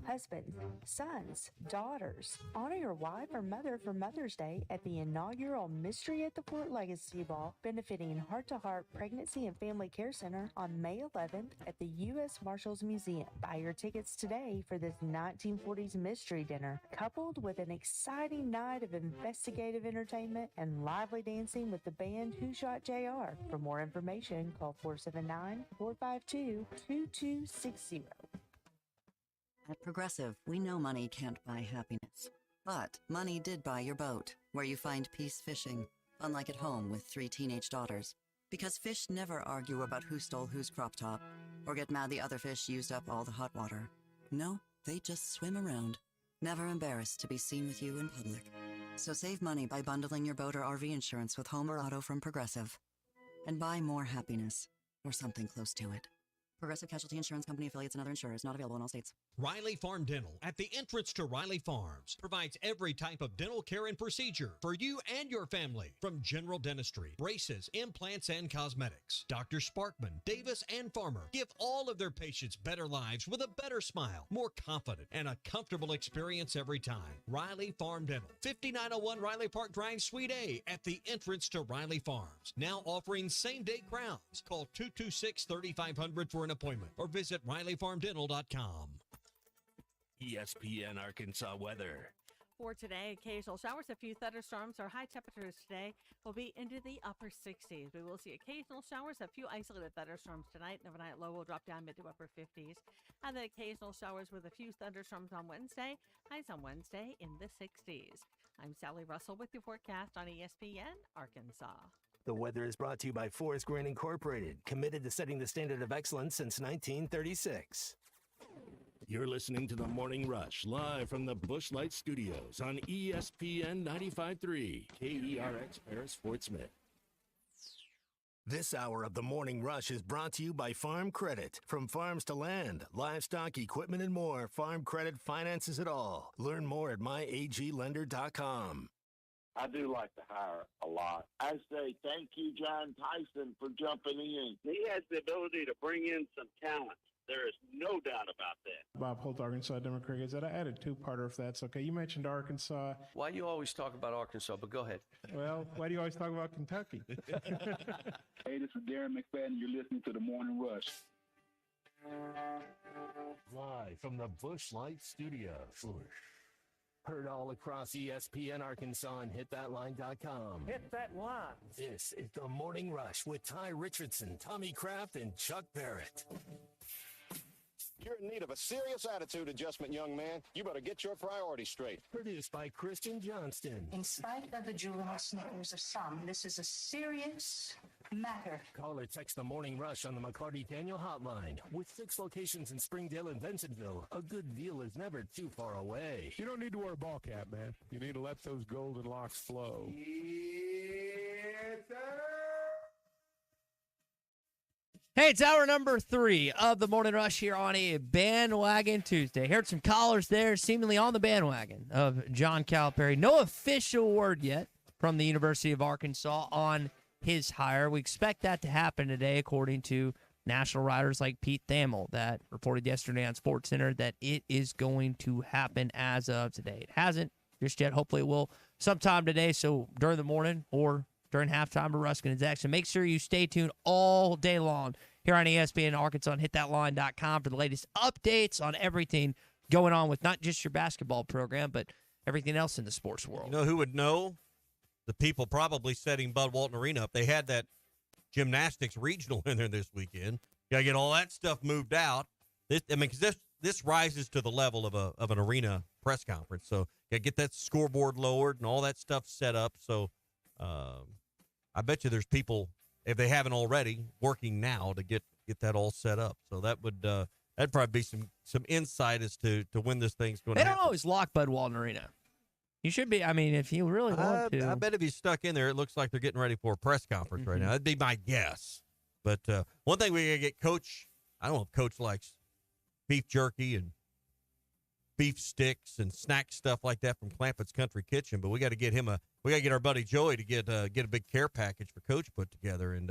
Husbands, sons, daughters, honor your wife or mother for Mother's Day at the inaugural Mystery at the Fort Legacy Ball, benefiting Heart to Heart Pregnancy and Family Care Center on May 11th at the U.S. Marshals Museum. Buy your tickets today for this 1940s mystery dinner, coupled with an exciting night of investigative entertainment and lively dancing with the band Who Shot JR. For more information, call 479-452-2260. At Progressive, we know money can't buy happiness. But money did buy your boat, where you find peace fishing, unlike at home with 3 teenage daughters. Because fish never argue about who stole whose crop top, or get mad the other fish used up all the hot water. No, they just swim around, never embarrassed to be seen with you in public. So save money by bundling your boat or RV insurance with home or auto from Progressive. And buy more happiness, or something close to it. Progressive Casualty Insurance Company affiliates and other insurers, not available in all states. Riley Farm Dental, at the entrance to Riley Farms, provides every type of dental care and procedure for you and your family, from general dentistry, braces, implants, and cosmetics. Dr. Sparkman, Davis, and Farmer give all of their patients better lives with a better smile, more confident, and a comfortable experience every time. Riley Farm Dental, 5901 Riley Park Drive, Suite A, at the entrance to Riley Farms. Now offering same-day crowns. Call 226-3500 for an appointment or visit RileyFarmDental.com. ESPN Arkansas weather. For today, occasional showers, a few thunderstorms. Our high temperatures today will be into the upper 60s. We will see occasional showers, a few isolated thunderstorms tonight. The overnight low will drop down mid to upper 50s. And the occasional showers with a few thunderstorms on Wednesday. Highs on Wednesday in the 60s. I'm Sally Russell with your forecast on ESPN Arkansas. The weather is brought to you by Forest Green Incorporated, committed to setting the standard of excellence since 1936. You're listening to The Morning Rush, live from the Busch Light Studios on ESPN 95.3, KERX Paris, Fort Smith. This hour of The Morning Rush is brought to you by Farm Credit. From farms to land, livestock, equipment, and more, Farm Credit finances it all. Learn more at myaglender.com. I do like to hire a lot. I say thank you, John Tyson, for jumping in. He has the ability to bring in some talent. There is no doubt about that. Bob Holt, Arkansas Democrat Gazette. I add a two-parter if that's okay. You mentioned Arkansas. Why do you always talk about Arkansas? But go ahead. Well, why do you always talk about Kentucky? Hey, this is Darren McFadden. You're listening to The Morning Rush. Live from the Busch Light Studios. Heard all across ESPN Arkansas and hitthatline.com. Hit that line. This is The Morning Rush with Ty Richardson, Tommy Kraft, and Chuck Barrett. You're in need of a serious attitude adjustment, young man. You better get your priorities straight. Produced by Christian Johnston. In spite of the juvenile snickers of some, this is a serious matter. Call or text The Morning Rush on the McLarty Daniel Hotline. With 6 locations in Springdale and Bensenville, a good deal is never too far away. You don't need to wear a ball cap, man. You need to let those golden locks flow. Hey, it's hour number 3 of the Morning Rush here on a Bandwagon Tuesday. Heard some callers there seemingly on the bandwagon of John Calipari. No official word yet from the University of Arkansas on his hire. We expect that to happen today, according to national writers like Pete Thamel that reported yesterday on SportsCenter that it is going to happen as of today. It hasn't just yet. Hopefully it will sometime today, so during the morning or during halftime to Ruskin and Jackson. Make sure you stay tuned all day long here on ESPN Arkansas and hitthatline.com for the latest updates on everything going on with not just your basketball program, but everything else in the sports world. You know who would know? The people probably setting Bud Walton Arena up. They had that gymnastics regional in there this weekend. You got to get all that stuff moved out. This rises to the level of an arena press conference. So got to get that scoreboard lowered and all that stuff set up. So I bet you there's people, if they haven't already, working now to get that all set up. So that would that'd probably be some insight as to when this thing's going to happen. They don't always lock Bud Walton Arena. You should be. I mean, if you really want to. I bet if he's stuck in there, it looks like they're getting ready for a press conference right now. That'd be my guess. But one thing we got to get Coach, I don't know if Coach likes beef jerky and beef sticks and snack stuff like that from Clampett's Country Kitchen, but we got to get our buddy Joey to get a big care package for Coach put together and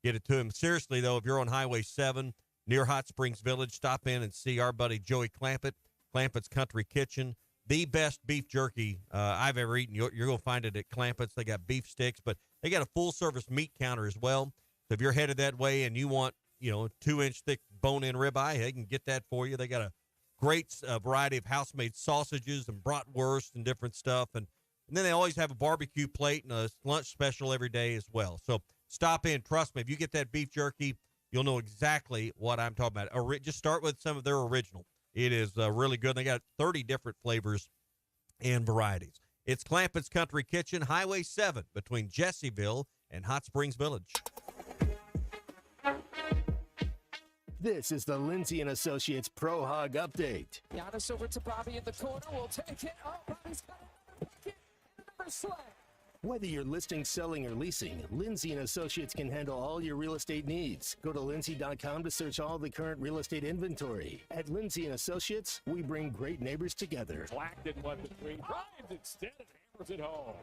get it to him. Seriously, though, if you're on Highway 7 near Hot Springs Village, stop in and see our buddy Joey Clampett, Clampett's Country Kitchen. The best beef jerky I've ever eaten. You're going to find it at Clampett's. They got beef sticks, but they got a full-service meat counter as well. So if you're headed that way and you want, 2-inch thick bone-in ribeye, they can get that for you. They got a great variety of house-made sausages and bratwurst and different stuff. And then they always have a barbecue plate and a lunch special every day as well. So stop in. Trust me, if you get that beef jerky, you'll know exactly what I'm talking about. Just start with some of their original. It is really good. They got 30 different flavors and varieties. It's Clampett's Country Kitchen, Highway 7, between Jesseville and Hot Springs Village. This is the Lindsay & Associates Pro Hog Update. Giannis over to Bobby in the corner. We'll take it. Oh, Bobby's got it. Number slam. Whether you're listing, selling, or leasing, Lindsay & Associates can handle all your real estate needs. Go to lindsay.com to search all the current real estate inventory. At Lindsay & Associates, we bring great neighbors together. Black didn't want the three. Drives instead and hammers it home.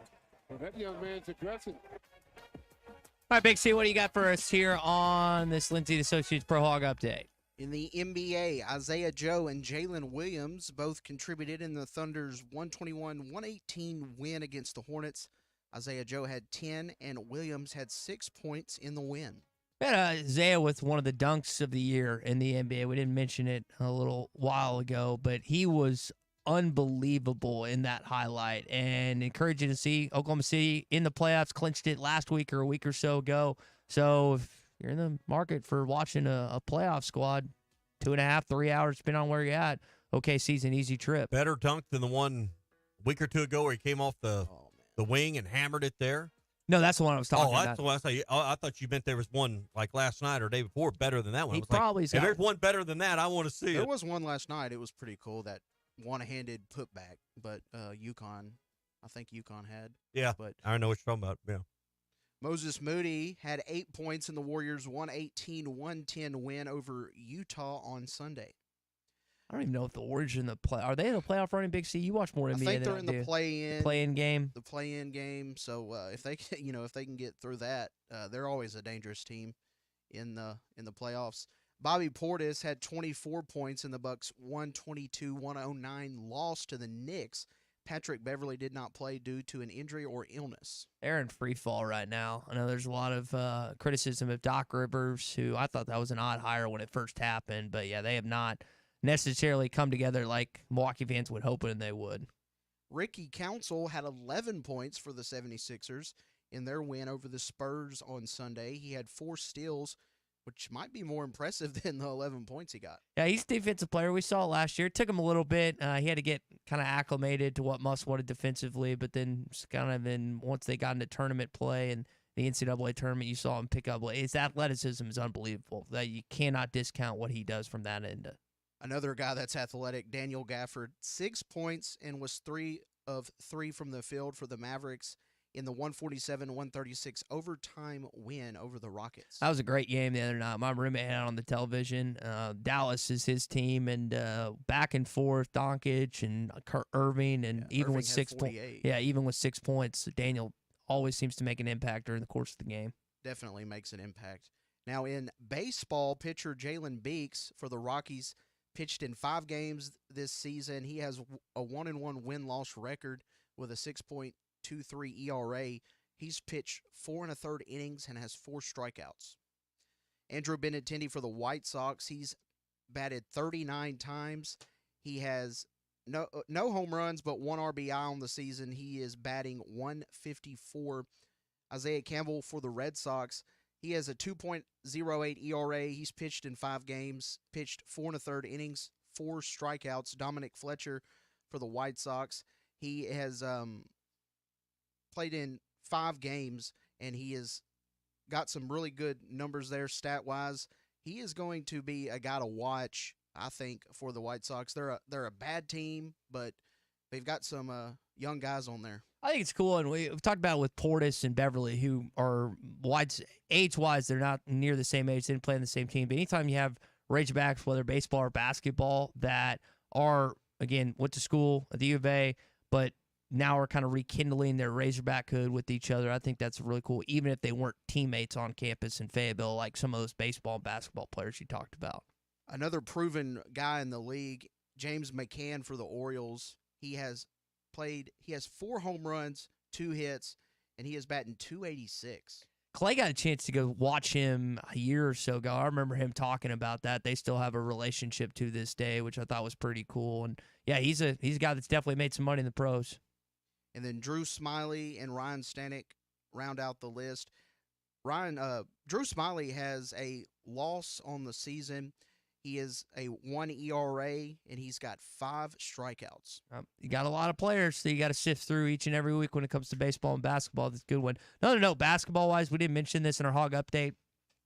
Well, that young man's aggressive. All right, Big C, what do you got for us here on this Lindsay Associates Pro Hog Update? In the NBA, Isaiah Joe and Jalen Williams both contributed in the Thunder's 121-118 win against the Hornets. Isaiah Joe had 10, and Williams had 6 points in the win. We had Isaiah with one of the dunks of the year in the NBA. We didn't mention it a little while ago, but he was unbelievable in that highlight, and encouraging to see Oklahoma City in the playoffs, clinched it last week or a week or so ago. So if you're in the market for watching a playoff squad, 2.5, 3 hours, depending on where you're at, OKC's an easy trip. Better dunk than the one a week or two ago where he came off the wing and hammered it there. No, that's the one I was talking about. That's the one I say. Oh, I thought you meant there was one like last night or day before better than that one. He I was like, probably's if got there's one better than that, I want to see There it. was one last night. It was pretty cool, that one-handed putback, but UConn, I think UConn had. Yeah, But I know what you're talking about. Yeah. Moses Moody had 8 points in the Warriors' 118-110 win over Utah on Sunday. I don't even know if the Warriors are in the play. Are they in the playoff running, Big C? You watch more NBA I think than they're in the do. play-in. Play-in game. The play-in game. So if they can, if they can get through that, they're always a dangerous team in the playoffs. Bobby Portis had 24 points in the Bucks' 122-109 loss to the Knicks. Patrick Beverly did not play due to an injury or illness. They're in free fall right now. I know there's a lot of criticism of Doc Rivers, who I thought that was an odd hire when it first happened. But, yeah, they have not necessarily come together like Milwaukee fans would hope they would. Ricky Council had 11 points for the 76ers in their win over the Spurs on Sunday. He had 4 steals, which might be more impressive than the 11 points he got. Yeah, he's a defensive player. We saw it last year. It took him a little bit. He had to get kind of acclimated to what Muss wanted defensively, but then once they got into tournament play and the NCAA tournament, you saw him pick up. His athleticism is unbelievable. That you cannot discount what he does from that end. Another guy that's athletic, Daniel Gafford, 6 points and was 3 of 3 from the field for the Mavericks in the 147-136 overtime win over the Rockets. That was a great game the other night. My roommate had it on the television. Dallas is his team, and back and forth, Doncic and Kurt Irving, and even Irving with 6 points. Yeah, even with 6 points, Daniel always seems to make an impact during the course of the game. Definitely makes an impact. Now in baseball, pitcher Jalen Beeks for the Rockies pitched in 5 games this season. He has a 1-1 win-loss record with a 6.23 ERA. He's pitched 4 1/3 innings and has 4 strikeouts. Andrew Benintendi for the White Sox. He's batted 39 times. He has no home runs, but 1 RBI on the season. He is batting 154. Isaiah Campbell for the Red Sox. He has a 2.08 ERA. He's pitched in 5 games, pitched 4 1/3 innings, 4 strikeouts. Dominic Fletcher for the White Sox. He has played in 5 games, and he has got some really good numbers there stat-wise. He is going to be a guy to watch, I think, for the White Sox. They're a bad team, but they've got some young guys on there. I think it's cool, and we've talked about it with Portis and Beverly, who are age-wise, they're not near the same age. They didn't play on the same team. But anytime you have Razorbacks, whether baseball or basketball, that are, again, went to school at the U of A, but now are kind of rekindling their Razorbackhood with each other, I think that's really cool, even if they weren't teammates on campus in Fayetteville like some of those baseball and basketball players you talked about. Another proven guy in the league, James McCann for the Orioles. He has 4 home runs, 2 hits, and he is batting .286. Clay got a chance to go watch him a year or so ago. I remember him talking about that. They still have a relationship to this day, which I thought was pretty cool. And yeah, he's a guy that's definitely made some money in the pros. And then Drew Smiley and Ryan Stanek round out the list. Drew Smiley has a loss on the season. He is a 1 ERA, and he's got 5 strikeouts. You got a lot of players, so you got to sift through each and every week when it comes to baseball and basketball. That's a good one. No, basketball-wise, we didn't mention this in our Hog Update.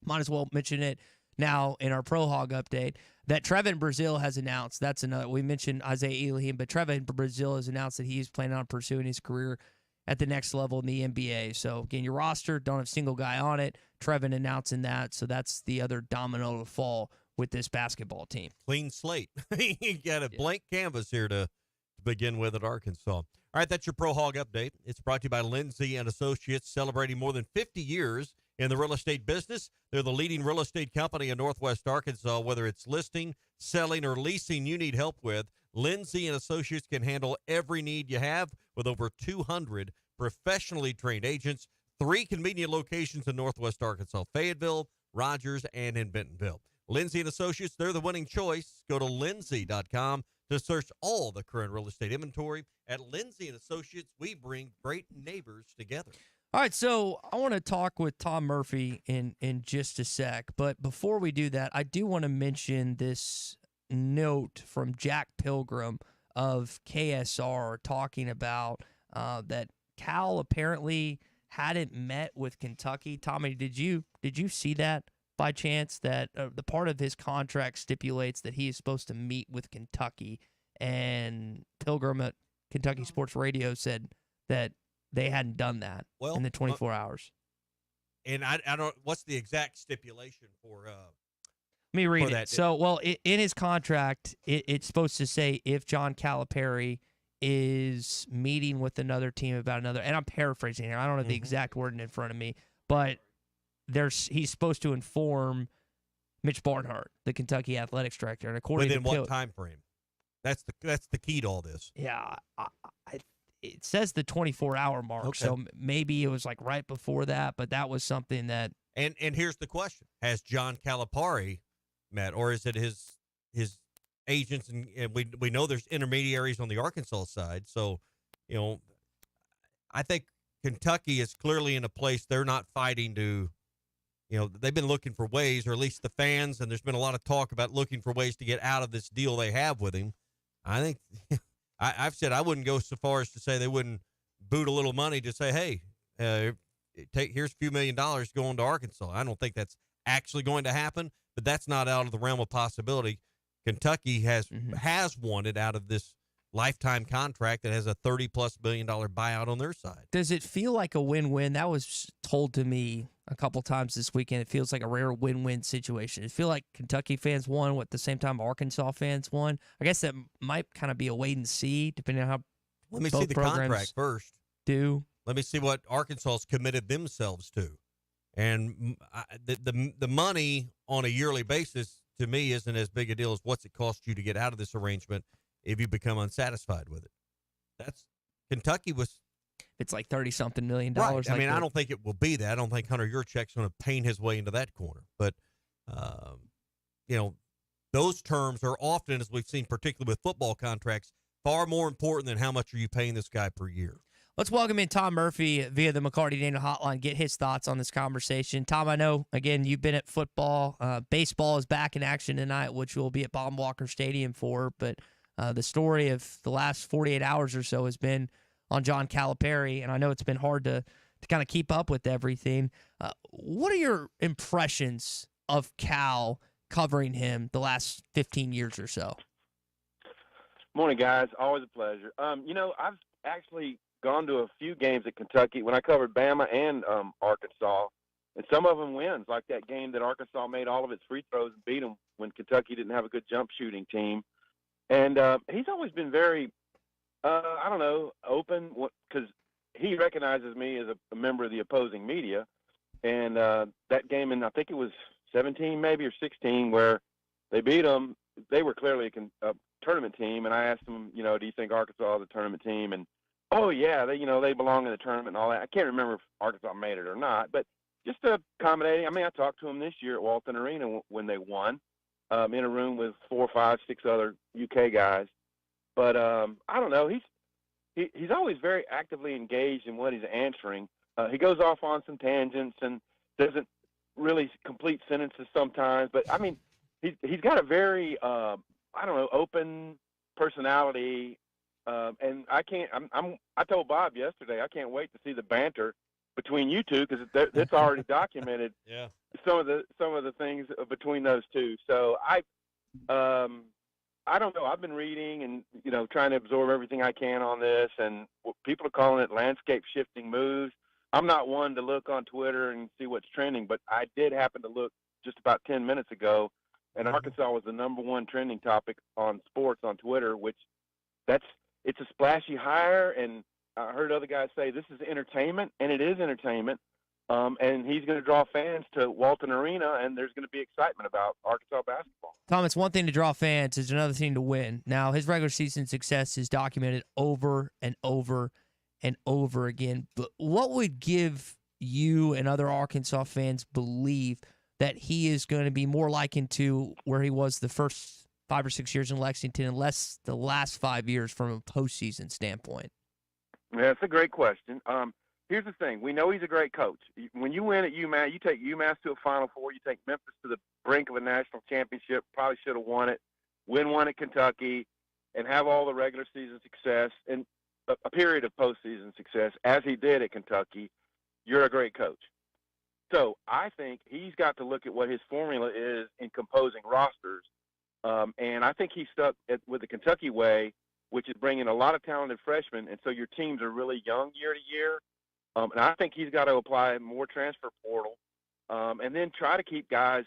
Might as well mention it now in our Pro Hog Update, that Trevin Brazil has announced. That's another. We mentioned Isaiah Elohim, but Trevin Brazil has announced that he's planning on pursuing his career at the next level in the NBA. So, again, your roster, don't have a single guy on it. Trevin announcing that, so that's the other domino to fall with this basketball team. Clean slate. You got a blank canvas here to begin with at Arkansas. All right, that's your Pro Hog Update. It's brought to you by Lindsay & Associates, celebrating more than 50 years in the real estate business. They're the leading real estate company in Northwest Arkansas. Whether it's listing, selling, or leasing you need help with, Lindsay & Associates can handle every need you have with over 200 professionally trained agents, 3 convenient locations in Northwest Arkansas, Fayetteville, Rogers, and in Bentonville. Lindsay & Associates, they're the winning choice. Go to lindsay.com to search all the current real estate inventory. At Lindsay & Associates, we bring great neighbors together. All right, so I want to talk with Tom Murphy in just a sec. But before we do that, I do want to mention this note from Jack Pilgrim of KSR talking about that Cal apparently hadn't met with Kentucky. Tommy, did you see that by chance? That the part of his contract stipulates that he is supposed to meet with Kentucky, and Pilgrim at Kentucky Sports Radio said that they hadn't done that in the 24 hours. And I don't. What's the exact stipulation for? Let me read it. So, in his contract, it's supposed to say if John Calipari is meeting with another team about another, and I'm paraphrasing here. I don't have the exact wording in front of me, but he's supposed to inform Mitch Barnhart, the Kentucky athletics director, and according within to what time frame? That's the key to all this. Yeah, it says the 24-hour mark, so maybe it was like right before that, but that was something that. And here's the question: has John Calipari met, or is it his agents? And we know there's intermediaries on the Arkansas side, so I think Kentucky is clearly in a place they're not fighting to. They've been looking for ways, or at least the fans, and there's been a lot of talk about looking for ways to get out of this deal they have with him. I think I've said I wouldn't go so far as to say they wouldn't boot a little money to say, hey, here's a few $1 million going to Arkansas. I don't think that's actually going to happen, but that's not out of the realm of possibility. Kentucky has wanted out of this lifetime contract that has a $30+ billion buyout on their side. Does it feel like a win-win? That was told to me a couple times this weekend. It feels like a rare win-win situation. It feels like Kentucky fans won at the same time Arkansas fans won. I guess that might kind of be a wait and see, depending on how. Let me see the contract first. Let me see what Arkansas's committed themselves to, and the money on a yearly basis to me isn't as big a deal as what's it cost you to get out of this arrangement if you become unsatisfied with it. That's Kentucky was. It's like $30-something million. Right. I mean, I don't think it will be that. I don't think Hunter Yurchek's going to paint his way into that corner. But, those terms are often, as we've seen, particularly with football contracts, far more important than how much are you paying this guy per year. Let's welcome in Tom Murphy via the McLarty Daniel Hotline, get his thoughts on this conversation. Tom, I know, again, you've been at football. Baseball is back in action tonight, which we'll be at Bandwagon Stadium for. But the story of the last 48 hours or so has been on John Calipari, and I know it's been hard to kind of keep up with everything. What are your impressions of Cal covering him the last 15 years or so? Morning, guys. Always a pleasure. I've actually gone to a few games at Kentucky when I covered Bama and Arkansas, and some of them wins, like that game that Arkansas made all of its free throws and beat them when Kentucky didn't have a good jump shooting team. And he's always been very open, because he recognizes me as a member of the opposing media. And that game in, I think it was 17 maybe or 16, where they beat them, they were clearly a tournament team. And I asked them, do you think Arkansas is a tournament team? And, oh, yeah, they belong in the tournament and all that. I can't remember if Arkansas made it or not, but just accommodating. I mean, I talked to him this year at Walton Arena when they won, in a room with 4, 5, 6 other UK guys. But I don't know. He's always very actively engaged in what he's answering. He goes off on some tangents and doesn't really complete sentences sometimes. But I mean, he's got a very open personality. And I told Bob yesterday I can't wait to see the banter between you two, because it's already documented. Yeah. Some of the things between those two. So I don't know. I've been reading and, trying to absorb everything I can on this, and people are calling it landscape shifting moves. I'm not one to look on Twitter and see what's trending, but I did happen to look just about 10 minutes ago, and Arkansas was the #1 trending topic on sports on Twitter, which it's a splashy hire, and I heard other guys say this is entertainment, and it is entertainment. And he's going to draw fans to Walton Arena, and there's going to be excitement about Arkansas basketball. Tom, it's one thing to draw fans, it's another thing to win. Now, his regular season success is documented over and over and over again. But what would give you and other Arkansas fans believe that he is going to be more likened to where he was the first 5 or 6 years in Lexington and less the last 5 years from a postseason standpoint? Yeah, that's a great question. Here's the thing. We know he's a great coach. When you win at UMass, you take UMass to a Final Four, you take Memphis to the brink of a national championship, probably should have won it, win one at Kentucky, and have all the regular season success and a period of postseason success, as he did at Kentucky. you're a great coach. So I think he's got to look at what his formula is in composing rosters. And I think he stuck with the Kentucky way, which is bringing a lot of talented freshmen. And so your teams are really young year to year. And I think he's got to apply more transfer portal, and then try to keep guys,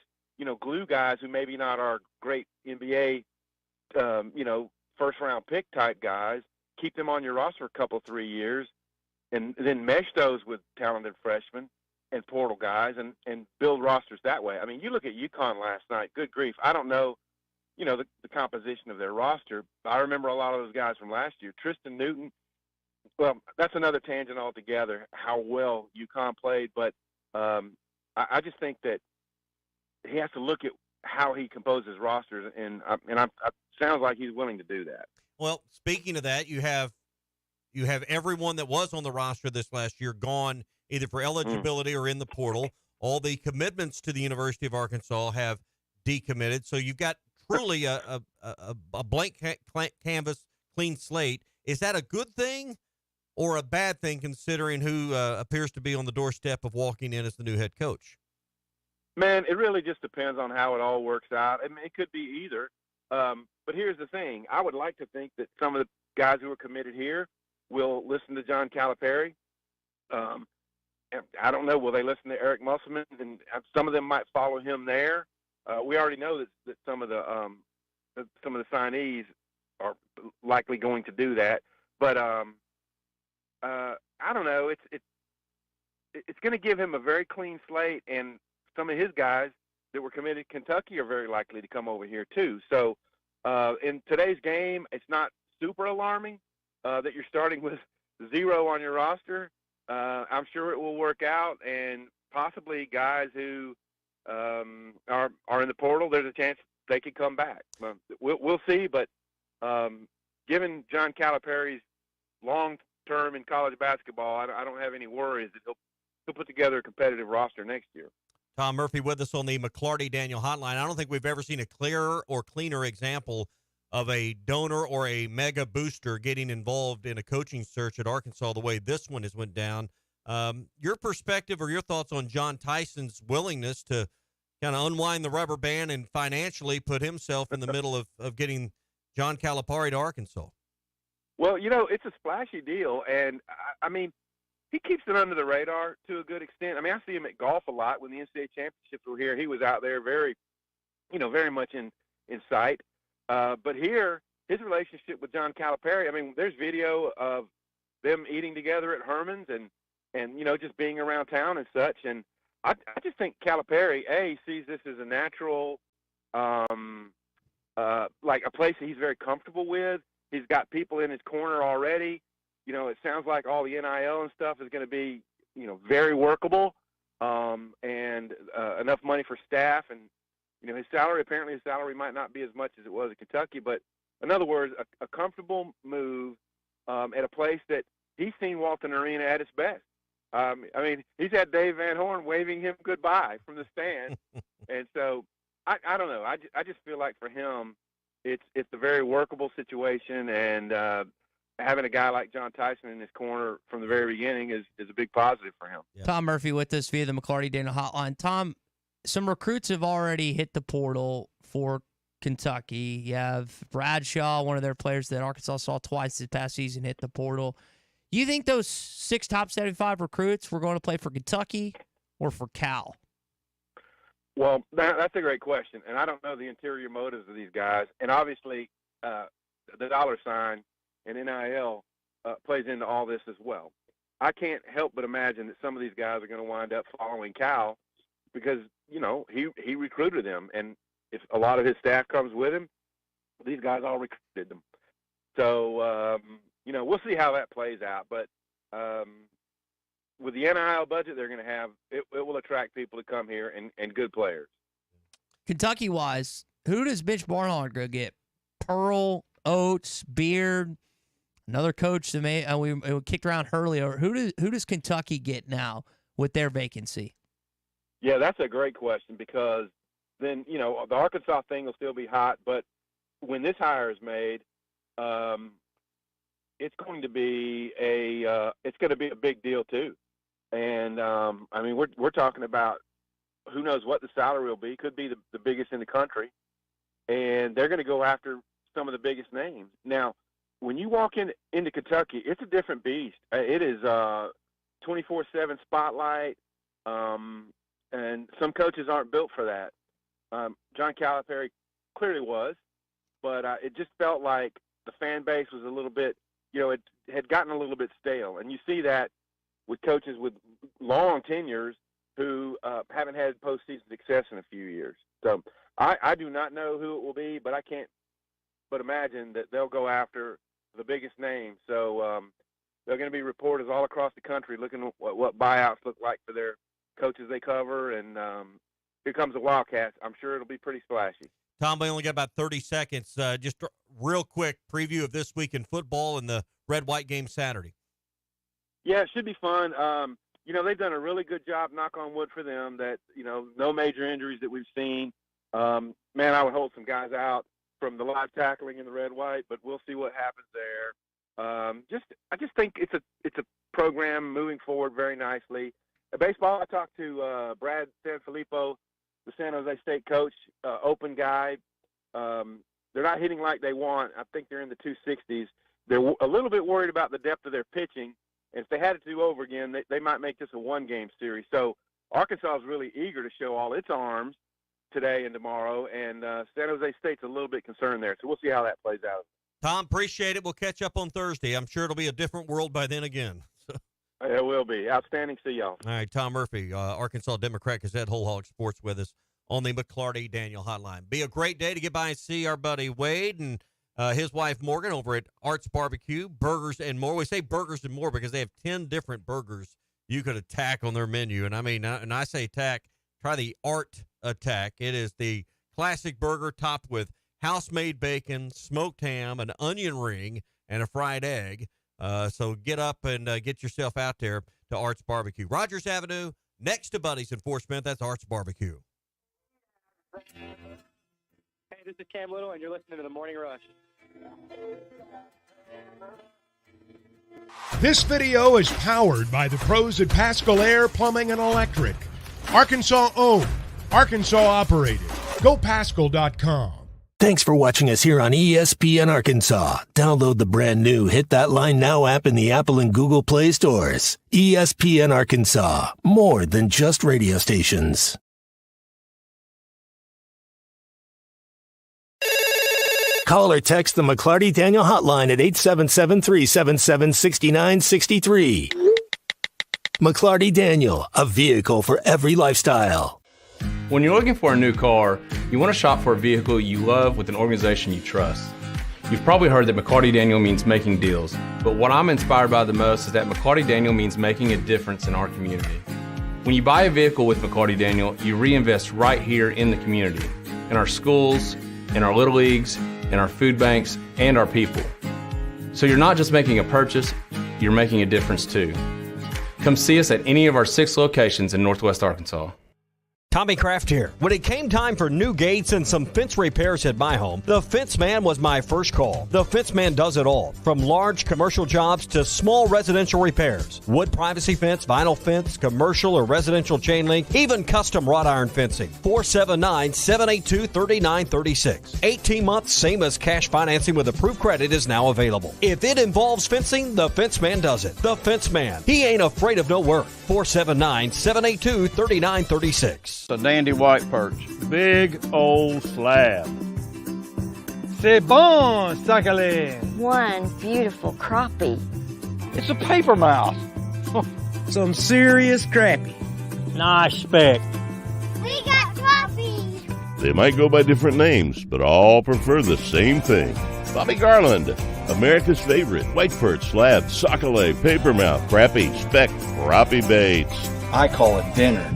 glue guys who maybe not are great NBA, first-round pick type guys, keep them on your roster a couple, 3 years, and then mesh those with talented freshmen and portal guys and build rosters that way. I mean, you look at UConn last night, good grief. I don't know, the composition of their roster. I remember a lot of those guys from last year. Tristan Newton, well, that's another tangent altogether, how well UConn played. But I just think that he has to look at how he composes rosters, and it sounds like he's willing to do that. Well, speaking of that, you have everyone that was on the roster this last year gone either for eligibility or in the portal. All the commitments to the University of Arkansas have decommitted. So you've got truly a blank canvas, clean slate. Is that a good thing or a bad thing considering who appears to be on the doorstep of walking in as the new head coach? Man, it really just depends on how it all works out. I mean, it could be either. But here's the thing. I would like to think that some of the guys who are committed here will listen to John Calipari. I don't know. Will they listen to Eric Musselman? And some of them might follow him there. We already know that some of the signees are likely going to do that. But I don't know. It's going to give him a very clean slate, and some of his guys that were committed to Kentucky are very likely to come over here too. So in today's game, it's not super alarming that you're starting with 0 on your roster. I'm sure it will work out, and possibly guys who are in the portal, there's a chance they could come back. We'll see, but given John Calipari's long term in college basketball, I don't have any worries that he'll put together a competitive roster next year. Tom Murphy with us on the McLarty Daniel Hotline. I don't think we've ever seen a clearer or cleaner example of a donor or a mega booster getting involved in a coaching search at Arkansas the way this one has went down. Your perspective or your thoughts on John Tyson's willingness to kind of unwind the rubber band and financially put himself in the middle of getting John Calipari to Arkansas? Well, it's a splashy deal, and I mean, he keeps it under the radar to a good extent. I mean, I see him at golf a lot. When the NCAA championships were here, he was out there very much in sight. But here, his relationship with John Calipari, I mean, there's video of them eating together at Herman's and just being around town and such. And I just think Calipari, sees this as a natural, like a place that he's very comfortable with. He's got people in his corner already. It sounds like all the NIL and stuff is going to be, very workable, and enough money for staff. And, his salary might not be as much as it was at Kentucky. But in other words, a comfortable move at a place that he's seen Walton Arena at its best. I mean, he's had Dave Van Horn waving him goodbye from the stand. And so I don't know. I just feel like for him, it's a very workable situation, and having a guy like John Tyson in his corner from the very beginning is a big positive for him. Yeah. Tom Murphy with us via the McLarty Daniel Hotline. Tom, some recruits have already hit the portal for Kentucky. You have Bradshaw, one of their players that Arkansas saw twice this past season, hit the portal. You think those 6 top 75 recruits were going to play for Kentucky or for Cal? Well, that's a great question, and I don't know the interior motives of these guys. And obviously, the dollar sign and NIL plays into all this as well. I can't help but imagine that some of these guys are going to wind up following Cal because, he recruited them. And if a lot of his staff comes with him, these guys all recruited them. So, we'll see how that plays out. But with the NIL budget they're going to have, it will attract people to come here and good players. Kentucky-wise, who does Mitch Barnhart go get? Pearl, Oates, Beard, another coach that we kicked around Hurley. Who does Kentucky get now with their vacancy? Yeah, that's a great question because then, the Arkansas thing will still be hot. But when this hire is made, it's going to be a big deal too. And I mean, we're talking about who knows what the salary will be. Could be the biggest in the country, and they're going to go after some of the biggest names. Now, when you walk into Kentucky, it's a different beast. It is 24/7 spotlight, and some coaches aren't built for that. John Calipari clearly was, but it just felt like the fan base was a little bit, it had gotten a little bit stale. And you see that with coaches with long tenures who haven't had postseason success in a few years. So I do not know who it will be, but I can't but imagine that they'll go after the biggest names. So they're going to be reporters all across the country looking at what buyouts look like for their coaches they cover. And here comes the Wildcats. I'm sure it'll be pretty splashy. Tom, we only got about 30 seconds. Just real quick preview of this week in football and the red-white game Saturday. Yeah, it should be fun. They've done a really good job, knock on wood for them, that, no major injuries that we've seen. Man, I would hold some guys out from the live tackling in the red-white, but we'll see what happens there. I just think it's a program moving forward very nicely. Baseball, I talked to Brad Sanfilippo, the San Jose State coach, open guy. They're not hitting like they want. I think they're in the 260s. They're a little bit worried about the depth of their pitching. And if they had to do over again, they might make this a one-game series. So Arkansas is really eager to show all its arms today and tomorrow, and San Jose State's a little bit concerned there. So we'll see how that plays out. Tom, appreciate it. We'll catch up on Thursday. I'm sure it'll be a different world by then again. It will be. Outstanding. See y'all. All right, Tom Murphy, Arkansas Democrat Gazette, Whole Hog Sports with us on the McLarty Daniel Hotline. Be a great day to get by and see our buddy Wade and his wife Morgan over at Art's Barbecue, burgers and more. We say burgers and more because they have 10 different burgers you could attack on their menu. And I mean, and I say attack, try the Art Attack. It is the classic burger topped with house-made bacon, smoked ham, an onion ring, and a fried egg. So get up and get yourself out there to Art's Barbecue. Rogers Avenue, next to Buddy's in Fort Smith. That's Art's Barbecue. Hey, this is Cam Little, and you're listening to The Morning Rush. This video is powered by the pros at Pascal Air Plumbing and Electric. Arkansas owned, Arkansas operated. GoPascal.com. Thanks for watching us here on ESPN Arkansas. Download the brand new Hit That Line Now app in the Apple and Google Play stores. ESPN Arkansas, more than just radio stations. Call or text the McLarty Daniel hotline at 877-377-6963. McLarty Daniel, a vehicle for every lifestyle. When you're looking for a new car, you want to shop for a vehicle you love with an organization you trust. You've probably heard that McLarty Daniel means making deals, but what I'm inspired by the most is that McLarty Daniel means making a difference in our community. When you buy a vehicle with McLarty Daniel, you reinvest right here in the community, in our schools, in our little leagues, in our food banks, and our people. So you're not just making a purchase, you're making a difference too. Come see us at any of our 6 locations in Northwest Arkansas. Tommy Kraft here. When it came time for new gates and some fence repairs at my home, the Fence Man was my first call. The Fence Man does it all, from large commercial jobs to small residential repairs. Wood privacy fence, vinyl fence, commercial or residential chain link, even custom wrought iron fencing. 479-782-3936. 18 months, same as cash financing with approved credit is now available. If it involves fencing, the Fence Man does it. The Fence Man. He ain't afraid of no work. 479-782-3936. A dandy white perch. Big old slab. C'est bon, sacale. One beautiful crappie. It's a paper mouse. Some serious crappie. Nice speck. We got crappies. They might go by different names, but all prefer the same thing. Bobby Garland, America's favorite white perch, slab, sockeye, papermouth, crappie, speck, crappie baits. I call it dinner.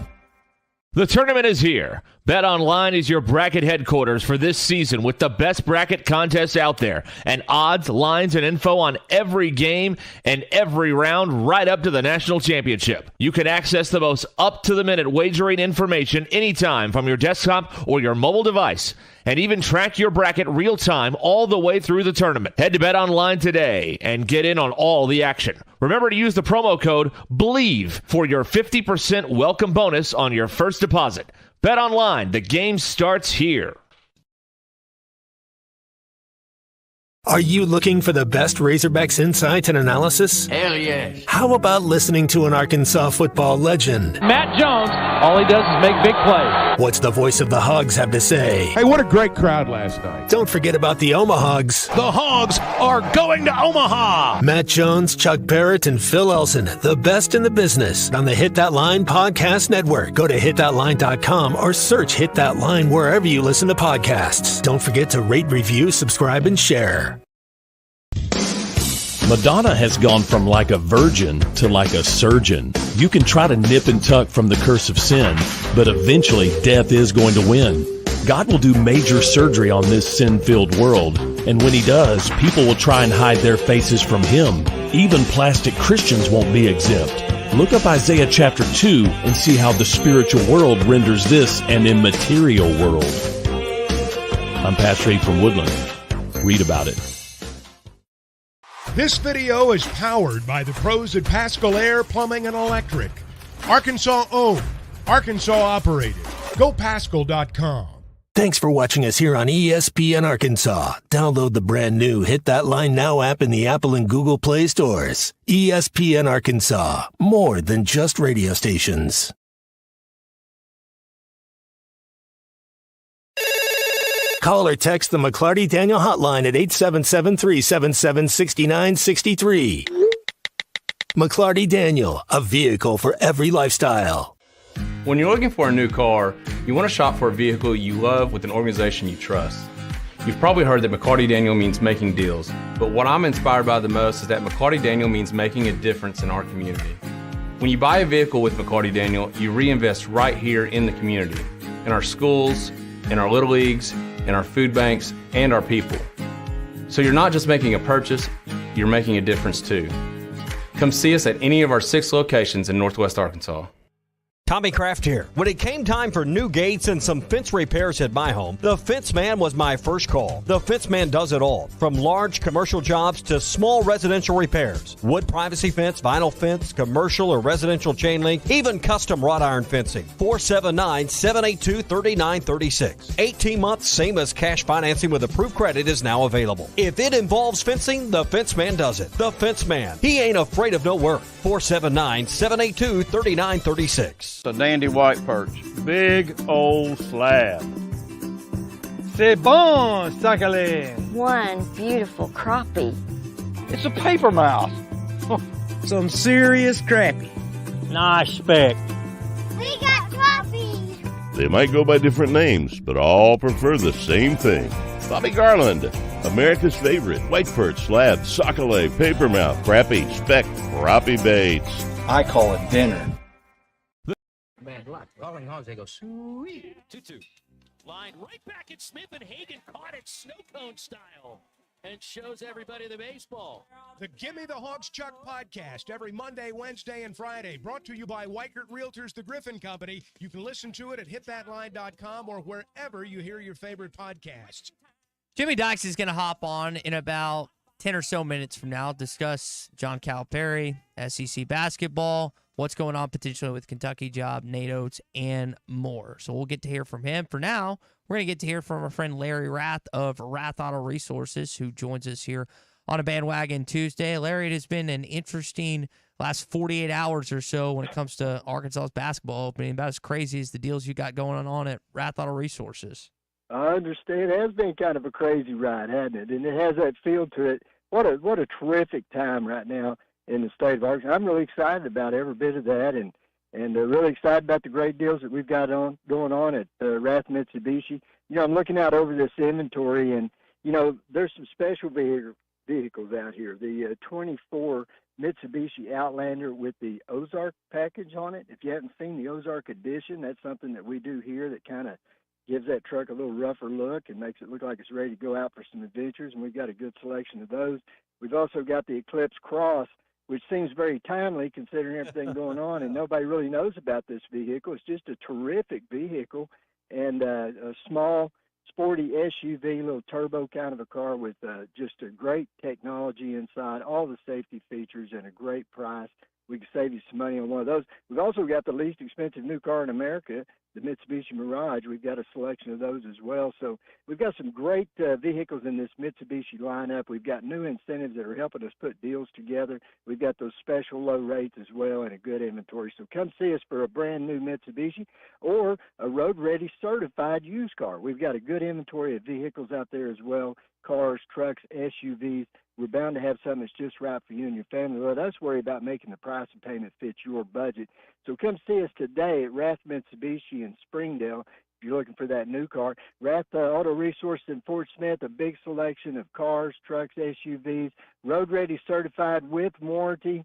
The tournament is here. BetOnline is your bracket headquarters for this season with the best bracket contests out there and odds, lines, and info on every game and every round right up to the national championship. You can access the most up-to-the-minute wagering information anytime from your desktop or your mobile device and even track your bracket real-time all the way through the tournament. Head to BetOnline today and get in on all the action. Remember to use the promo code BELIEVE for your 50% welcome bonus on your first deposit. BetOnline, the game starts here. Are you looking for the best Razorbacks insights and analysis? Hell yes. How about listening to an Arkansas football legend? Matt Jones, all he does is make big plays. What's the voice of the Hogs have to say? Hey, what a great crowd last night. Don't forget about the Omahogs. The Hogs are going to Omaha. Matt Jones, Chuck Barrett, and Phil Elson, the best in the business on the Hit That Line Podcast Network. Go to hitthatline.com or search Hit That Line wherever you listen to podcasts. Don't forget to rate, review, subscribe, and share. Madonna has gone from like a virgin to like a surgeon. You can try to nip and tuck from the curse of sin, but eventually death is going to win. God will do major surgery on this sin-filled world, and when he does, people will try and hide their faces from him. Even plastic Christians won't be exempt. Look up Isaiah chapter 2 and see how the spiritual world renders this an immaterial world. I'm Pastor Abe from Woodland. Read about it. This video is powered by the pros at Pascal Air Plumbing and Electric. Arkansas owned, Arkansas operated. GoPascal.com. Thanks for watching us here on ESPN Arkansas. Download the brand new Hit That Line Now app in the Apple and Google Play stores. ESPN Arkansas, more than just radio stations. Call or text the McLarty Daniel hotline at 877-377-6963. McLarty Daniel, a vehicle for every lifestyle. When you're looking for a new car, you want to shop for a vehicle you love with an organization you trust. You've probably heard that McLarty Daniel means making deals, but what I'm inspired by the most is that McLarty Daniel means making a difference in our community. When you buy a vehicle with McLarty Daniel, you reinvest right here in the community, in our schools, in our little leagues, in our food banks, and our people. So you're not just making a purchase, you're making a difference too. Come see us at any of our 6 locations in Northwest Arkansas. Tommy Kraft here. When it came time for new gates and some fence repairs at my home, the Fence Man was my first call. The Fence Man does it all, from large commercial jobs to small residential repairs. Wood privacy fence, vinyl fence, commercial or residential chain link, even custom wrought iron fencing. 479-782-3936. 18 months, same as cash financing with approved credit is now available. If it involves fencing, the Fence Man does it. The Fence Man. He ain't afraid of no work. 479-782-3936. A dandy white perch. Big old slab. C'est bon, sacalé. One beautiful crappie. It's a paper mouse. Some serious crappie. Nice speck. We got crappies. They might go by different names, but all prefer the same thing. Bobby Garland, America's favorite white perch, slab, sockeye, papermouth, crappie, speck, crappie baits. I call it dinner. Man, look, rolling hogs, they go sweet. 2-2. Line right back at Smith, and Hagan caught it snow cone style and shows everybody the baseball. The Gimme the Hogs Chuck podcast every Monday, Wednesday, and Friday. Brought to you by Weichert Realtors, the Griffin Company. You can listen to it at hitthatline.com or wherever you hear your favorite podcasts. Jimmy Dykes is going to hop on in about 10 or so minutes from now, discuss John Calipari, SEC basketball, what's going on potentially with Kentucky job, Nate Oates, and more. So we'll get to hear from him. For now, we're going to get to hear from our friend Larry Rath of Rath Auto Resources, who joins us here on a Bandwagon Tuesday. Larry, it has been an interesting last 48 hours or so when it comes to Arkansas's basketball opening, about as crazy as the deals you got going on at Rath Auto Resources. I understand. It has been kind of a crazy ride, hasn't it? And it has that feel to it. What a terrific time right now in the state of Arkansas. I'm really excited about every bit of that, and really excited about the great deals that we've got going on at Rath Mitsubishi. You know, I'm looking out over this inventory, and you know, there's some special vehicles out here. The 24 Mitsubishi Outlander with the Ozark package on it. If you haven't seen the Ozark Edition, that's something that we do here that kind of gives that truck a little rougher look and makes it look like it's ready to go out for some adventures, and we've got a good selection of those. We've also got the Eclipse Cross, which seems very timely considering everything going on, and nobody really knows about this vehicle. It's just a terrific vehicle and a small, sporty SUV, little turbo kind of a car with just a great technology inside, all the safety features, and a great price. We can save you some money on one of those. We've also got the least expensive new car in America, the Mitsubishi Mirage. We've got a selection of those as well. So we've got some great vehicles in this Mitsubishi lineup. We've got new incentives that are helping us put deals together. We've got those special low rates as well and a good inventory. So come see us for a brand new Mitsubishi or a road-ready certified used car. We've got a good inventory of vehicles out there as well, cars, trucks, SUVs. We're bound to have something that's just right for you and your family. Let us worry about making the price and payment fit your budget. So come see us today at Rath Mitsubishi in Springdale. If you're looking for that new car, Rath Auto Resources in Fort Smith, a big selection of cars, trucks, SUVs, road-ready certified with warranty,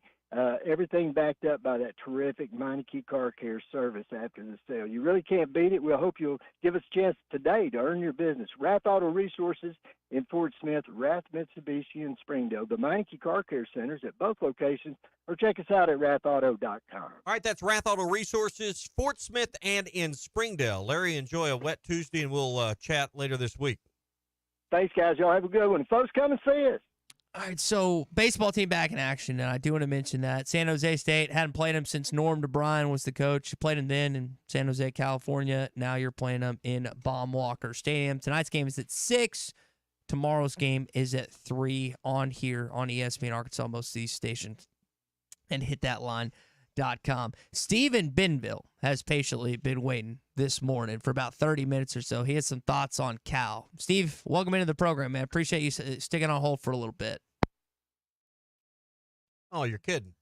everything backed up by that terrific Meineke Car Care service after the sale. You really can't beat it. We'll hope you'll give us a chance today to earn your business. Rath Auto Resources in Fort Smith, Rath Mitsubishi in Springdale, the Meineke Car Care Centers at both locations, or check us out at rathauto.com. All right, that's Rath Auto Resources, Fort Smith, and in Springdale. Larry, enjoy a wet Tuesday, and we'll chat later this week. Thanks, guys. Y'all have a good one. Folks, come and see us. All right, so baseball team back in action, and I do want to mention that San Jose State hadn't played him since Norm DeBryan was the coach. You played him then in San Jose, California. Now you're playing him in Baum Walker Stadium. Tonight's game is at 6. Tomorrow's game is at 3 on here on ESPN Arkansas, most of these stations, and hitthatline.com. Steve in Benville has patiently been waiting this morning for about 30 minutes or so. He has some thoughts on Cal. Steve, welcome into the program, man. Appreciate you sticking on hold for a little bit. Oh, you're kidding.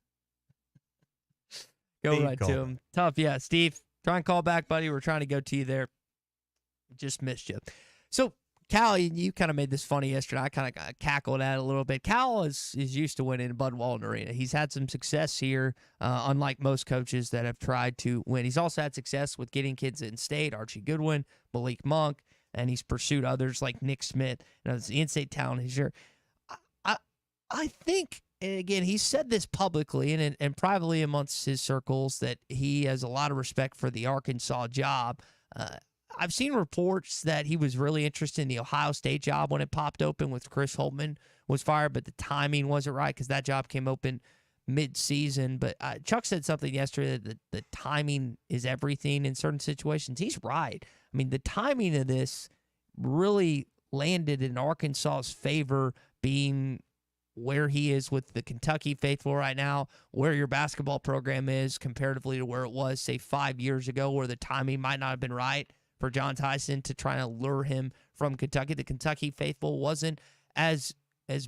Go Steve right to him. Tough, yeah. Steve, try and call back, buddy. We're trying to go to you there. Just missed you. So, Cal, you kind of made this funny yesterday. I kind of cackled at it a little bit. Cal is used to winning in Bud Walton Arena. He's had some success here, unlike most coaches that have tried to win. He's also had success with getting kids in state, Archie Goodwin, Malik Monk, and he's pursued others like Nick Smith. It's the in-state talent this year. I think, and again, he said this publicly and privately amongst his circles, that he has a lot of respect for the Arkansas job. I've seen reports that he was really interested in the Ohio State job when it popped open with Chris Holtman was fired, but the timing wasn't right because that job came open mid-season. But Chuck said something yesterday that the timing is everything in certain situations. He's right. I mean, the timing of this really landed in Arkansas's favor, being where he is with the Kentucky faithful right now, where your basketball program is comparatively to where it was, say, 5 years ago, where the timing might not have been right for John Tyson to try to lure him from Kentucky. The Kentucky faithful wasn't as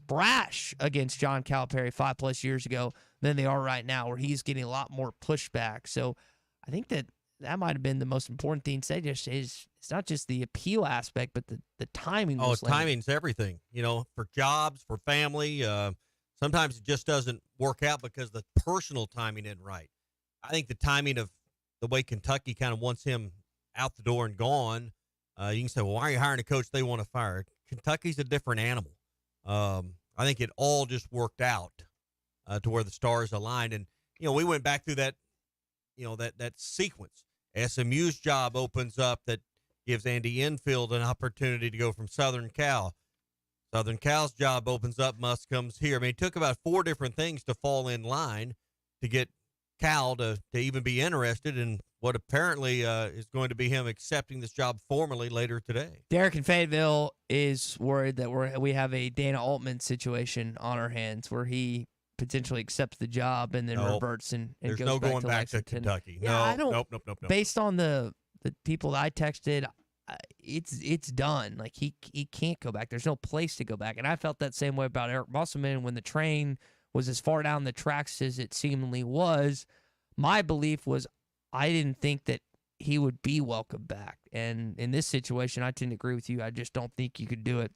brash against John Calipari 5+ years ago than they are right now, where he's getting a lot more pushback. So I think that might have been the most important thing to say. Just is it's not just the appeal aspect, but the timing. Oh, timing's everything. You know, for jobs, for family. Sometimes it just doesn't work out because the personal timing isn't right. I think the timing of the way Kentucky kind of wants him out the door and gone, you can say, well, why are you hiring a coach they want to fire? Kentucky's a different animal. I think it all just worked out to where the stars aligned. And, we went back through that, that sequence. SMU's job opens up that gives Andy Enfield an opportunity to go from Southern Cal. Southern Cal's job opens up, Musk comes here. I mean, it took about 4 different things to fall in line to get Cal to even be interested in what apparently is going to be him accepting this job formally later today. Derek in Fayetteville is worried that we have a Dana Altman situation on our hands where he potentially accepts the job and then reverts and there's goes no back going to back Lexington. to Kentucky. Yeah, Nope. Based on the people that I texted, it's done. Like he can't go back. There's no place to go back. And I felt that same way about Eric Musselman when the train was as far down the tracks as it seemingly was. My belief was I didn't think that he would be welcome back. And in this situation, I tend to agree with you. I just don't think you could do it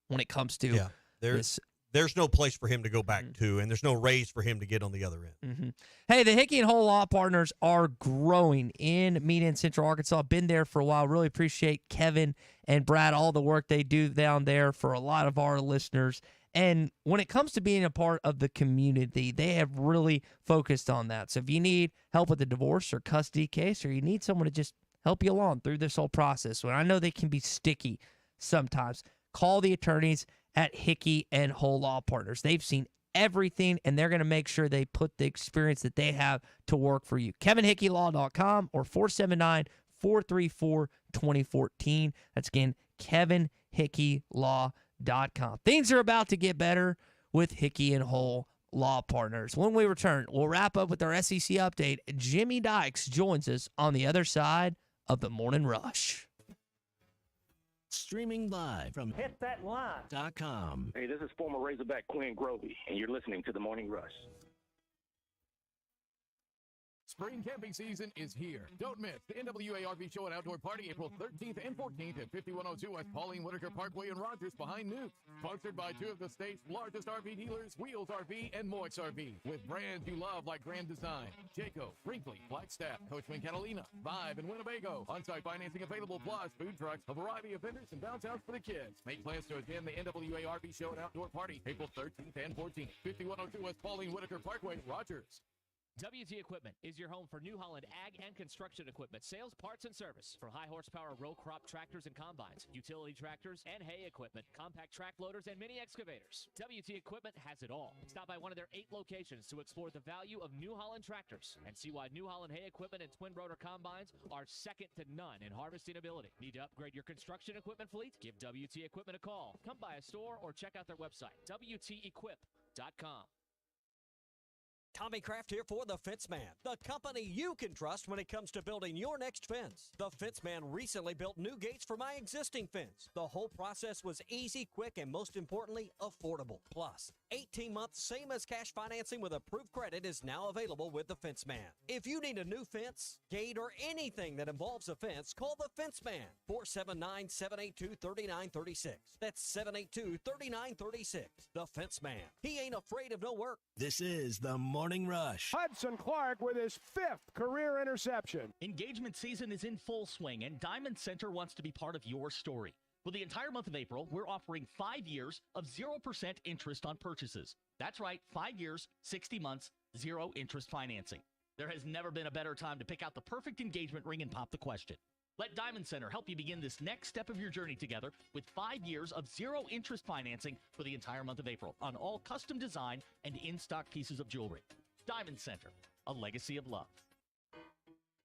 when it comes to this. there's no place for him to go back to, and there's no raise for him to get on the other end. Mm-hmm. Hey, the Hickey and Hole Law Partners are growing in Mena and Central Arkansas. Been there for a while. Really appreciate Kevin and Brad, all the work they do down there for a lot of our listeners. And when it comes to being a part of the community, they have really focused on that. So if you need help with a divorce or custody case, or you need someone to just help you along through this whole process, well, I know they can be sticky sometimes, call the attorneys at Hickey and Hole Law Partners. They've seen everything, and they're going to make sure they put the experience that they have to work for you. KevinHickeyLaw.com or 479-434-2014. That's, again, KevinHickeyLaw.com. Things are about to get better with Hickey and Hole Law Partners. When we return, we'll wrap up with our SEC update. Jimmy Dykes joins us on the other side of the Morning Rush. Streaming live from HitThatLine.com. Hey, this is former Razorback Quinn Grovey, and you're listening to The Morning Rush. Spring camping season is here. Don't miss the NWA RV Show and Outdoor Party April 13th and 14th at 5102 West Pauline Whitaker Parkway in Rogers behind Newt. Sponsored by two of the state's largest RV dealers, Wheels RV and Moix RV, with brands you love like Grand Design, Jayco, Brinkley, Flagstaff, Coachman Catalina, Vibe, and Winnebago. On-site financing available, plus food trucks, a variety of vendors, and downtowns for the kids. Make plans to attend the NWA RV Show and Outdoor Party April 13th and 14th, 5102 West Pauline Whitaker Parkway, Rogers. WT Equipment is your home for New Holland ag and construction equipment, sales, parts, and service for high horsepower row crop tractors and combines, utility tractors and hay equipment, compact track loaders, and mini excavators. WT Equipment has it all. Stop by one of their 8 locations to explore the value of New Holland tractors and see why New Holland hay equipment and twin rotor combines are second to none in harvesting ability. Need to upgrade your construction equipment fleet? Give WT Equipment a call. Come by a store or check out their website, WTEquip.com. Tommy Kraft here for The Fence Man, the company you can trust when it comes to building your next fence. The Fence Man recently built new gates for my existing fence. The whole process was easy, quick, and most importantly, affordable. Plus, 18 months, same as cash financing with approved credit is now available with The Fence Man. If you need a new fence, gate, or anything that involves a fence, call The Fence Man, 479-782-3936. That's 782-3936. The Fence Man. He ain't afraid of no work. This is the Morning Rush. Hudson Clark with his 5th career interception. Engagement season is in full swing, and Diamond Center wants to be part of your story. For the entire month of April, we're offering 5 years of 0% interest on purchases. That's right, 5 years, 60 months, 0 interest financing. There has never been a better time to pick out the perfect engagement ring and pop the question. Let Diamond Center help you begin this next step of your journey together with 5 years of 0 interest financing for the entire month of April on all custom design and in-stock pieces of jewelry. Diamond Center, a legacy of love.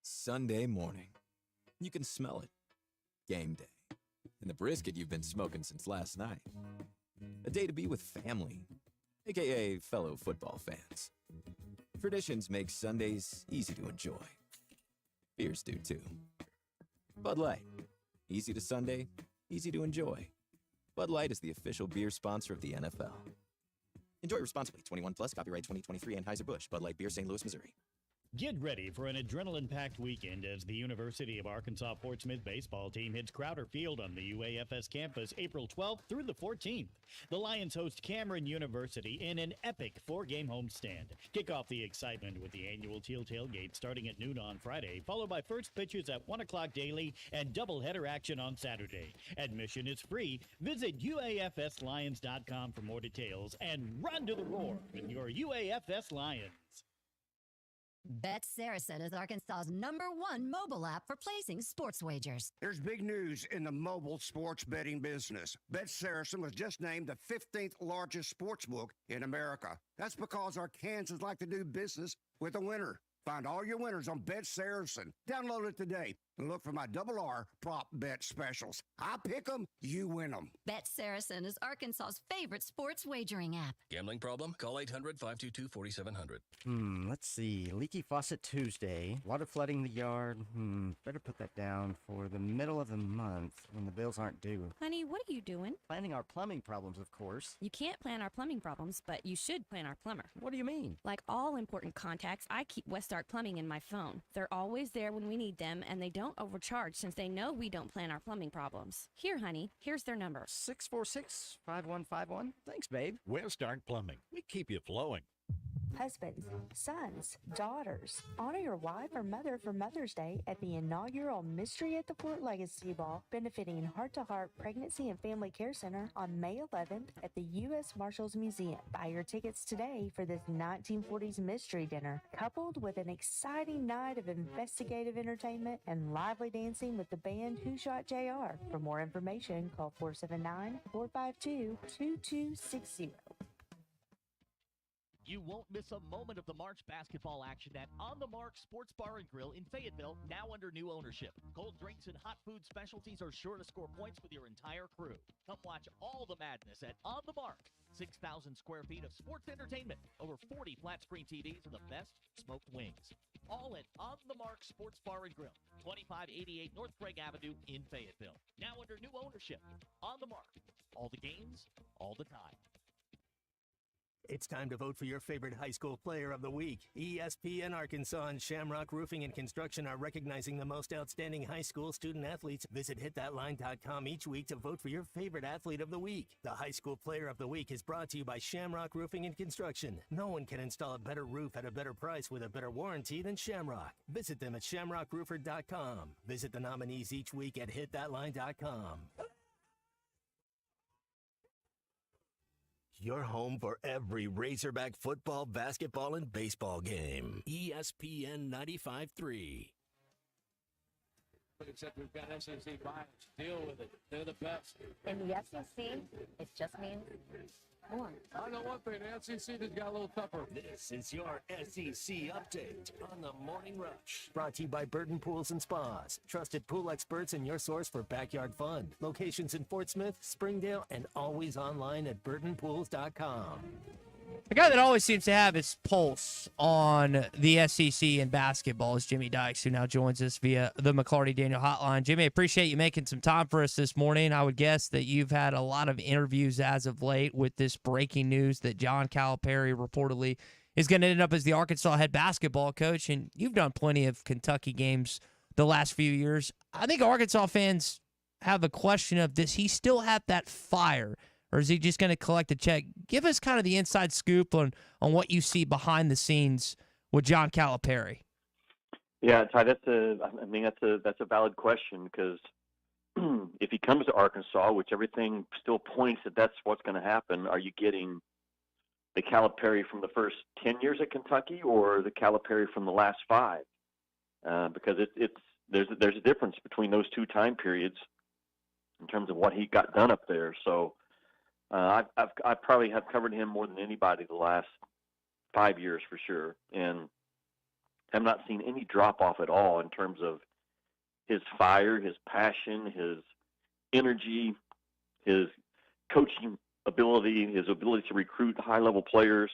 Sunday morning. You can smell it. Game day. And the brisket you've been smoking since last night. A day to be with family, aka fellow football fans. Traditions make Sundays easy to enjoy. Beers do too. Bud Light. Easy to Sunday, easy to enjoy. Bud Light is the official beer sponsor of the NFL. Enjoy responsibly. 21 plus. Copyright 2023 Anheuser-Busch. Bud Light Beer, St. Louis, Missouri. Get ready for an adrenaline-packed weekend as the University of Arkansas Portsmouth baseball team hits Crowder Field on the UAFS campus April 12th through the 14th. The Lions host Cameron University in an epic 4-game homestand. Kick off the excitement with the annual Teal Tailgate starting at noon on Friday, followed by first pitches at 1 o'clock daily and doubleheader action on Saturday. Admission is free. Visit UAFSLions.com for more details and run to the roar with your UAFS Lions. Bet Saracen is Arkansas's #1 mobile app for placing sports wagers. There's big news in the mobile sports betting business. Bet Saracen was just named the 15th largest sportsbook in America. That's because Arkansans like to do business with a winner. Find all your winners on Bet Saracen. Download it today and look for my RR prop bet specials. I pick them, you win them. Bet Saracen is Arkansas's favorite sports wagering app. Gambling problem? Call 800-522-4700. Let's see. Leaky faucet Tuesday. Water flooding the yard. Better put that down for the middle of the month when the bills aren't due. Honey, what are you doing? Planning our plumbing problems, of course. You can't plan our plumbing problems, but you should plan our plumber. What do you mean? Like all important contacts, I keep Westark Plumbing in my phone. They're always there when we need them, and they don't don't overcharge since they know we don't plan our plumbing problems. Here, honey, here's their number. 646-5151. Thanks, babe. Westart Plumbing. We keep you flowing. Husbands, sons, daughters, honor your wife or mother for Mother's Day at the inaugural Mystery at the Fort Legacy Ball, benefiting Heart to Heart Pregnancy and Family Care Center on May 11th at the U.S. Marshals Museum. Buy your tickets today for this 1940s mystery dinner, coupled with an exciting night of investigative entertainment and lively dancing with the band Who Shot JR. For more information, call 479-452-2260. You won't miss a moment of the March basketball action at On the Mark Sports Bar and Grill in Fayetteville, now under new ownership. Cold drinks and hot food specialties are sure to score points with your entire crew. Come watch all the madness at On the Mark. 6,000 square feet of sports entertainment, over 40 flat-screen TVs, and the best smoked wings. All at On the Mark Sports Bar and Grill, 2588 North Craig Avenue in Fayetteville. Now under new ownership. On the Mark. All the games, all the time. It's time to vote for your favorite high school player of the week. ESPN Arkansas and Shamrock Roofing and Construction are recognizing the most outstanding high school student athletes. Visit hitthatline.com each week to vote for your favorite athlete of the week. The high school player of the week is brought to you by Shamrock Roofing and Construction. No one can install a better roof at a better price with a better warranty than Shamrock. Visit them at shamrockroofer.com. Visit the nominees each week at hitthatline.com. Your home for every Razorback football, basketball, and baseball game. ESPN 95.3. Except we've got SEC bias. Deal with it. They're the best. In the SEC, it just means more. I know one thing. The SEC just got a little tougher. This is your SEC update on the Morning Rush. Brought to you by Burton Pools and Spas. Trusted pool experts and your source for backyard fun. Locations in Fort Smith, Springdale, and always online at burtonpools.com. The guy that always seems to have his pulse on the SEC and basketball is Jimmy Dykes, who now joins us via the McLarty Daniel Hotline. Jimmy, I appreciate you making some time for us this morning. I would guess that you've had a lot of interviews as of late with this breaking news that John Calipari reportedly is going to end up as the Arkansas head basketball coach, and you've done plenty of Kentucky games the last few years. I think Arkansas fans have a question of, does he still have that fire? Or is he just going to collect a check? Give us kind of the inside scoop on what you see behind the scenes with John Calipari. Yeah, Ty, that's a valid question, because if he comes to Arkansas, which everything still points that that's what's going to happen, are you getting the Calipari from the first 10 years at Kentucky or the Calipari from the last 5? Because there's a difference between those two time periods in terms of what he got done up there. So. I probably have covered him more than anybody the last 5 years for sure, and have not seen any drop off at all in terms of his fire, his passion, his energy, his coaching ability, his ability to recruit high-level players.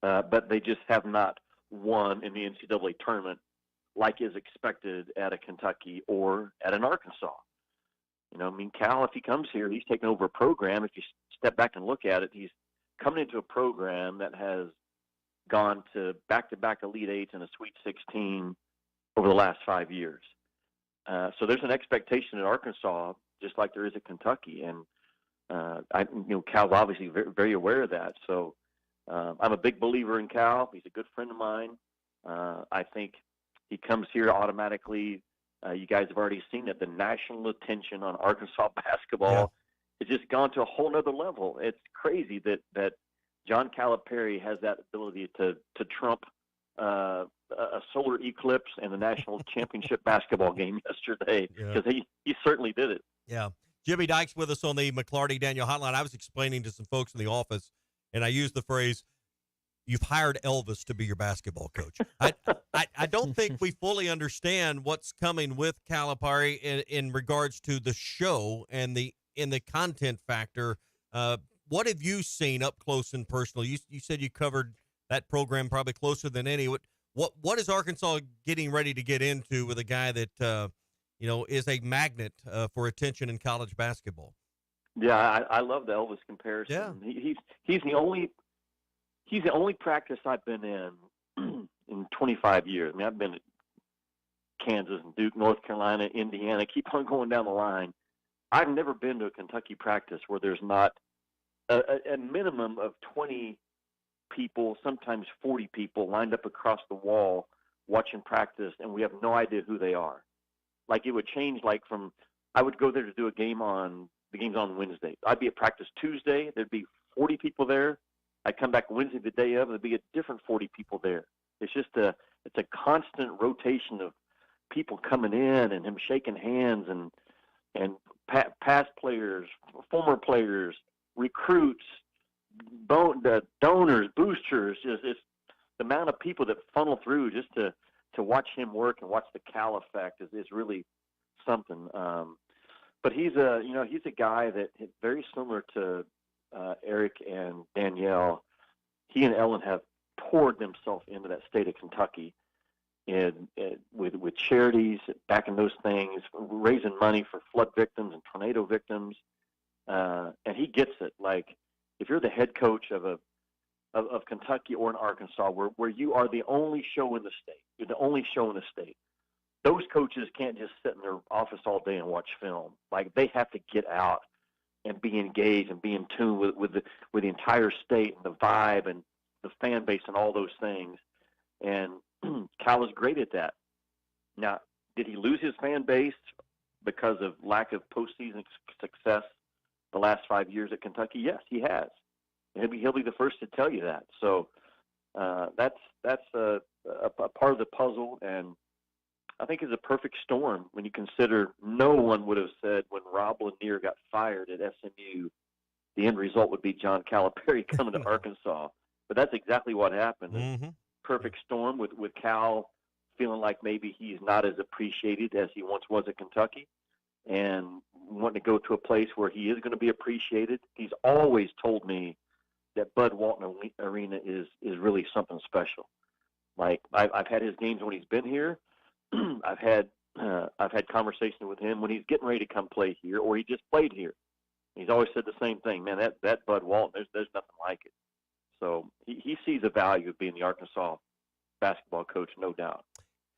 But they just have not won in the NCAA tournament like is expected at a Kentucky or at an Arkansas. You know, I mean, Cal, if he comes here, he's taking over a program. If you step back and look at it, he's coming into a program that has gone to back-to-back Elite Eights and a Sweet 16 over the last 5 years. So there's an expectation at Arkansas, just like there is at Kentucky. And, Cal's obviously very, very aware of that. So I'm a big believer in Cal. He's a good friend of mine. I think he comes here automatically. You guys have already seen that the national attention on Arkansas basketball has just gone to a whole nother level. It's crazy that John Calipari has that ability to trump a solar eclipse and the national championship basketball game yesterday, because he certainly did it. Yeah. Jimmy Dykes with us on the McLarty Daniel Hotline. I was explaining to some folks in the office, and I used the phrase, "You've hired Elvis to be your basketball coach." I don't think we fully understand what's coming with Calipari in regards to the show and the content factor. What have you seen up close and personal? You said you covered that program probably closer than any. What is Arkansas getting ready to get into with a guy that is a magnet for attention in college basketball? Yeah, I love the Elvis comparison. Yeah. He's the only practice I've been in 25 years. I mean, I've been Kansas and Duke, North Carolina, Indiana, keep on going down the line. I've never been to a Kentucky practice where there's not a minimum of 20 people, sometimes 40 people lined up across the wall watching practice, and we have no idea who they are. Like, it would change, like, from I would go there to do a game the game's on Wednesday. I'd be at practice Tuesday. There'd be 40 people there. I'd come back Wednesday the day of, and there'd be a different 40 people there. It's just it's a constant rotation of people coming in and him shaking hands and past players, former players, recruits, donors, boosters. It's the amount of people that funnel through just to watch him work and watch the Cal effect is really something. But he's a guy that very similar to Eric and Danielle. He and Ellen have poured themselves into that state of Kentucky, and with charities, backing those things, raising money for flood victims and tornado victims, and he gets it. Like, if you're the head coach of Kentucky or in Arkansas, where you are the only show in the state, you're the only show in the state. Those coaches can't just sit in their office all day and watch film. Like, they have to get out and be engaged and be in tune with the entire state and the vibe and the fan base and all those things. And Cal is great at that. Now, did he lose his fan base because of lack of postseason success the last 5 years at Kentucky? Yes, he has. And he'll be the first to tell you that. So that's a part of the puzzle, and I think it's a perfect storm when you consider no one would have said when Rob Lanier got fired at SMU, the end result would be John Calipari coming to Arkansas. But that's exactly what happened. Mm-hmm. Perfect storm with Cal feeling like maybe he's not as appreciated as he once was at Kentucky, and wanting to go to a place where he is going to be appreciated. He's always told me that Bud Walton Arena is really something special. Like, I've had his games when he's been here. I've had conversations with him when he's getting ready to come play here, or he just played here. He's always said the same thing, man. That Bud Walton, there's nothing like it. So he sees the value of being the Arkansas basketball coach, no doubt.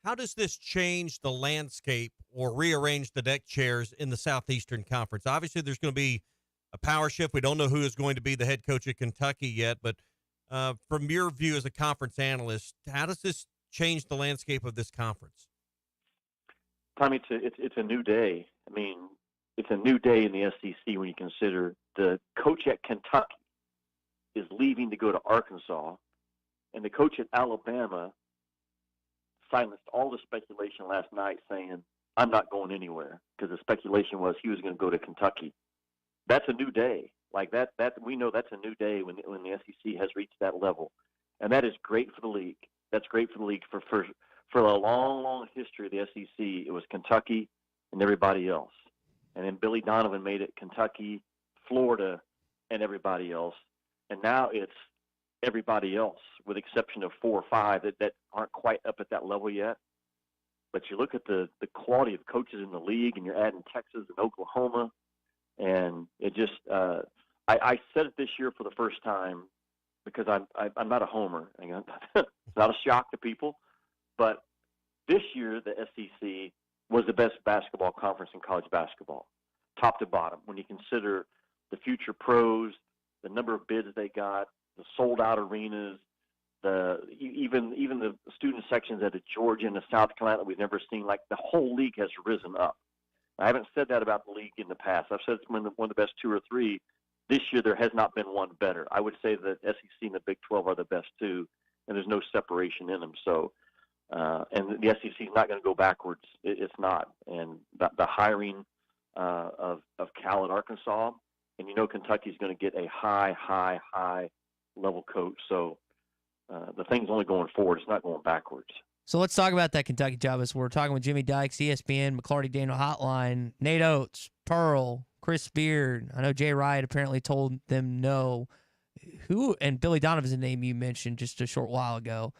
How does this change the landscape or rearrange the deck chairs in the Southeastern Conference? Obviously, there's going to be a power shift. We don't know who is going to be the head coach at Kentucky yet, but from your view as a conference analyst, how does this change the landscape of this conference? Tommy, it's a new day. I mean, it's a new day in the SEC when you consider the coach at Kentucky is leaving to go to Arkansas, and the coach at Alabama silenced all the speculation last night saying, I'm not going anywhere, because the speculation was he was going to go to Kentucky. That's a new day. Like that we know that's a new day when the SEC has reached that level. And that is great for the league. That's great for the league. For a long, long history of the SEC, it was Kentucky and everybody else. And then Billy Donovan made it Kentucky, Florida, and everybody else. And now it's everybody else, with the exception of 4 or 5 that aren't quite up at that level yet. But you look at the quality of coaches in the league, and you're adding Texas and Oklahoma, and it just I said it this year for the first time because I'm not a homer. It's not a shock to people, but this year the SEC was the best basketball conference in college basketball, top to bottom. When you consider the future pros, the number of bids they got, the sold-out arenas, even the student sections at Georgia and the South Carolina that we've never seen, like the whole league has risen up. I haven't said that about the league in the past. I've said it's one of the best 2 or 3. This year there has not been one better. I would say that SEC and the Big 12 are the best 2, and there's no separation in them. So, and the SEC is not going to go backwards. It's not. And the hiring of Cal at Arkansas, and Kentucky's going to get a high level coach. So the thing's only going forward. It's not going backwards. So let's talk about that Kentucky job as we're talking with Jimmy Dykes, ESPN, McLarty Daniel Hotline, Nate Oates, Pearl, Chris Beard. I know Jay Wright apparently told them no. And Billy Donovan's a name you mentioned just a short while ago.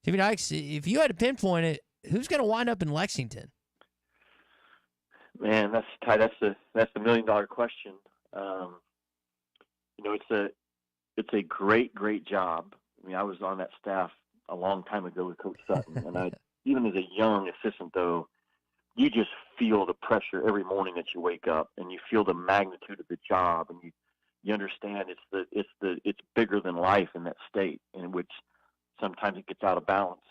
Jimmy Dykes, if you had to pinpoint it, who's going to wind up in Lexington? Man, that's the $1 million question. It's a great job. I mean, I was on that staff a long time ago with Coach Sutton, and even as a young assistant, though, you just feel the pressure every morning that you wake up, and you feel the magnitude of the job, and you understand it's bigger than life in that state, in which sometimes it gets out of balance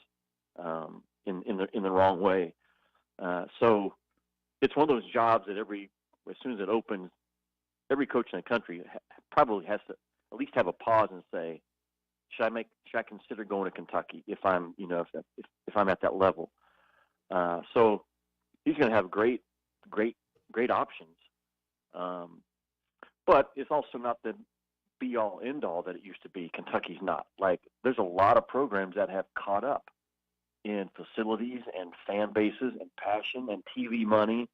in the wrong way. So it's one of those jobs that as soon as it opens, every coach in the country probably has to at least have a pause and say, should I consider going to Kentucky if I'm if I'm at that level? So he's going to have great options. But it's also not the be-all, end-all that it used to be. Kentucky's not. Like, there's a lot of programs that have caught up in facilities and fan bases and passion and TV money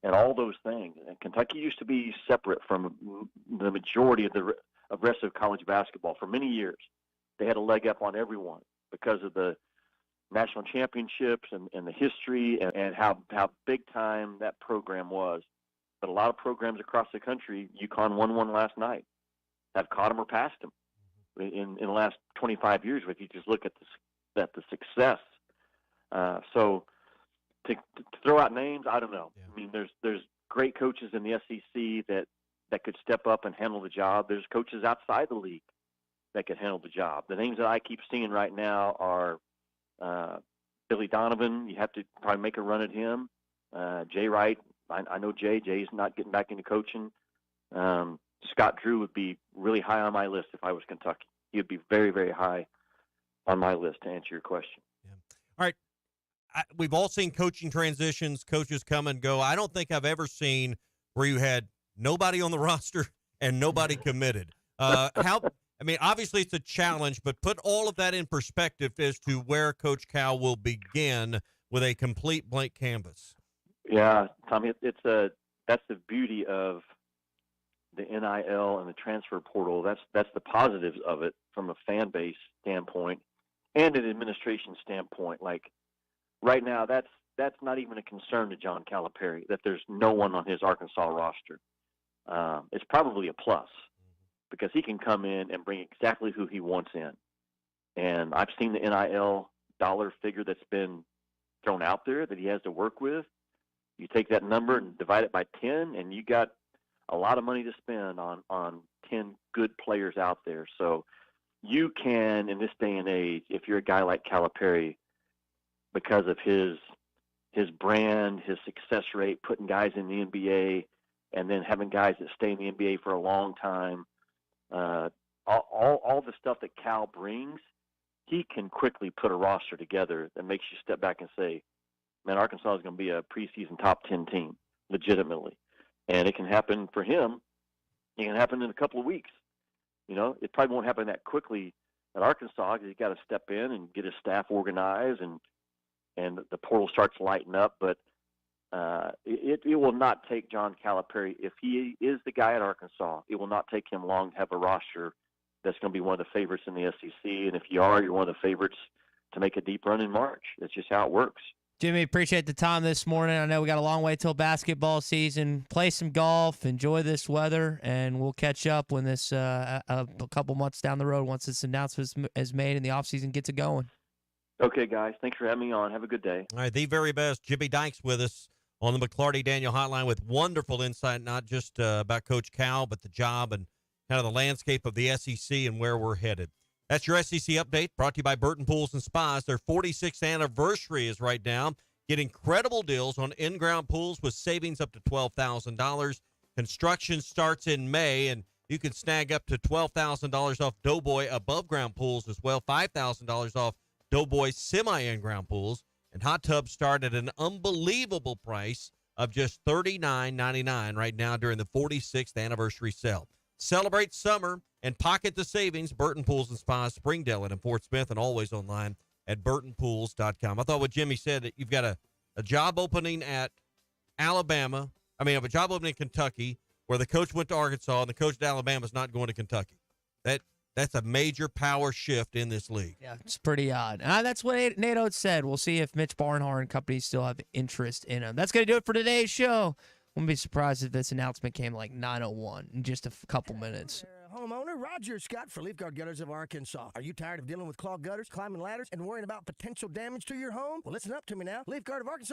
and all those things. And Kentucky used to be separate from the majority of the rest of college basketball for many years. They had a leg up on everyone because of the national championships and the history and how big time that program was. But a lot of programs across the country, UConn won one last night, have caught them or passed them in the last 25 years. If you just look at the success, so to throw out names, I don't know. Yeah. I mean, there's great coaches in the SEC that could step up and handle the job. There's coaches outside the league that could handle the job. The names that I keep seeing right now are Billy Donovan. You have to probably make a run at him. Jay Wright. I know Jay's not getting back into coaching. Scott Drew would be really high on my list if I was Kentucky. He would be very, very high on my list, to answer your question. Yeah. All right. We've all seen coaching transitions, coaches come and go. I don't think I've ever seen where you had nobody on the roster and nobody committed. Obviously it's a challenge, but put all of that in perspective as to where Coach Cal will begin with a complete blank canvas. Yeah, Tommy, that's the beauty of the NIL and the transfer portal. That's the positives of it from a fan base standpoint and an administration standpoint. Like right now, that's not even a concern to John Calipari that there's no one on his Arkansas roster. It's probably a plus because he can come in and bring exactly who he wants in. And I've seen the NIL dollar figure that's been thrown out there that he has to work with. You take that number and divide it by 10, and you got a lot of money to spend on 10 good players out there. So you can, in this day and age, if you're a guy like Calipari, because of his brand, his success rate, putting guys in the NBA, and then having guys that stay in the NBA for a long time, all the stuff that Cal brings, he can quickly put a roster together that makes you step back and say, man, Arkansas is going to be a preseason top 10 team, legitimately. And it can happen for him. It can happen in a couple of weeks. You know, it probably won't happen that quickly at Arkansas because he's got to step in and get his staff organized and the portal starts lighting up. But it will not take John Calipari, if he is the guy at Arkansas, it will not take him long to have a roster that's going to be one of the favorites in the SEC. And if you are, you're one of the favorites to make a deep run in March. That's just how it works. Jimmy, appreciate the time this morning. I know we got a long way till basketball season. Play some golf, enjoy this weather, and we'll catch up when this a couple months down the road once this announcement is made and the offseason gets it going. Okay, guys. Thanks for having me on. Have a good day. All right, the very best. Jimmy Dykes with us on the McLarty Daniel Hotline with wonderful insight, not just about Coach Cal, but the job and kind of the landscape of the SEC and where we're headed. That's your SEC update, brought to you by Burton Pools and Spas. Their 46th anniversary is right now. Get incredible deals on in-ground pools with savings up to $12,000. Construction starts in May, and you can snag up to $12,000 off Doughboy above-ground pools as well, $5,000 off Doughboy semi-in-ground pools. And hot tubs start at an unbelievable price of just $39.99 right now during the 46th anniversary sale. Celebrate summer and pocket the savings. Burton Pools and Spas, Springdale and in Fort Smith, and always online at burtonpools.com. I thought what Jimmy said, that you've got a job opening at Alabama. I mean, a job opening in Kentucky where the coach went to Arkansas and the coach at Alabama is not going to Kentucky. That's a major power shift in this league. Yeah, it's pretty odd. That's what Nate Oates said. We'll see if Mitch Barnhart and company still have interest in him. That's going to do it for today's show. Wouldn't be surprised if this announcement came like 9:01 in just a couple minutes. Homeowner Roger Scott for Leaf Guard Gutters of Arkansas. Are you tired of dealing with clogged gutters, climbing ladders, and worrying about potential damage to your home? Well, listen up to me now. Leaf Guard of Arkansas